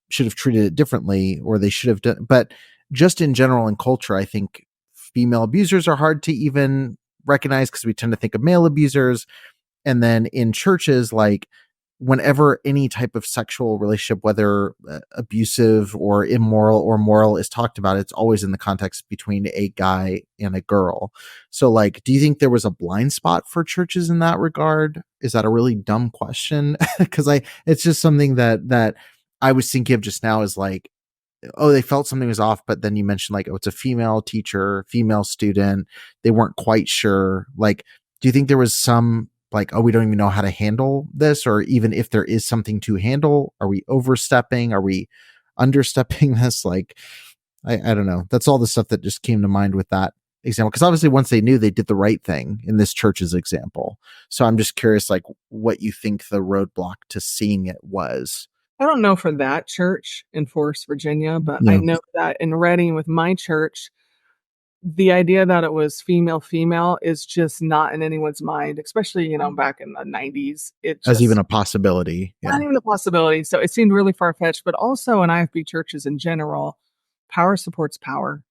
should have treated it differently, or they should have done, but just in general in culture, I think female abusers are hard to even recognize because we tend to think of male abusers. And then in churches, like, whenever any type of sexual relationship, whether abusive or immoral or moral, is talked about, it's always in the context between a guy and a girl. So, like, do you think there was a blind spot for churches in that regard? Is that a really dumb question? Because it's just something that I was thinking of just now, is like, oh, they felt something was off, but then you mentioned, like, oh, it's a female teacher, female student. They weren't quite sure. Like, do you think there was some, like, oh, we don't even know how to handle this? Or even if there is something to handle, are we overstepping? Are we understepping this? Like, I don't know. That's all the stuff that just came to mind with that example. Because obviously once they knew, they did the right thing in this church's example. So I'm just curious, like, what you think the roadblock to seeing it was. I don't know for that church in Forest, Virginia, but I Yeah. know that in Reading with my church, the idea that it was female female is just not in anyone's mind, especially, back in the 90s. It As even just a possibility. Yeah. not even a possibility. So it seemed really far fetched, but also in IFB churches in general, power supports power.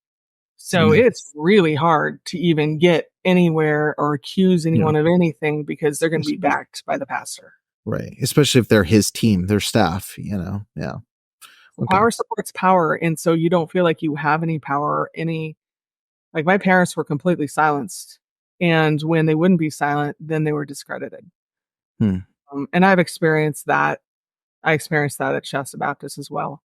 So Yeah. it's really hard to even get anywhere or accuse Yeah. anyone of anything because they're going to be backed by the pastor. Right. Especially if they're his team, their staff, Yeah. Okay. Power supports power. And so you don't feel like you have any power or any, like my parents were completely silenced. And when they wouldn't be silent, then they were discredited. Hmm. And I've experienced that I experienced that at Shasta Baptist as well.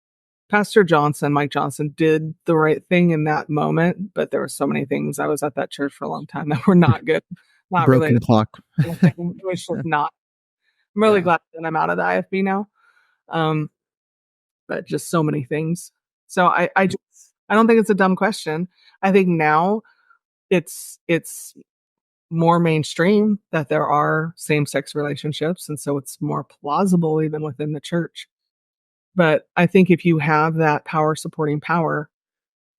Pastor Johnson, Mike Johnson, did the right thing in that moment, but there were so many things. I was at that church for a long time that were not good, not Broken related clock. to anything. It was just not. I'm really Yeah. glad that I'm out of the IFB now. Um, but just so many things. So I don't think it's a dumb question. I think now it's more mainstream that there are same-sex relationships, and so it's more plausible even within the church. But I think if you have that power supporting power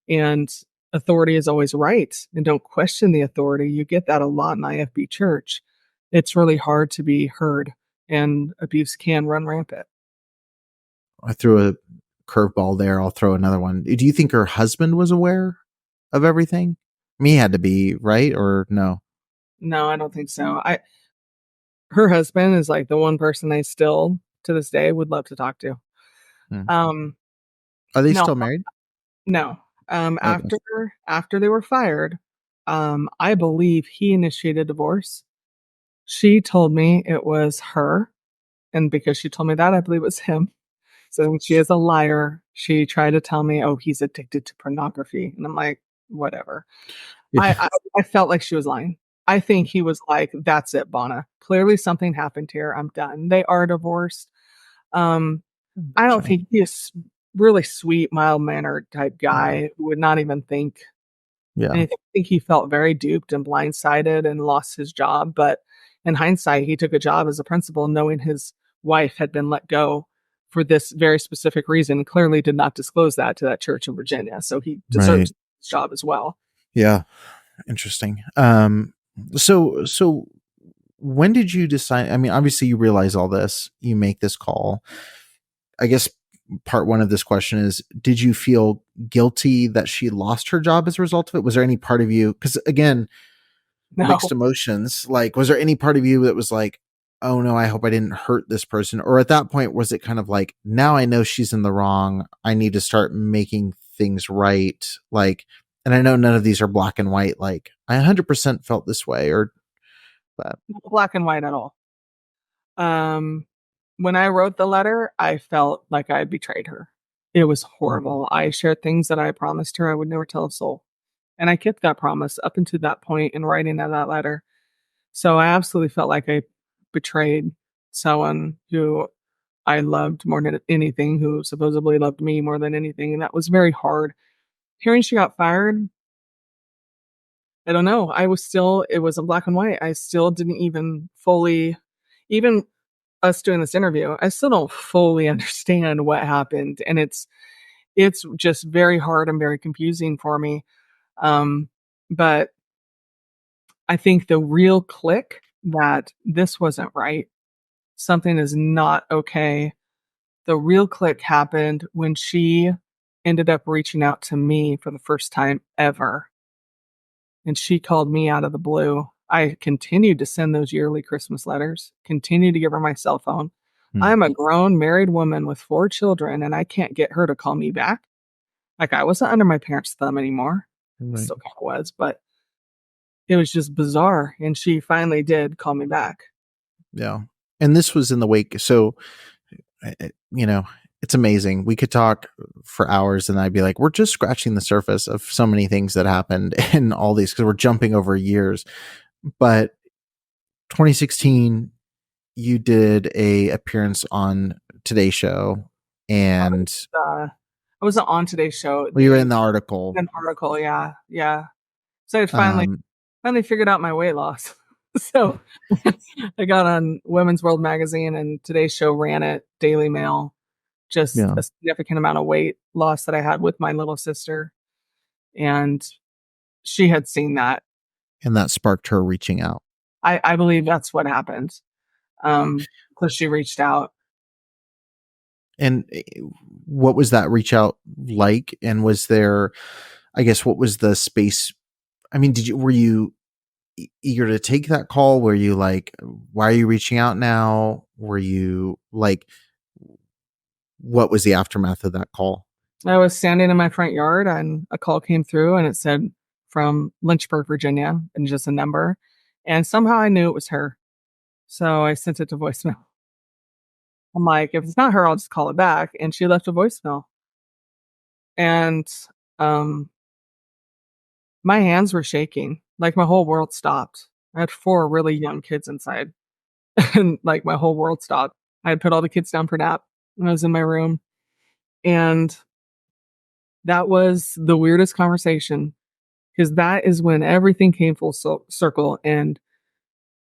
and authority is always right and don't question the authority, you get that a lot in IFB church. It's really hard to be heard and abuse can run rampant. I threw a curveball there. I'll throw another one. Do you think her husband was aware of everything? He had to be, right? Or no? No, I don't think so. Her husband is like the one person I still to this day would love to talk to. Hmm. Um Are they no, still married? no. Okay. After they were fired, I believe he initiated divorce. She told me it was her, and because she told me that, I believe it was him. So she is a liar. She tried to tell me, "Oh, he's addicted to pornography," and I'm like, "Whatever." I Yeah. I, I felt like she was lying. I think he was like, "That's it, Bonna. Clearly, something happened here. I'm done." They are divorced. Um, I don't Okay. think he's really sweet, mild mannered type guy who would not even think Yeah. anything. I think he felt very duped and blindsided and lost his job. But in hindsight, he took a job as a principal knowing his wife had been let go for this very specific reason. Clearly did not disclose that to that church in Virginia. So he Right. deserves his job as well. Yeah. Interesting. So when did you decide? I mean, obviously you realize all this, you make this call. I guess part one of this question is, did you feel guilty that she lost her job as a result of it? Was there any part of you, because again, mixed No. emotions, like, was there any part of you that was like, oh no, I hope I didn't hurt this person? Or at that point, was it kind of like, now I know she's in the wrong, I need to start making things right? Like, and I know none of these are black and white, like I 100% felt this way, or, but Not black and white at all. Um, when I wrote the letter, I felt like I betrayed her. It was horrible. I shared things that I promised her I would never tell a soul. And I kept that promise up until that point in writing of that letter. So I absolutely felt like I betrayed someone who I loved more than anything, who supposedly loved me more than anything. And that was very hard. Hearing she got fired, I don't know. It was a black and white. I still didn't even fully, even us doing this interview, I still don't fully understand what happened. And it's just very hard and very confusing for me. Um, but I think the real click that this wasn't right, something is not okay. The real click happened when she ended up reaching out to me for the first time ever. And she called me out of the blue. I continued to send those yearly Christmas letters, continued to give her my cell phone. hmm, I'm a grown married woman with 4 children, and I can't get her to call me back. Like, I wasn't under my parents' thumb anymore. right. Still kind of was, but it was just bizarre. And she finally did call me back. Yeah. And this was in the wake. So, you know, it's amazing. We could talk for hours and I'd be like, we're just scratching the surface of so many things that happened in all these, because we're jumping over years. But 2016, you did a appearance on Today's Show, and I wasn't on today's show. well, you were in the article. An article, yeah, yeah. So I Um, finally figured out my weight loss. So I got on Women's World magazine, and Today's Show ran it, Daily Mail, just yeah, a significant amount of weight loss that I had with my little sister. And she had seen that. and that sparked her reaching out. I believe that's what happened. Because she reached out. And what was that reach out like? And was there, I guess, what was the space? I mean, were you eager to take that call? Were you like, why are you reaching out now? Were you like, what was the aftermath of that call? I was standing in my front yard and a call came through and it said from Lynchburg, Virginia, and just a number. And somehow I knew it was her. So I sent it to voicemail. I'm like, if it's not her, I'll just call it back. And she left a voicemail. And my hands were shaking. Like my whole world stopped. I had 4 really young kids inside. And like my whole world stopped. I had put all the kids down for nap when I was in my room. And that was the weirdest conversation because that is when everything came full circle and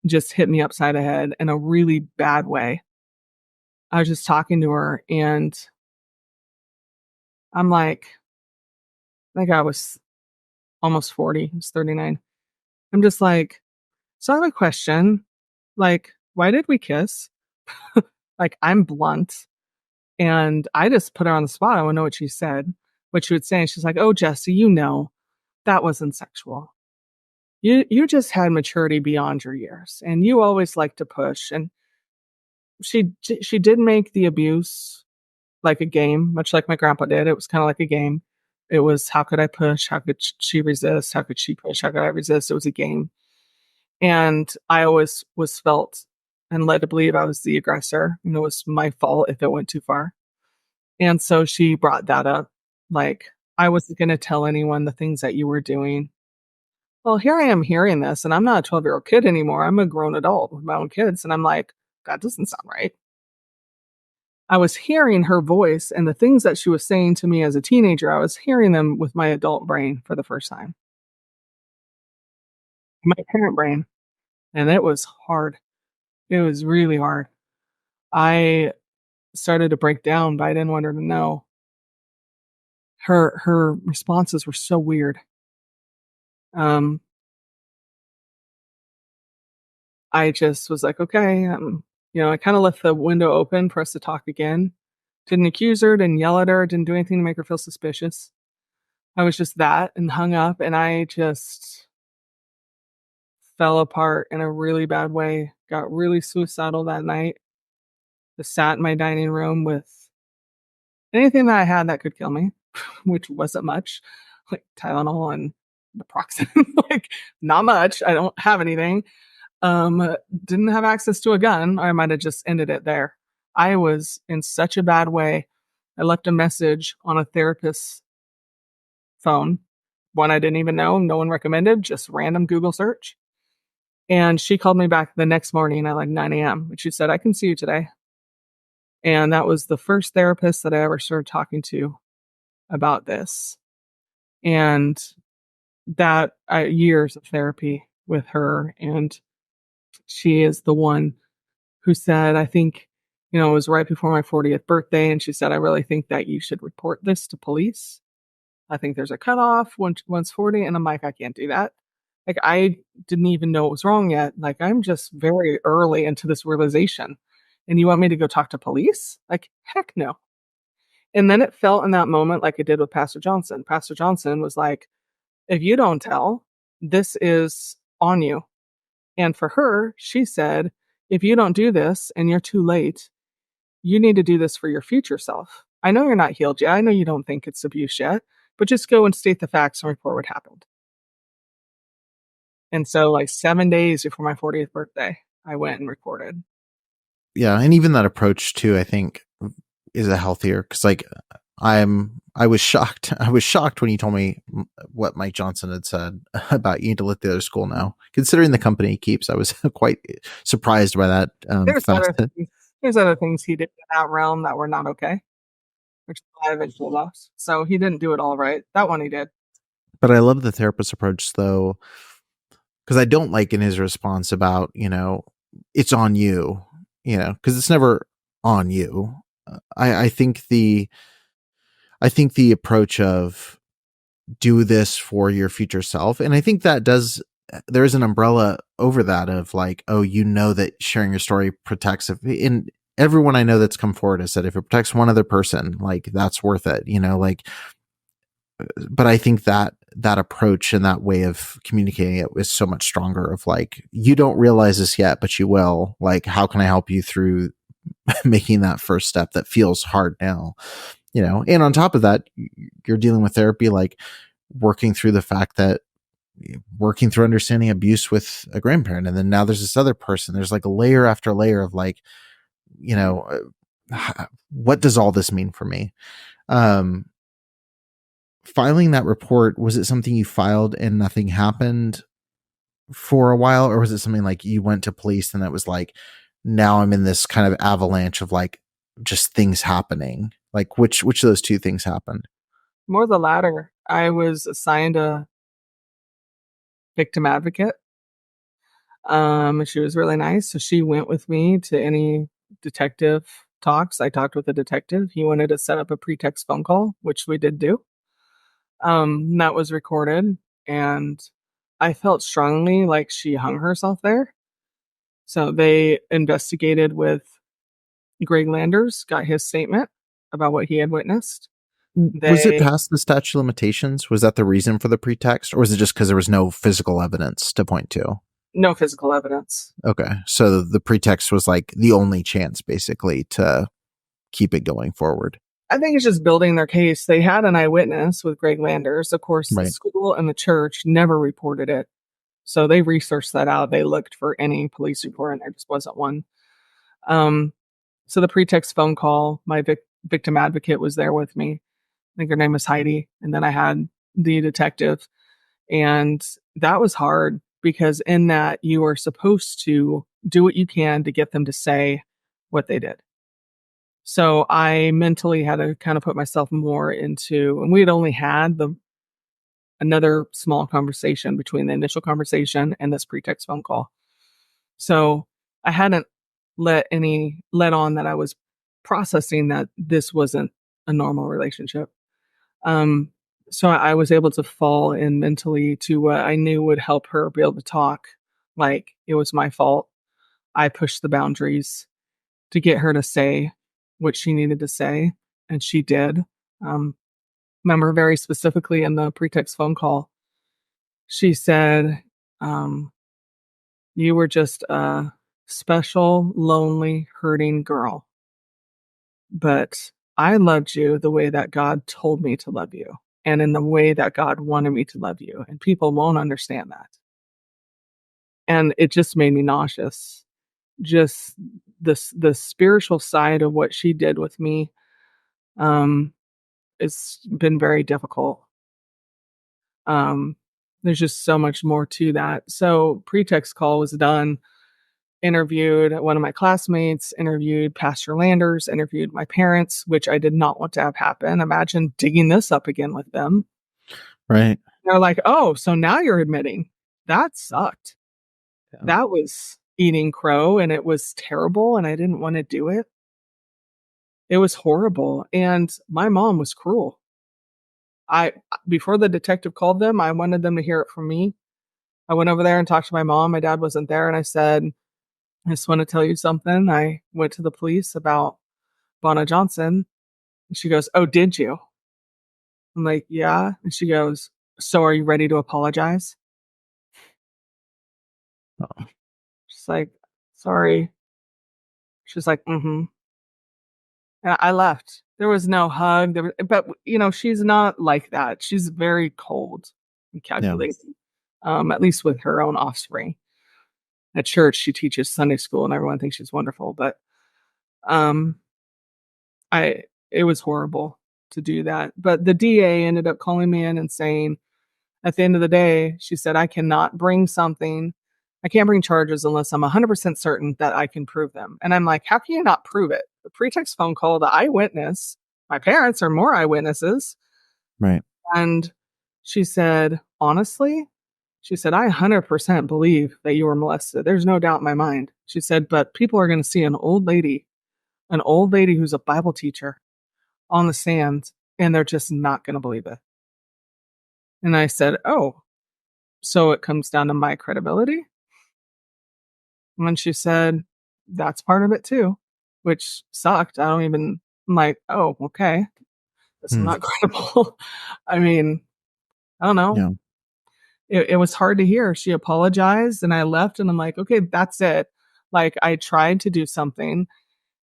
just hit me upside the head in a really bad way. I was just talking to her and I'm like, I think I was almost 40, I was 39. I'm just like, so I have a question. Like, why did we kiss? Like, I'm blunt. And I just put her on the spot. I want to know what she said, what she would say. And she's like, oh, Jesse, that wasn't sexual. You just had maturity beyond your years and you always like to push. And she did make the abuse like a game, much like my grandpa did. It was kind of like a game. It was how could I push? How could she resist? How could she push? How could I resist? It was a game. And I always was felt and led to believe I was the aggressor. And it was my fault if it went too far. And so she brought that up. Like, I wasn't going to tell anyone the things that you were doing. Well, here I am hearing this, and I'm not a 12-year-old kid anymore. I'm a grown adult with my own kids. And I'm like, that doesn't sound right. I was hearing her voice and the things that she was saying to me as a teenager, I was hearing them with my adult brain for the first time, my parent brain. And it was hard. It was really hard. I started to break down, but I didn't want her to know. Her responses were so weird. Um, I just was like, okay, I kind of left the window open for us to talk again. Didn't accuse her, didn't yell at her, didn't do anything to make her feel suspicious. I was just that and hung up, and I just fell apart in a really bad way. Got really suicidal that night. Just sat in my dining room with anything that I had that could kill me, which wasn't much, like Tylenol and naproxen. Like, not much. I don't have anything. Didn't have access to a gun, or I might have just ended it there. I was in such a bad way. I left a message on a therapist's phone, one I didn't even know, no one recommended, just random Google search. And she called me back the next morning at like 9 a.m. And she said, I can see you today. And that was the first therapist that I ever started talking to about this. And that years of therapy with her. And she is the one who said, I think, it was right before my 40th birthday. And she said, I really think that you should report this to police. I think there's a cutoff once 40. And I'm like, I can't do that. Like, I didn't even know it was wrong yet. Like, I'm just very early into this realization. And you want me to go talk to police? Like, heck no. And then it felt in that moment like it did with Pastor Johnson. Pastor Johnson was like, if you don't tell, this is on you. And for her, she said, if you don't do this and you're too late, you need to do this for your future self. I know you're not healed yet. I know you don't think it's abuse yet, but just go and state the facts and report what happened. And so, like 7 days before my 40th birthday, I went and reported. Yeah, and even that approach too, I think, is a healthier, because like I was shocked. I was shocked when you told me what Mike Johnson had said about you need to let the other school know. Considering the company he keeps, I was quite surprised by that. There's other things he did in that realm that were not okay, which is why I eventually lost. So he didn't do it all right. That one he did. But I love the therapist approach, though, because I don't like in his response about, it's on you, because it's never on you. I think the approach of do this for your future self, and I think that there's an umbrella over that of like, oh, that sharing your story protects. In everyone I know that's come forward has said if it protects one other person, like that's worth it, like. But I think that approach and that way of communicating it is so much stronger. Of like, you don't realize this yet, but you will. Like, how can I help you through making that first step that feels hard now? And on top of that, you're dealing with therapy, like working through the fact that working through understanding abuse with a grandparent. And then now there's this other person. There's like a layer after layer of like, what does all this mean for me? Um, Filing that report, was it something you filed and nothing happened for a while, or was it something like you went to police and it was like, now I'm in this kind of avalanche of like just things happening? Like which of those two things happened? More the latter. I was assigned a victim advocate. She was really nice, so she went with me to any detective talks. I talked with a detective. He wanted to set up a pretext phone call, which we did do. That was recorded, and I felt strongly like she hung herself there. So they investigated with Greg Landers, got his statement about what he had witnessed. Was it They past the statute of limitations? Was that the reason for the pretext, or was it just because there was no physical evidence to point to? No physical evidence. Okay, so the pretext was like the only chance, basically, to keep it going forward. I think it's just building their case. They had an eyewitness with Greg Landers. Of course, the Right. school and the church never reported it. So they researched that out. They looked for any police report, and there just wasn't one. Um, so the pretext phone call, my victim advocate was there with me. I think her name was Heidi. And then I had the detective. And that was hard because in that you are supposed to do what you can to get them to say what they did. So I mentally had to kind of put myself more into, and we had only had another small conversation between the initial conversation and this pretext phone call. So I hadn't let on that I was processing that this wasn't a normal relationship. Um, so I was able to fall in mentally to what I knew would help her be able to talk. Like it was my fault. I pushed the boundaries to get her to say what she needed to say, and she did. Um, Remember very specifically in the pretext phone call, she said, um, "You were just a special, lonely, hurting girl, but I loved you the way that God told me to love you, and in the way that God wanted me to love you, and people won't understand that." And it just made me nauseous. Just the spiritual side of what she did with me, um, it's been very difficult. Um, there's just so much more to that. So pretext call was done, interviewed one of my classmates, interviewed Pastor Landers, interviewed my parents, which I did not want to have happen. Imagine digging this up again with them. Right. They're like, "Oh, so now you're admitting that sucked. Yeah. That was eating crow and it was terrible and I didn't want to do it. It was horrible." And my mom was cruel. I Before the detective called them, I wanted them to hear it from me. I went over there and talked to my mom. My dad wasn't there, and I said, "I just want to tell you something. I went to the police about Bonna Johnson." And she goes, "Oh, did you?" I'm like, "Yeah." And she goes, "So are you ready to apologize?" Oh, She's like, "Sorry." She's like, "Mm-hmm." And I left. There was no hug. But she's not like that. She's very cold and yeah. calculating, at least with her own offspring. At church, she teaches Sunday school, and everyone thinks she's wonderful. But um, I it was horrible to do that. But the DA ended up calling me in and saying, at the end of the day, she said, I can't bring charges unless I'm 100% certain that I can prove them." And I'm like, "How can you not prove it? The pretext phone call, the eyewitness, my parents are more eyewitnesses." Right. And she said, "Honestly," she said, "I 100% believe that you were molested. There's no doubt in my mind." She said, "But people are going to see an old lady who's a Bible teacher on the stand, and they're just not going to believe it." And I said, "Oh, so it comes down to my credibility?" And then she said, "That's part of it too," which sucked. I'm like, "Oh, okay. That's Hmm. not credible." I mean, I don't know. Yeah. It was hard to hear. She apologized and I left and I'm like, "Okay, that's it." Like I tried to do something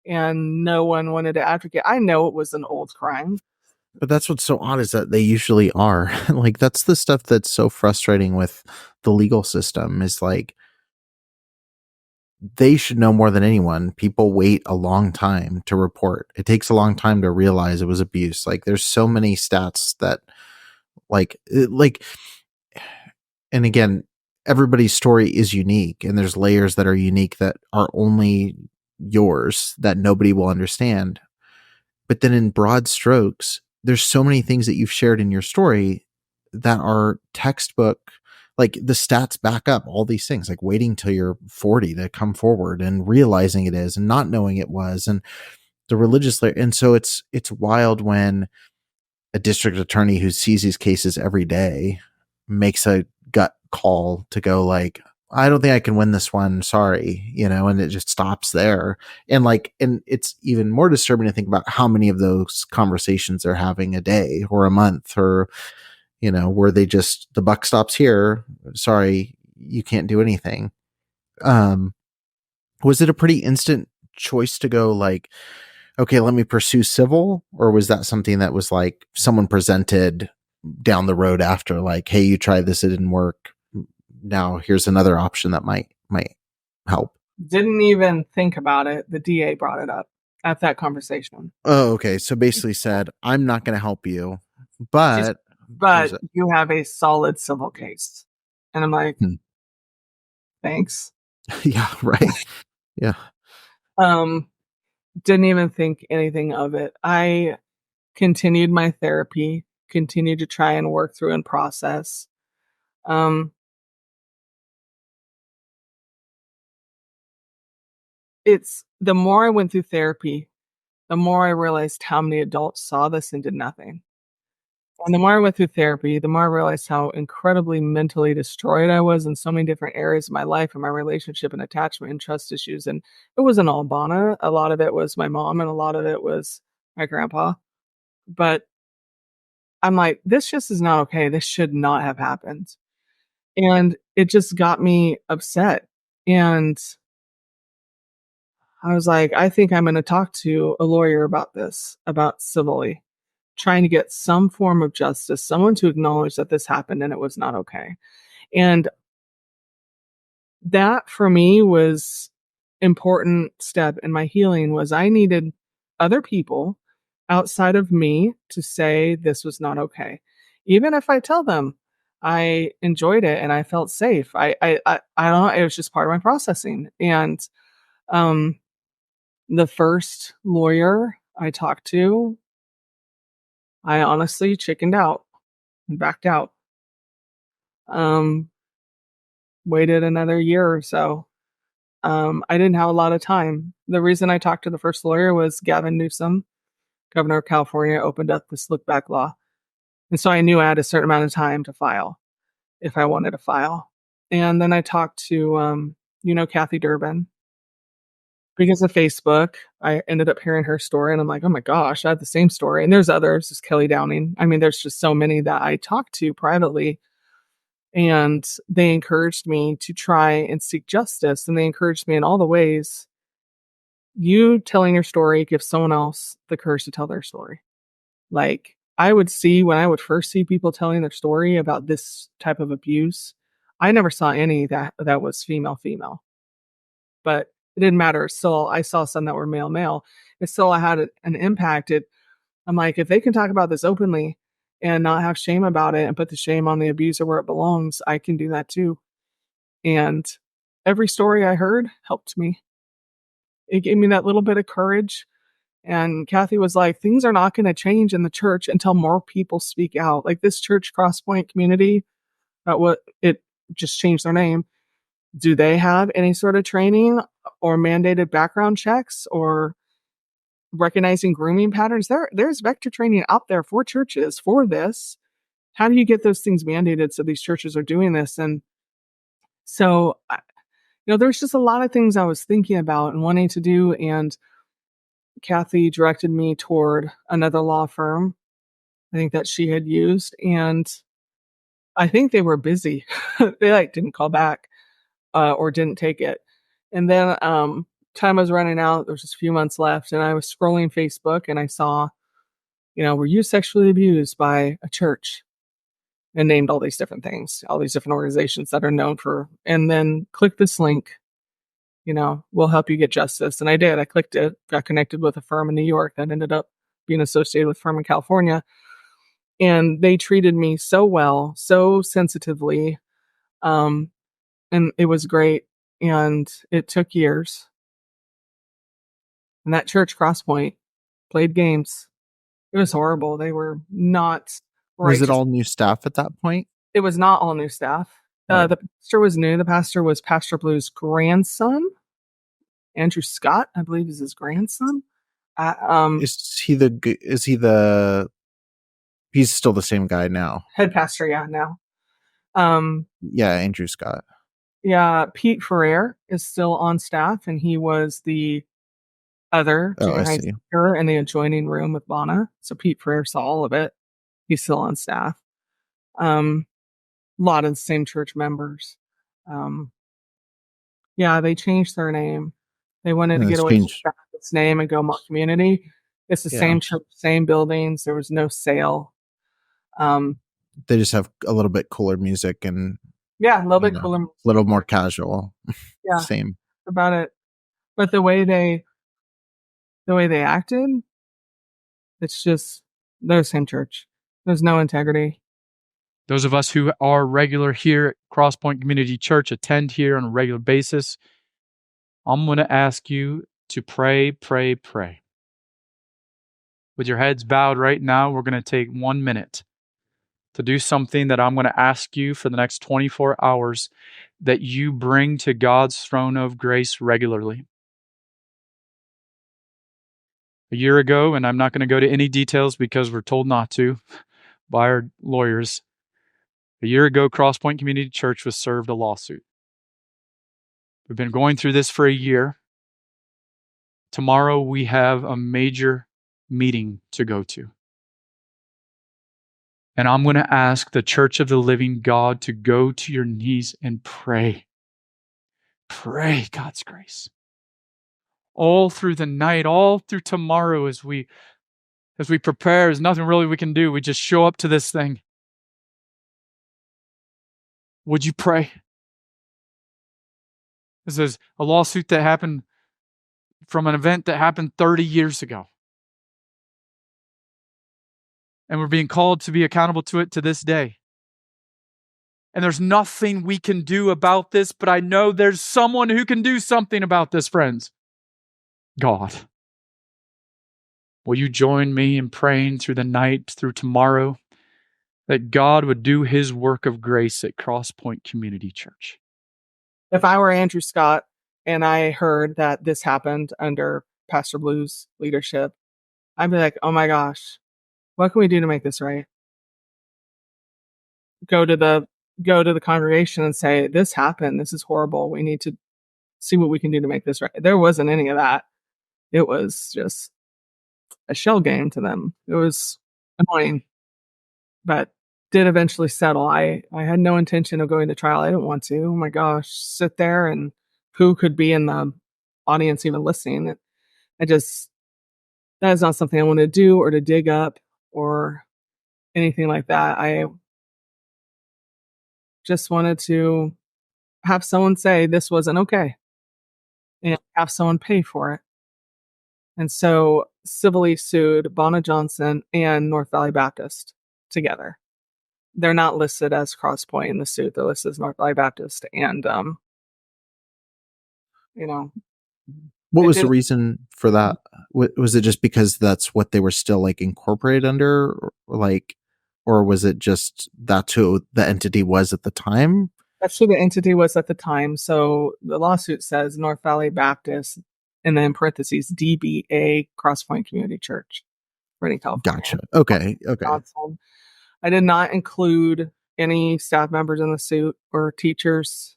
and no one wanted to advocate. I know it was an old crime. But that's what's so odd is that they usually are. Like that's the stuff that's so frustrating with the legal system is like they should know more than anyone. People wait a long time to report. It takes a long time to realize it was abuse. Like there's so many stats that like and again, everybody's story is unique and there's layers that are unique that are only yours that nobody will understand. But then in broad strokes, there's so many things that you've shared in your story that are textbook. Like the stats back up all these things, like waiting till you're 40 to come forward and realizing it is and not knowing it was, and the religious layer. And so it's wild when a district attorney who sees these cases every day makes a gut call to go like, I don't think I can win this one. Sorry, and it just stops there. And it's even more disturbing to think about how many of those conversations they're having a day or a month, or, where they just, the buck stops here. Sorry, you can't do anything. Was it a pretty instant choice to go like, okay, let me pursue civil? Or was that something that was like someone presented down the road after, like, hey, you tried this, it didn't work. Now here's another option that might help? Didn't even think about it. The DA brought it up at that conversation. Oh, okay. So basically said, I'm not going to help you, Just, but but you have a solid civil case. And I'm like, thanks. Yeah, right. Yeah. Didn't even think anything of it. I continued my therapy, continued to try and work through and process. It's the more I went through therapy, the more I realized how many adults saw this and did nothing. And the more I went through therapy, the more I realized how incredibly mentally destroyed I was in so many different areas of my life and my relationship and attachment and trust issues. And it wasn't all Bana. A lot of it was my mom and a lot of it was my grandpa. But I'm like, this just is not okay. This should not have happened. And it just got me upset. And I was like, I think I'm going to talk to a lawyer about this, about civilly, trying to get some form of justice, someone to acknowledge that this happened and it was not okay. And that for me was important step in my healing was I needed other people outside of me to say this was not okay. Even if I tell them I enjoyed it and I felt safe. I don't know, it was just part of my processing. And um the first lawyer I talked to, I honestly chickened out and backed out. Um Waited another year or so. I didn't have a lot of time. The reason I talked to the first lawyer was Gavin Newsom, governor of California, opened up this look back law. And so I knew I had a certain amount of time to file if I wanted to file. And then I talked to, Kathy Durbin. Because of Facebook, I ended up hearing her story and I'm like, oh my gosh, I had the same story. And there's others, there's Kelly Downing. I mean, there's just so many that I talked to privately and they encouraged me to try and seek justice. And they encouraged me in all the ways. You telling your story gives someone else the courage to tell their story. Like I would see when I would first see people telling their story about this type of abuse, I never saw any that was female, but it didn't matter. Still, I saw some that were male. It still had an impact. I'm like, if they can talk about this openly and not have shame about it and put the shame on the abuser where it belongs, I can do that too. And every story I heard helped me. It gave me that little bit of courage. And Kathy was like, things are not going to change in the church until more people speak out. Like this church, Crosspointe Community, what it just changed their name. Do they have any sort of training or mandated background checks or recognizing grooming patterns? There's vector training out there for churches for this. How do you get those things mandated so these churches are doing this? And so, there's just a lot of things I was thinking about and wanting to do. And Kathy directed me toward another law firm, I think that she had used. And I think they were busy. They didn't call back or didn't take it. And then time was running out. There was just a few months left. And I was scrolling Facebook and I saw, were you sexually abused by a church? And named all these different things, all these different organizations that are known for, and then click this link. we'll help you get justice. And I did. I clicked it, got connected with a firm in New York that ended up being associated with a firm in California. And they treated me so well, so sensitively. And it was great. And it took years. And that church, Crosspointe, played games. It was horrible. They were not Was it righteous. all new staff at that point? It was not all new staff. Right. The pastor was new. The pastor was Pastor Blue's grandson, Andrew Scott, I believe, is his grandson. He's still the same guy now? Head pastor, yeah, now. Yeah, Andrew Scott. Yeah, Pete Ferrer is still on staff, and he was the other junior high speaker in the adjoining room with Lana. So Pete Ferrer saw all of it. He's still on staff. A lot of the same church members. Yeah, they changed their name. They wanted to get away from its name and go more community. It's the same church, same buildings. There was no sale. They just have a little bit cooler music and a little bit cooler, a little more casual. Yeah, same about it. But the way they acted, it's just they're the same church. There's no integrity. Those of us who are regular here at Crosspointe Community Church, attend here on a regular basis, I'm going to ask you to pray. With your heads bowed right now, we're going to take 1 minute to do something that I'm going to ask you for the next 24 hours that you bring to God's throne of grace regularly. A year ago, and I'm not going to go to any details because we're told not to by our lawyers. A year ago, Crosspointe Community Church was served a lawsuit. We've been going through this for a year. Tomorrow, we have a major meeting to go to. And I'm going to ask the Church of the Living God to go to your knees and pray. Pray God's grace. All through the night, all through tomorrow as we prepare, there's nothing really we can do. We just show up to this thing. Would you pray? This is a lawsuit that happened from an event that happened 30 years ago. And we're being called to be accountable to it to this day. And there's nothing we can do about this, but I know there's someone who can do something about this, friends. God. Will you join me in praying through the night, through tomorrow, that God would do his work of grace at Crosspointe Community Church? If I were Andrew Scott and I heard that this happened under Pastor Blue's leadership, I'd be like, oh my gosh, what can we do to make this right? Go to the congregation and say, this happened. This is horrible. We need to see what we can do to make this right. There wasn't any of that. It was just a shell game to them. It was annoying, but did eventually settle. I had no intention of going to trial. I didn't want to. Oh my gosh, sit there and who could be in the audience even listening? That is not something I want to do or to dig up or anything like that. I just wanted to have someone say this wasn't okay and have someone pay for it. And so civilly sued Bonner Johnson and North Valley Baptist together. They're not listed as Crosspointe in the suit. They're listed as North Valley Baptist. And, what was the reason for that? Was it just because that's what they were still like incorporated under, or was it just that's who the entity was at the time? That's who the entity was at the time. So the lawsuit says North Valley Baptist, and then in parentheses, DBA Crosspointe Community Church, Redding, California. Gotcha. Okay. I did not include any staff members in the suit or teachers.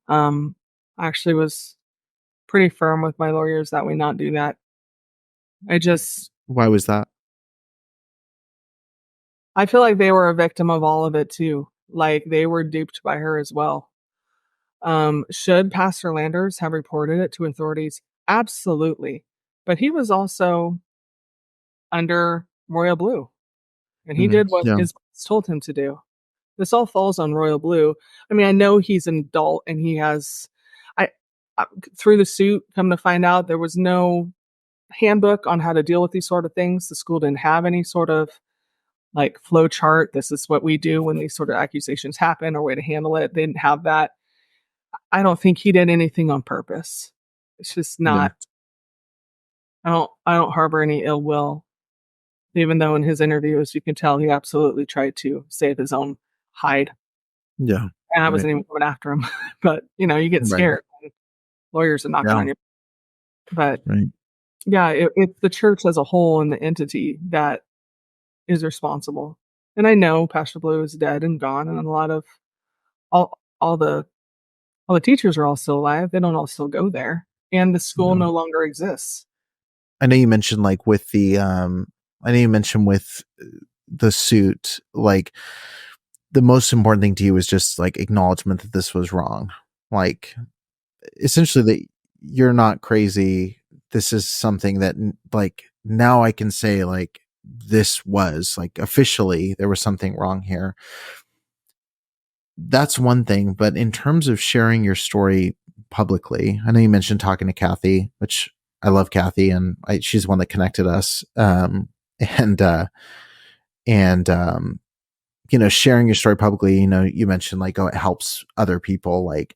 I actually was pretty firm with my lawyers that we not do that. Why was that? I feel like they were a victim of all of it too. Like they were duped by her as well. Should Pastor Landers have reported it to authorities? Absolutely. But he was also under Royal Blue. And he did what his boss told him to do. This all falls on Royal Blue. I mean, I know he's an adult and he has... through the suit, come to find out there was no handbook on how to deal with these sort of things. The school didn't have any sort of like flow chart. This is what we do when these sort of accusations happen, or way to handle it. They didn't have that. I don't think he did anything on purpose. It's just Yeah. not. I don't harbor any ill will, even though in his interviews you can tell he absolutely tried to save his own hide. Yeah. And I Right. wasn't even coming after him. But you know, you get Right. scared when lawyers are knocking Yeah. on you. But Right. yeah, it's the church as a whole and the entity that is responsible. And I know Pastor Blue is dead and gone, and a lot of all all the all the teachers are all still alive. They don't all still go there, and the school Yeah. no longer exists. I know you mentioned like with the I know you mentioned with the suit, like the most important thing to you is just like acknowledgement that this was wrong. Like essentially that you're not crazy. This is something that like now I can say like this was like officially there was something wrong here. That's one thing, but in terms of sharing your story publicly, I know you mentioned talking to Kathy, which I love Kathy, and she's the one that connected us. And and you know, sharing your story publicly. You know, you mentioned like, oh, it helps other people. Like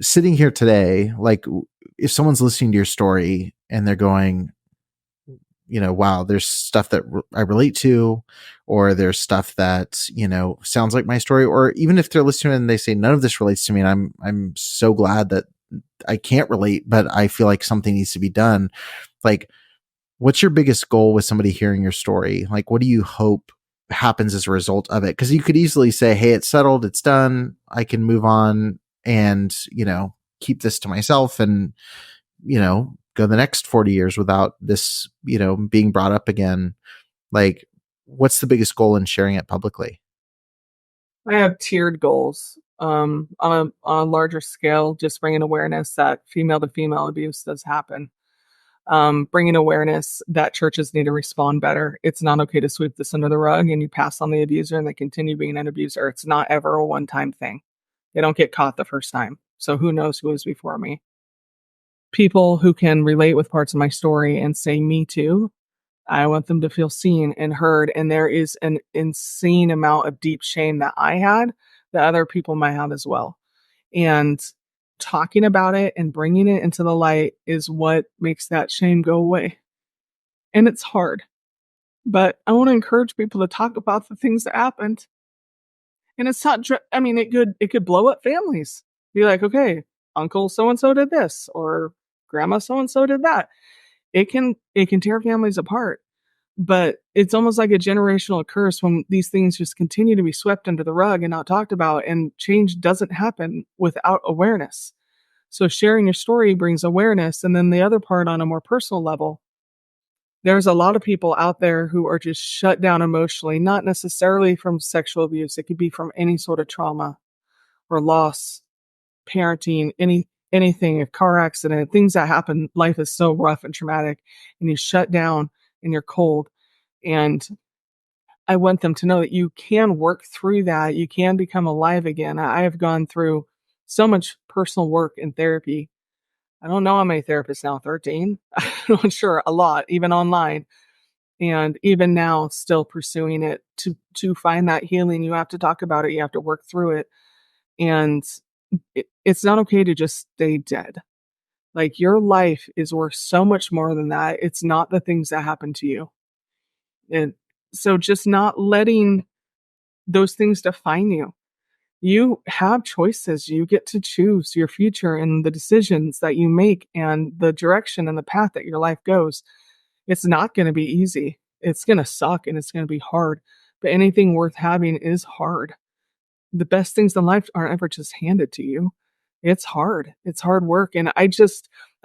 sitting here today, like if someone's listening to your story and they're going, you know, wow, there's stuff that I relate to, or there's stuff that, you know, sounds like my story, or even if they're listening and they say none of this relates to me, and I'm so glad that I can't relate, but I feel like something needs to be done. Like, what's your biggest goal with somebody hearing your story? Like, what do you hope happens as a result of it? Because you could easily say, hey, it's settled, it's done, I can move on and, you know, keep this to myself and, you know, go the next 40 years without this, you know, being brought up again. Like, what's the biggest goal in sharing it publicly? I have tiered goals. On a larger scale, just bringing awareness that female to female abuse does happen. Bringing awareness that churches need to respond better. It's not okay to sweep this under the rug and you pass on the abuser and they continue being an abuser. It's not ever a one-time thing. They don't get caught the first time. So who knows who was before me? People who can relate with parts of my story and say, me too. I want them to feel seen and heard. And there is an insane amount of deep shame that I had that other people might have as well. And talking about it and bringing it into the light is what makes that shame go away. And it's hard. But I want to encourage people to talk about the things that happened. And it's not I mean it could blow up families. Be like, "Okay, uncle so and so did this or grandma so and so did that." It can tear families apart. But it's almost like a generational curse when these things just continue to be swept under the rug and not talked about, and change doesn't happen without awareness. So sharing your story brings awareness. And then the other part, on a more personal level, there's a lot of people out there who are just shut down emotionally, not necessarily from sexual abuse. It could be from any sort of trauma or loss, parenting, anything, a car accident, things that happen. Life is so rough and traumatic, and you shut down and you're cold. And I want them to know that you can work through that. You can become alive again. I have gone through so much personal work and therapy. I don't know how many therapists now, 13. I'm sure a lot, even online. And even now, still pursuing it to find that healing. You have to talk about it. You have to work through it. And it's not okay to just stay dead. Like, your life is worth so much more than that. It's not the things that happen to you. And so just not letting those things define you. You have choices. You get to choose your future and the decisions that you make and the direction and the path that your life goes. It's not going to be easy. It's going to suck and it's going to be hard. But anything worth having is hard. The best things in life aren't ever just handed to you. It's hard. It's hard work. And I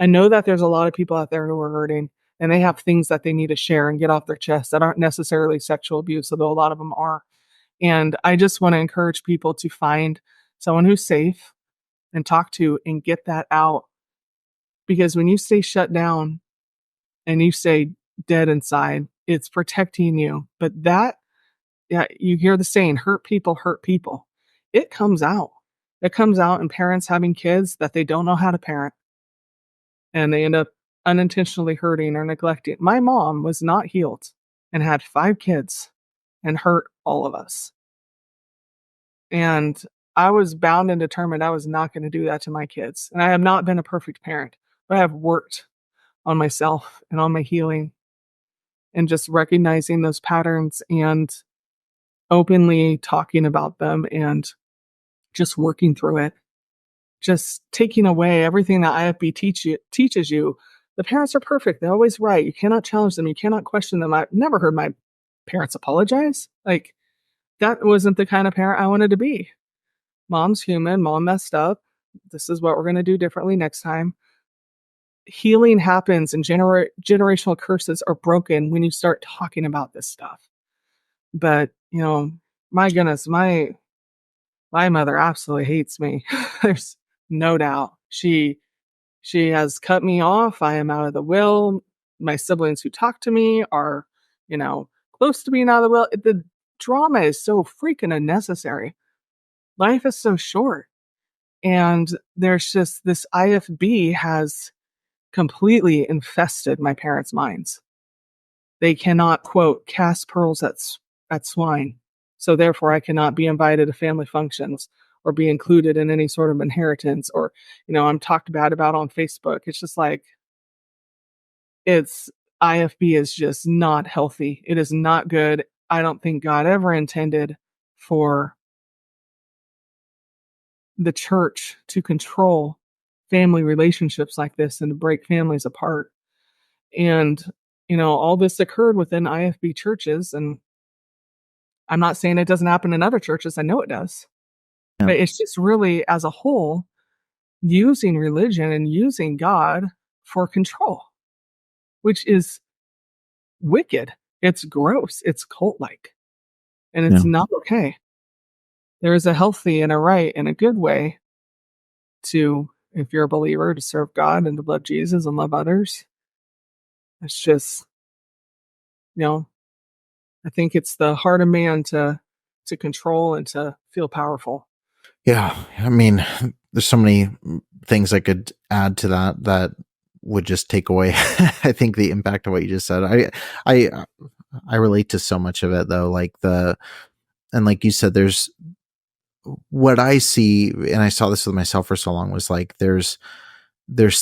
know that there's a lot of people out there who are hurting and they have things that they need to share and get off their chest that aren't necessarily sexual abuse, although a lot of them are. And I just want to encourage people to find someone who's safe and talk to and get that out. Because when you stay shut down and you stay dead inside, it's protecting you. But that, yeah, you hear the saying, hurt people hurt people. It comes out. It comes out in parents having kids that they don't know how to parent, and they end up unintentionally hurting or neglecting. My mom was not healed and had 5 kids and hurt all of us. And I was bound and determined I was not going to do that to my kids. And I have not been a perfect parent, but I have worked on myself and on my healing and just recognizing those patterns and openly talking about them and just working through it. Just taking away everything that IFB teaches you. The parents are perfect. They're always right. You cannot challenge them. You cannot question them. I've never heard my parents apologize. Like, that wasn't the kind of parent I wanted to be. Mom's human. Mom messed up. This is what we're going to do differently next time. Healing happens and generational curses are broken when you start talking about this stuff. But, my goodness, my mother absolutely hates me. There's no doubt. She has cut me off. I am out of the will. My siblings who talk to me are, close to being out of the will. The drama is so freaking unnecessary. Life is so short. And there's just this IFB has completely infested my parents' minds. They cannot, quote, cast pearls at swine. So therefore I cannot be invited to family functions or be included in any sort of inheritance or, I'm talked bad about on Facebook. It's just like, IFB is just not healthy. It is not good. I don't think God ever intended for the church to control family relationships like this and to break families apart. And, all this occurred within IFB churches. And I'm not saying it doesn't happen in other churches. I know it does. Yeah. But it's just really, as a whole, using religion and using God for control, which is wicked. It's gross. It's cult-like. And it's not okay. There is a healthy and a right and a good way to, if you're a believer, to serve God and to love Jesus and love others. It's just, I think it's the heart of man to control and to feel powerful. Yeah. I mean, there's so many things I could add to that would just take away, I think, the impact of what you just said. I relate to so much of it though. And like you said, there's what I see, and I saw this with myself for so long, was like, there's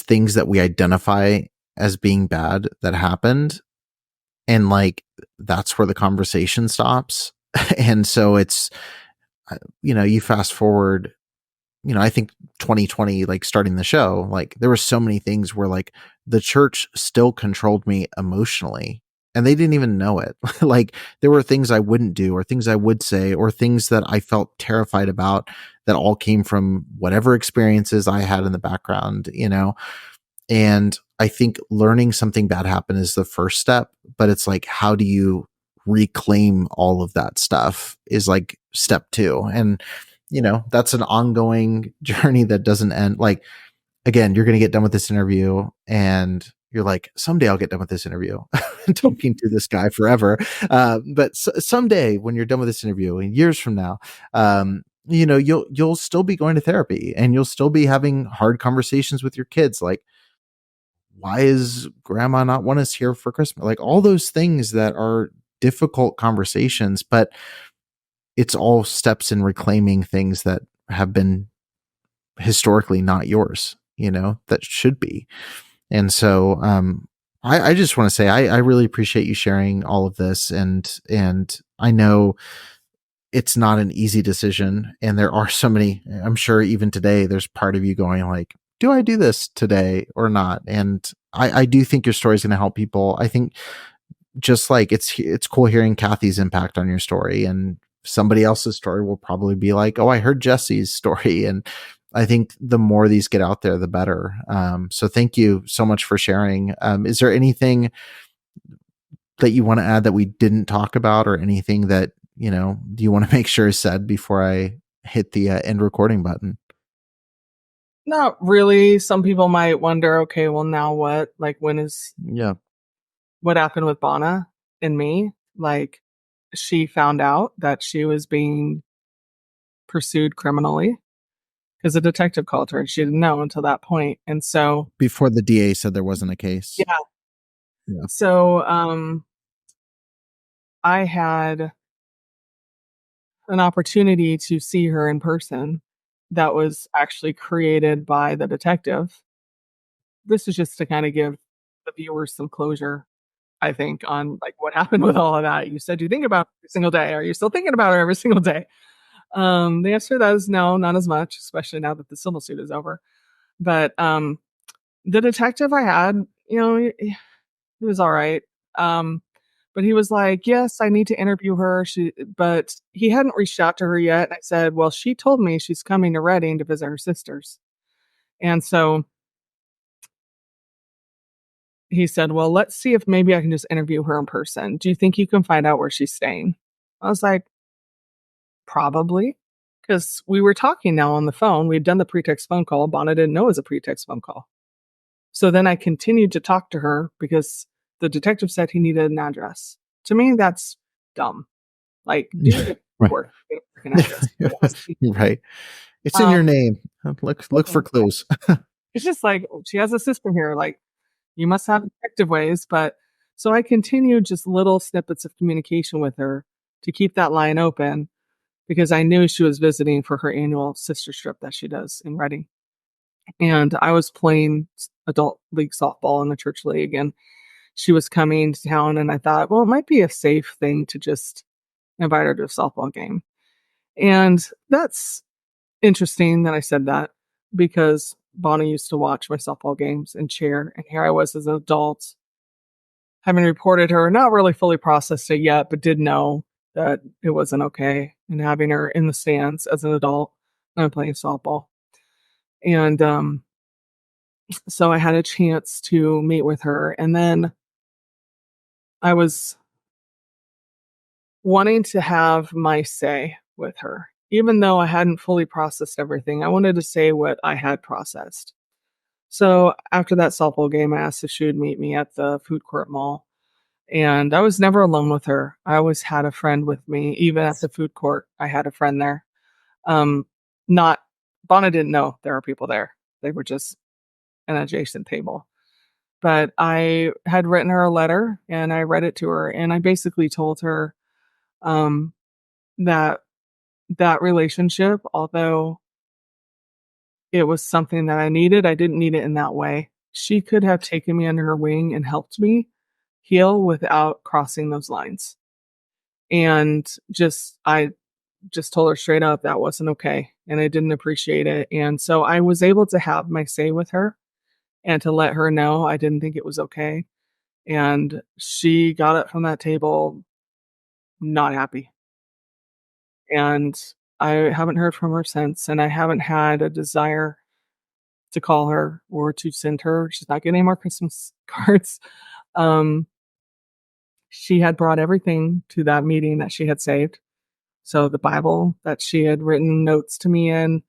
things that we identify as being bad that happened. And like, that's where the conversation stops. And so it's, you fast forward, I think 2020, like starting the show, like there were so many things where like the church still controlled me emotionally and they didn't even know it. Like there were things I wouldn't do or things I would say or things that I felt terrified about that all came from whatever experiences I had in the background, And I think learning something bad happened is the first step, but it's like, how do you reclaim all of that stuff is like step 2. And, that's an ongoing journey that doesn't end. Like, again, you're going to get done with this interview and you're like, someday I'll get done with this interview talking to this guy forever. But someday when you're done with this interview and years from now, you'll still be going to therapy and you'll still be having hard conversations with your kids. Like, why is grandma not want us here for Christmas? Like all those things that are difficult conversations, but it's all steps in reclaiming things that have been historically not yours, that should be. And so, I just want to say, I really appreciate you sharing all of this. And I know it's not an easy decision. And there are so many, I'm sure even today, there's part of you going like, do I do this today or not? And I do think your story is going to help people. I think just like it's cool hearing Kathy's impact on your story, and somebody else's story will probably be like, oh, I heard Jesse's story. And I think the more these get out there, the better. So thank you so much for sharing. Is there anything that you want to add that we didn't talk about, or anything that, do you want to make sure is said before I hit the end recording button? Not really. Some people might wonder, okay, well now what? Like what happened with Bonna and me? Like, she found out that she was being pursued criminally because the detective called her and she didn't know until that point. And so Before the DA said there wasn't a case. yeah. Yeah. So I had an opportunity to see her in person that was actually created by the detective. This is just to kind of give the viewers some closure, I think, on like what happened with all of that. You said you think about her every single day. Are you still thinking about her every single day? The answer to that is no, not as much, especially now that the civil suit is over. But the detective I had, he was all right. But he was like, "Yes, I need to interview her." But he hadn't reached out to her yet. And I said, "Well, she told me she's coming to Reading to visit her sisters." And so he said, "Well, let's see if maybe I can just interview her in person. Do you think you can find out where she's staying?" I was like, "Probably." Because we were talking now on the phone. We had done the pretext phone call. Bonnet didn't know it was a pretext phone call. So then I continued to talk to her because the detective said he needed an address. To me, that's dumb. Like, do your Right. work. Get a freaking address. Right. It's in your name. Look for clues. It's just like, she has a sister here. Like, you must have detective ways. But so I continued just little snippets of communication with her to keep that line open because I knew she was visiting for her annual sister trip that she does in Reading. And I was playing adult league softball in the church league, and she was coming to town, and I thought, well, it might be a safe thing to just invite her to a softball game. And that's interesting that I said that because Bonnie used to watch my softball games and cheer, and here I was as an adult, having reported her, not really fully processed it yet, but did know that it wasn't okay, and having her in the stands as an adult and playing softball. And so I had a chance to meet with her, and then I was wanting to have my say with her. Even though I hadn't fully processed everything, I wanted to say what I had processed. So after that softball game, I asked if she would meet me at the food court mall. And I was never alone with her. I always had a friend with me. Even at the food court, I had a friend there. Not Bonnie didn't know there were people there. They were just an adjacent table. But I had written her a letter and I read it to her. And I basically told her um, that that relationship, although it was something that I needed, I didn't need it in that way. She could have taken me under her wing and helped me heal without crossing those lines. And I just told her straight up that wasn't okay and I didn't appreciate it. And so I was able to have my say with her and to let her know I didn't think it was okay. And she got up from that table not happy. And I haven't heard from her since, and I haven't had a desire to call her or to send her. She's not getting any more Christmas cards. Um, she had brought everything to that meeting that she had saved. So the Bible that she had written notes to me in,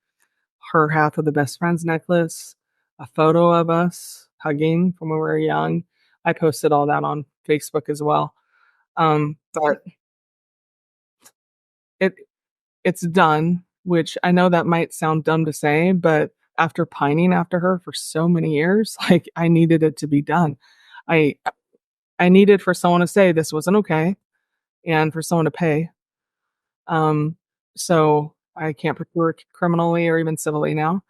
her half of the best friends necklace, a photo of us hugging from when we were young. I posted all that on Facebook as well. But it it's done, which I know that might sound dumb to say, but after pining after her for so many years, like I needed it to be done. I I needed for someone to say this wasn't okay and for someone to pay. Um, so I can't procure criminally or even civilly now.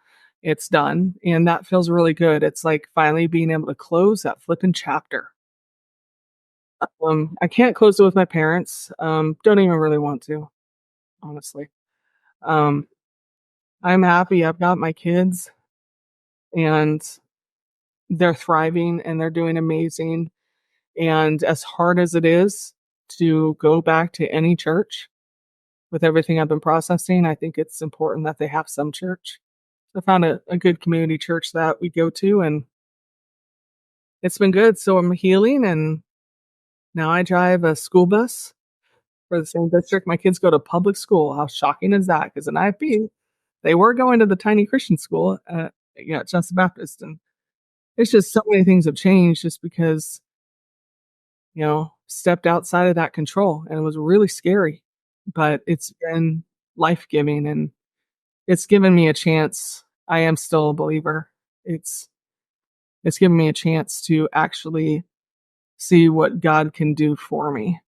It's done, and that feels really good. It's like finally being able to close that flipping chapter. I can't close it with my parents. Don't even really want to, honestly. Um, I'm happy. I've got my kids, and they're thriving and they're doing amazing. And as hard as it is to go back to any church with everything I've been processing, I think it's important that they have some church. I found a good community church that we go to, and it's been good. So I'm healing, and now I drive a school bus for the same district. My kids go to public school. How shocking is that? Because in IFB, they were going to the tiny Christian school at Jessee Baptist, and it's just so many things have changed just because stepped outside of that control, and it was really scary. But it's been life giving, and it's given me a chance. I am still a believer. It's given me a chance to actually see what God can do for me.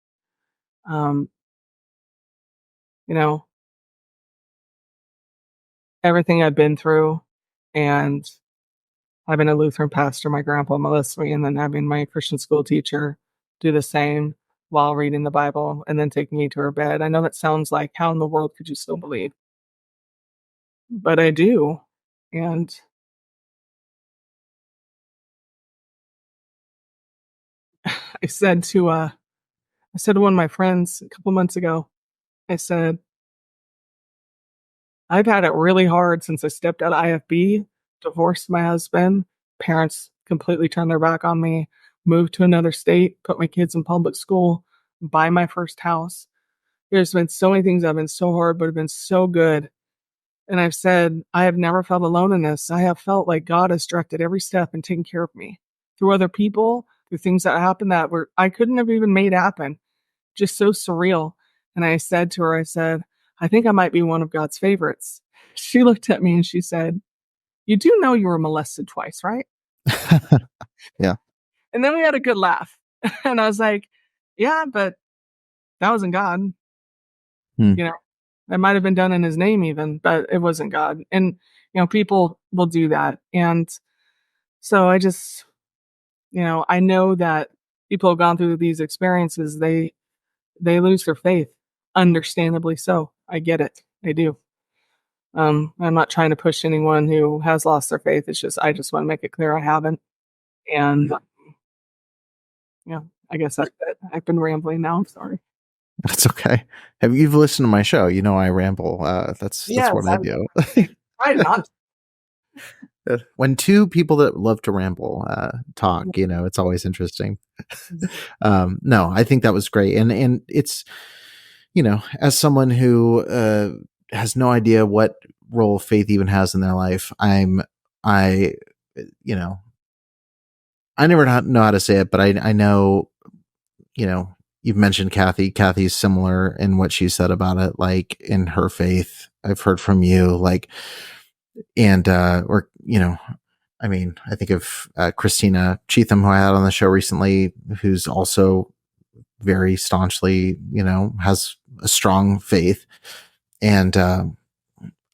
Um, you know, everything I've been through, and having a Lutheran pastor, my grandpa molest me, and then having my Christian school teacher do the same while reading the Bible and then taking me to her bed. I know that sounds like, how in the world could you still believe? But I do. And I said to one of my friends a couple months ago, I said, I've had it really hard since I stepped out of IFB, divorced my husband, parents completely turned their back on me, moved to another state, put my kids in public school, buy my first house. There's been so many things that have been so hard, but have been so good. And I've said, I have never felt alone in this. I have felt like God has directed every step and taken care of me through other people, through things that happened that were I couldn't have even made happen. Just so surreal. And I said to her, I said, I think I might be one of God's favorites. She looked at me and she said, you do know you were molested twice, right? Yeah. And then we had a good laugh. And I was like, yeah, but that wasn't God. You know, it might have been done in his name even, but it wasn't God. And, people will do that. And so I just, I know that people have gone through these experiences. They lose their faith, understandably so. I get it. I do. I'm not trying to push anyone who has lost their faith. It's just, I just want to make it clear I haven't. And I guess that's it. I've been rambling now. I'm sorry. That's okay. You've listened to my show? You know I ramble. That's what I do. Try not. When two people that love to ramble talk, it's always interesting. No, I think that was great, and it's as someone who has no idea what role faith even has in their life, I never know how to say it, but I know, you've mentioned Kathy. Kathy's similar in what she said about it, like in her faith. I've heard from you, like, and, I think of Christina Cheatham, who I had on the show recently, who's also very staunchly, has a strong faith. And,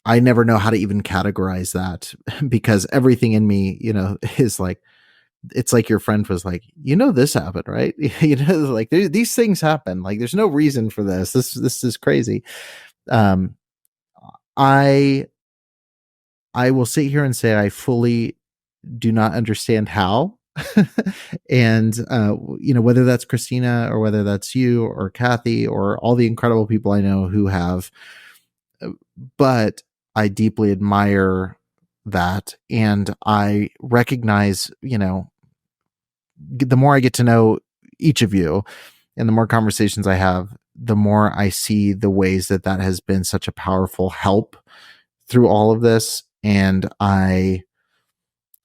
I never know how to even categorize that because everything in me, is like, it's like your friend was like, this happened, right? Like these things happen. Like there's no reason for this. This is crazy. I will sit here and say I fully do not understand how. And, whether that's Christina or whether that's you or Kathy or all the incredible people I know who have, but I deeply admire that. And I recognize, the more I get to know each of you and the more conversations I have, the more I see the ways that has been such a powerful help through all of this. And I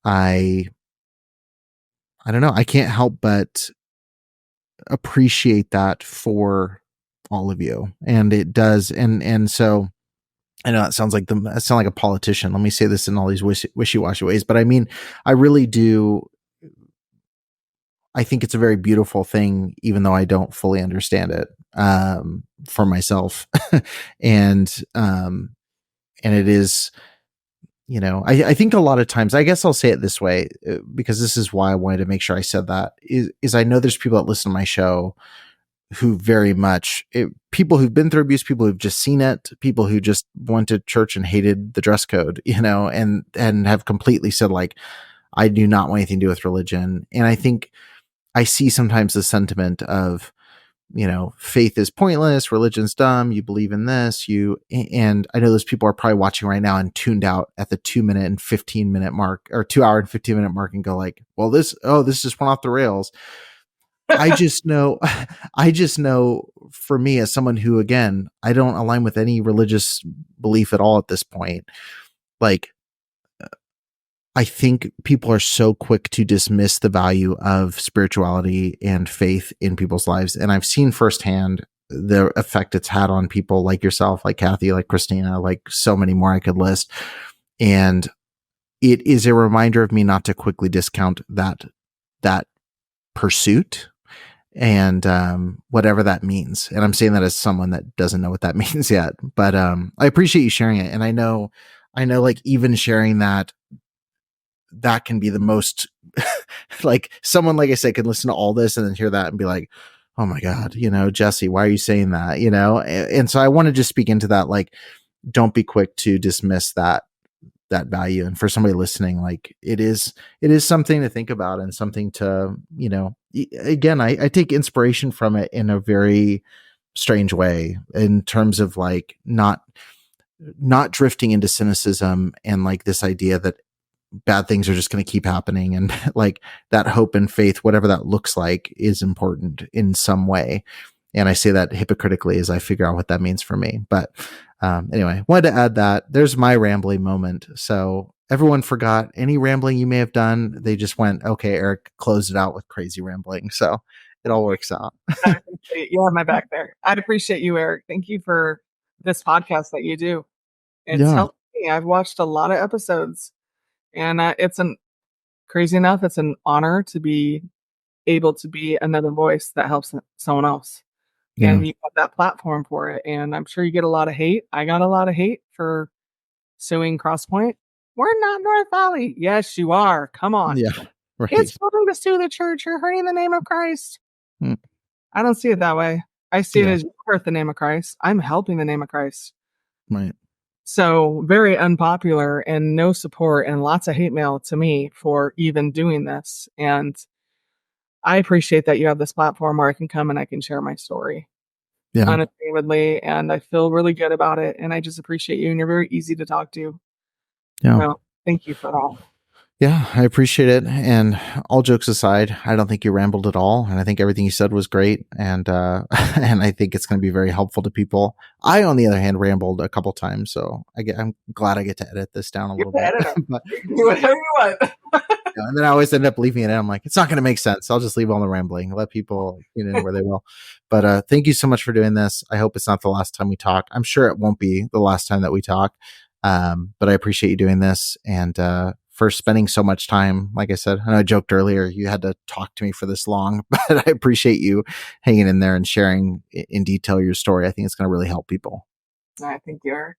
don't know, I can't help but appreciate that for all of you. And it does. And so I know that sounds like I sound like a politician. Let me say this in all these wishy-washy ways, but I mean, I really do. I think it's a very beautiful thing, even though I don't fully understand it, for myself. And it is, I think a lot of times, I guess I'll say it this way, because this is why I wanted to make sure I said that is I know there's people that listen to my show who very much people who've been through abuse, people who've just seen it, people who just went to church and hated the dress code, and have completely said, like, I do not want anything to do with religion. And I think I see sometimes the sentiment of, faith is pointless, religion's dumb, you believe in this, and I know those people are probably watching right now and tuned out at the 2 minute and 15 minute mark, or 2 hour and 15 minute mark, and go like, well, this just went off the rails. I just know for me, as someone who, again, I don't align with any religious belief at all at this point, like, I think people are so quick to dismiss the value of spirituality and faith in people's lives. And I've seen firsthand the effect it's had on people like yourself, like Kathy, like Christina, like so many more I could list. And it is a reminder of me not to quickly discount that pursuit and whatever that means. And I'm saying that as someone that doesn't know what that means yet, but I appreciate you sharing it. And I know like even sharing that can be the most like someone, like I said, can listen to all this and then hear that and be like, oh my God, Jessee, why are you saying that? And so I want to just speak into that. Like, don't be quick to dismiss that value. And for somebody listening, like it is something to think about and something to, again, I take inspiration from it in a very strange way in terms of like not drifting into cynicism and like this idea that bad things are just going to keep happening. And like that hope and faith, whatever that looks like, is important in some way. And I say that hypocritically as I figure out what that means for me. But anyway, wanted to add that. There's my rambling moment. So everyone forgot any rambling you may have done. They just went, okay, Eric closed it out with crazy rambling. So it all works out. You have my back there. I'd appreciate you, Eric. Thank you for this podcast that you do. It's helped me. I've watched a lot of episodes, and crazy enough, it's an honor to be able to be another voice that helps someone else. Yeah. And you have that platform for it. And I'm sure you get a lot of hate. I got a lot of hate for suing Crosspointe. We're not North Valley. Yes, you are. Come on. Yeah. Right. It's wrong to sue the church. You're hurting the name of Christ. I don't see it that way. I see it as you hurt the name of Christ. I'm helping the name of Christ. Right. So very unpopular and no support and lots of hate mail to me for even doing this. And I appreciate that you have this platform where I can come and I can share my story unashamedly, and I feel really good about it. And I just appreciate you, and you're very easy to talk to. Yeah. Well, thank you for that. Yeah, I appreciate it. And all jokes aside, I don't think you rambled at all. And I think everything you said was great. And and I think it's going to be very helpful to people. I, on the other hand, rambled a couple times. So I'm glad I get to edit this down a little bit. But, do whatever you want. And then I always end up leaving it in. I'm like, it's not going to make sense. I'll just leave all the rambling. Let people get in where they will. But thank you so much for doing this. I hope it's not the last time we talk. I'm sure it won't be the last time that we talk. But I appreciate you doing this. And for spending so much time. Like I said, I joked earlier, you had to talk to me for this long, but I appreciate you hanging in there and sharing in detail your story. I think it's going to really help people. I thank you, Eric.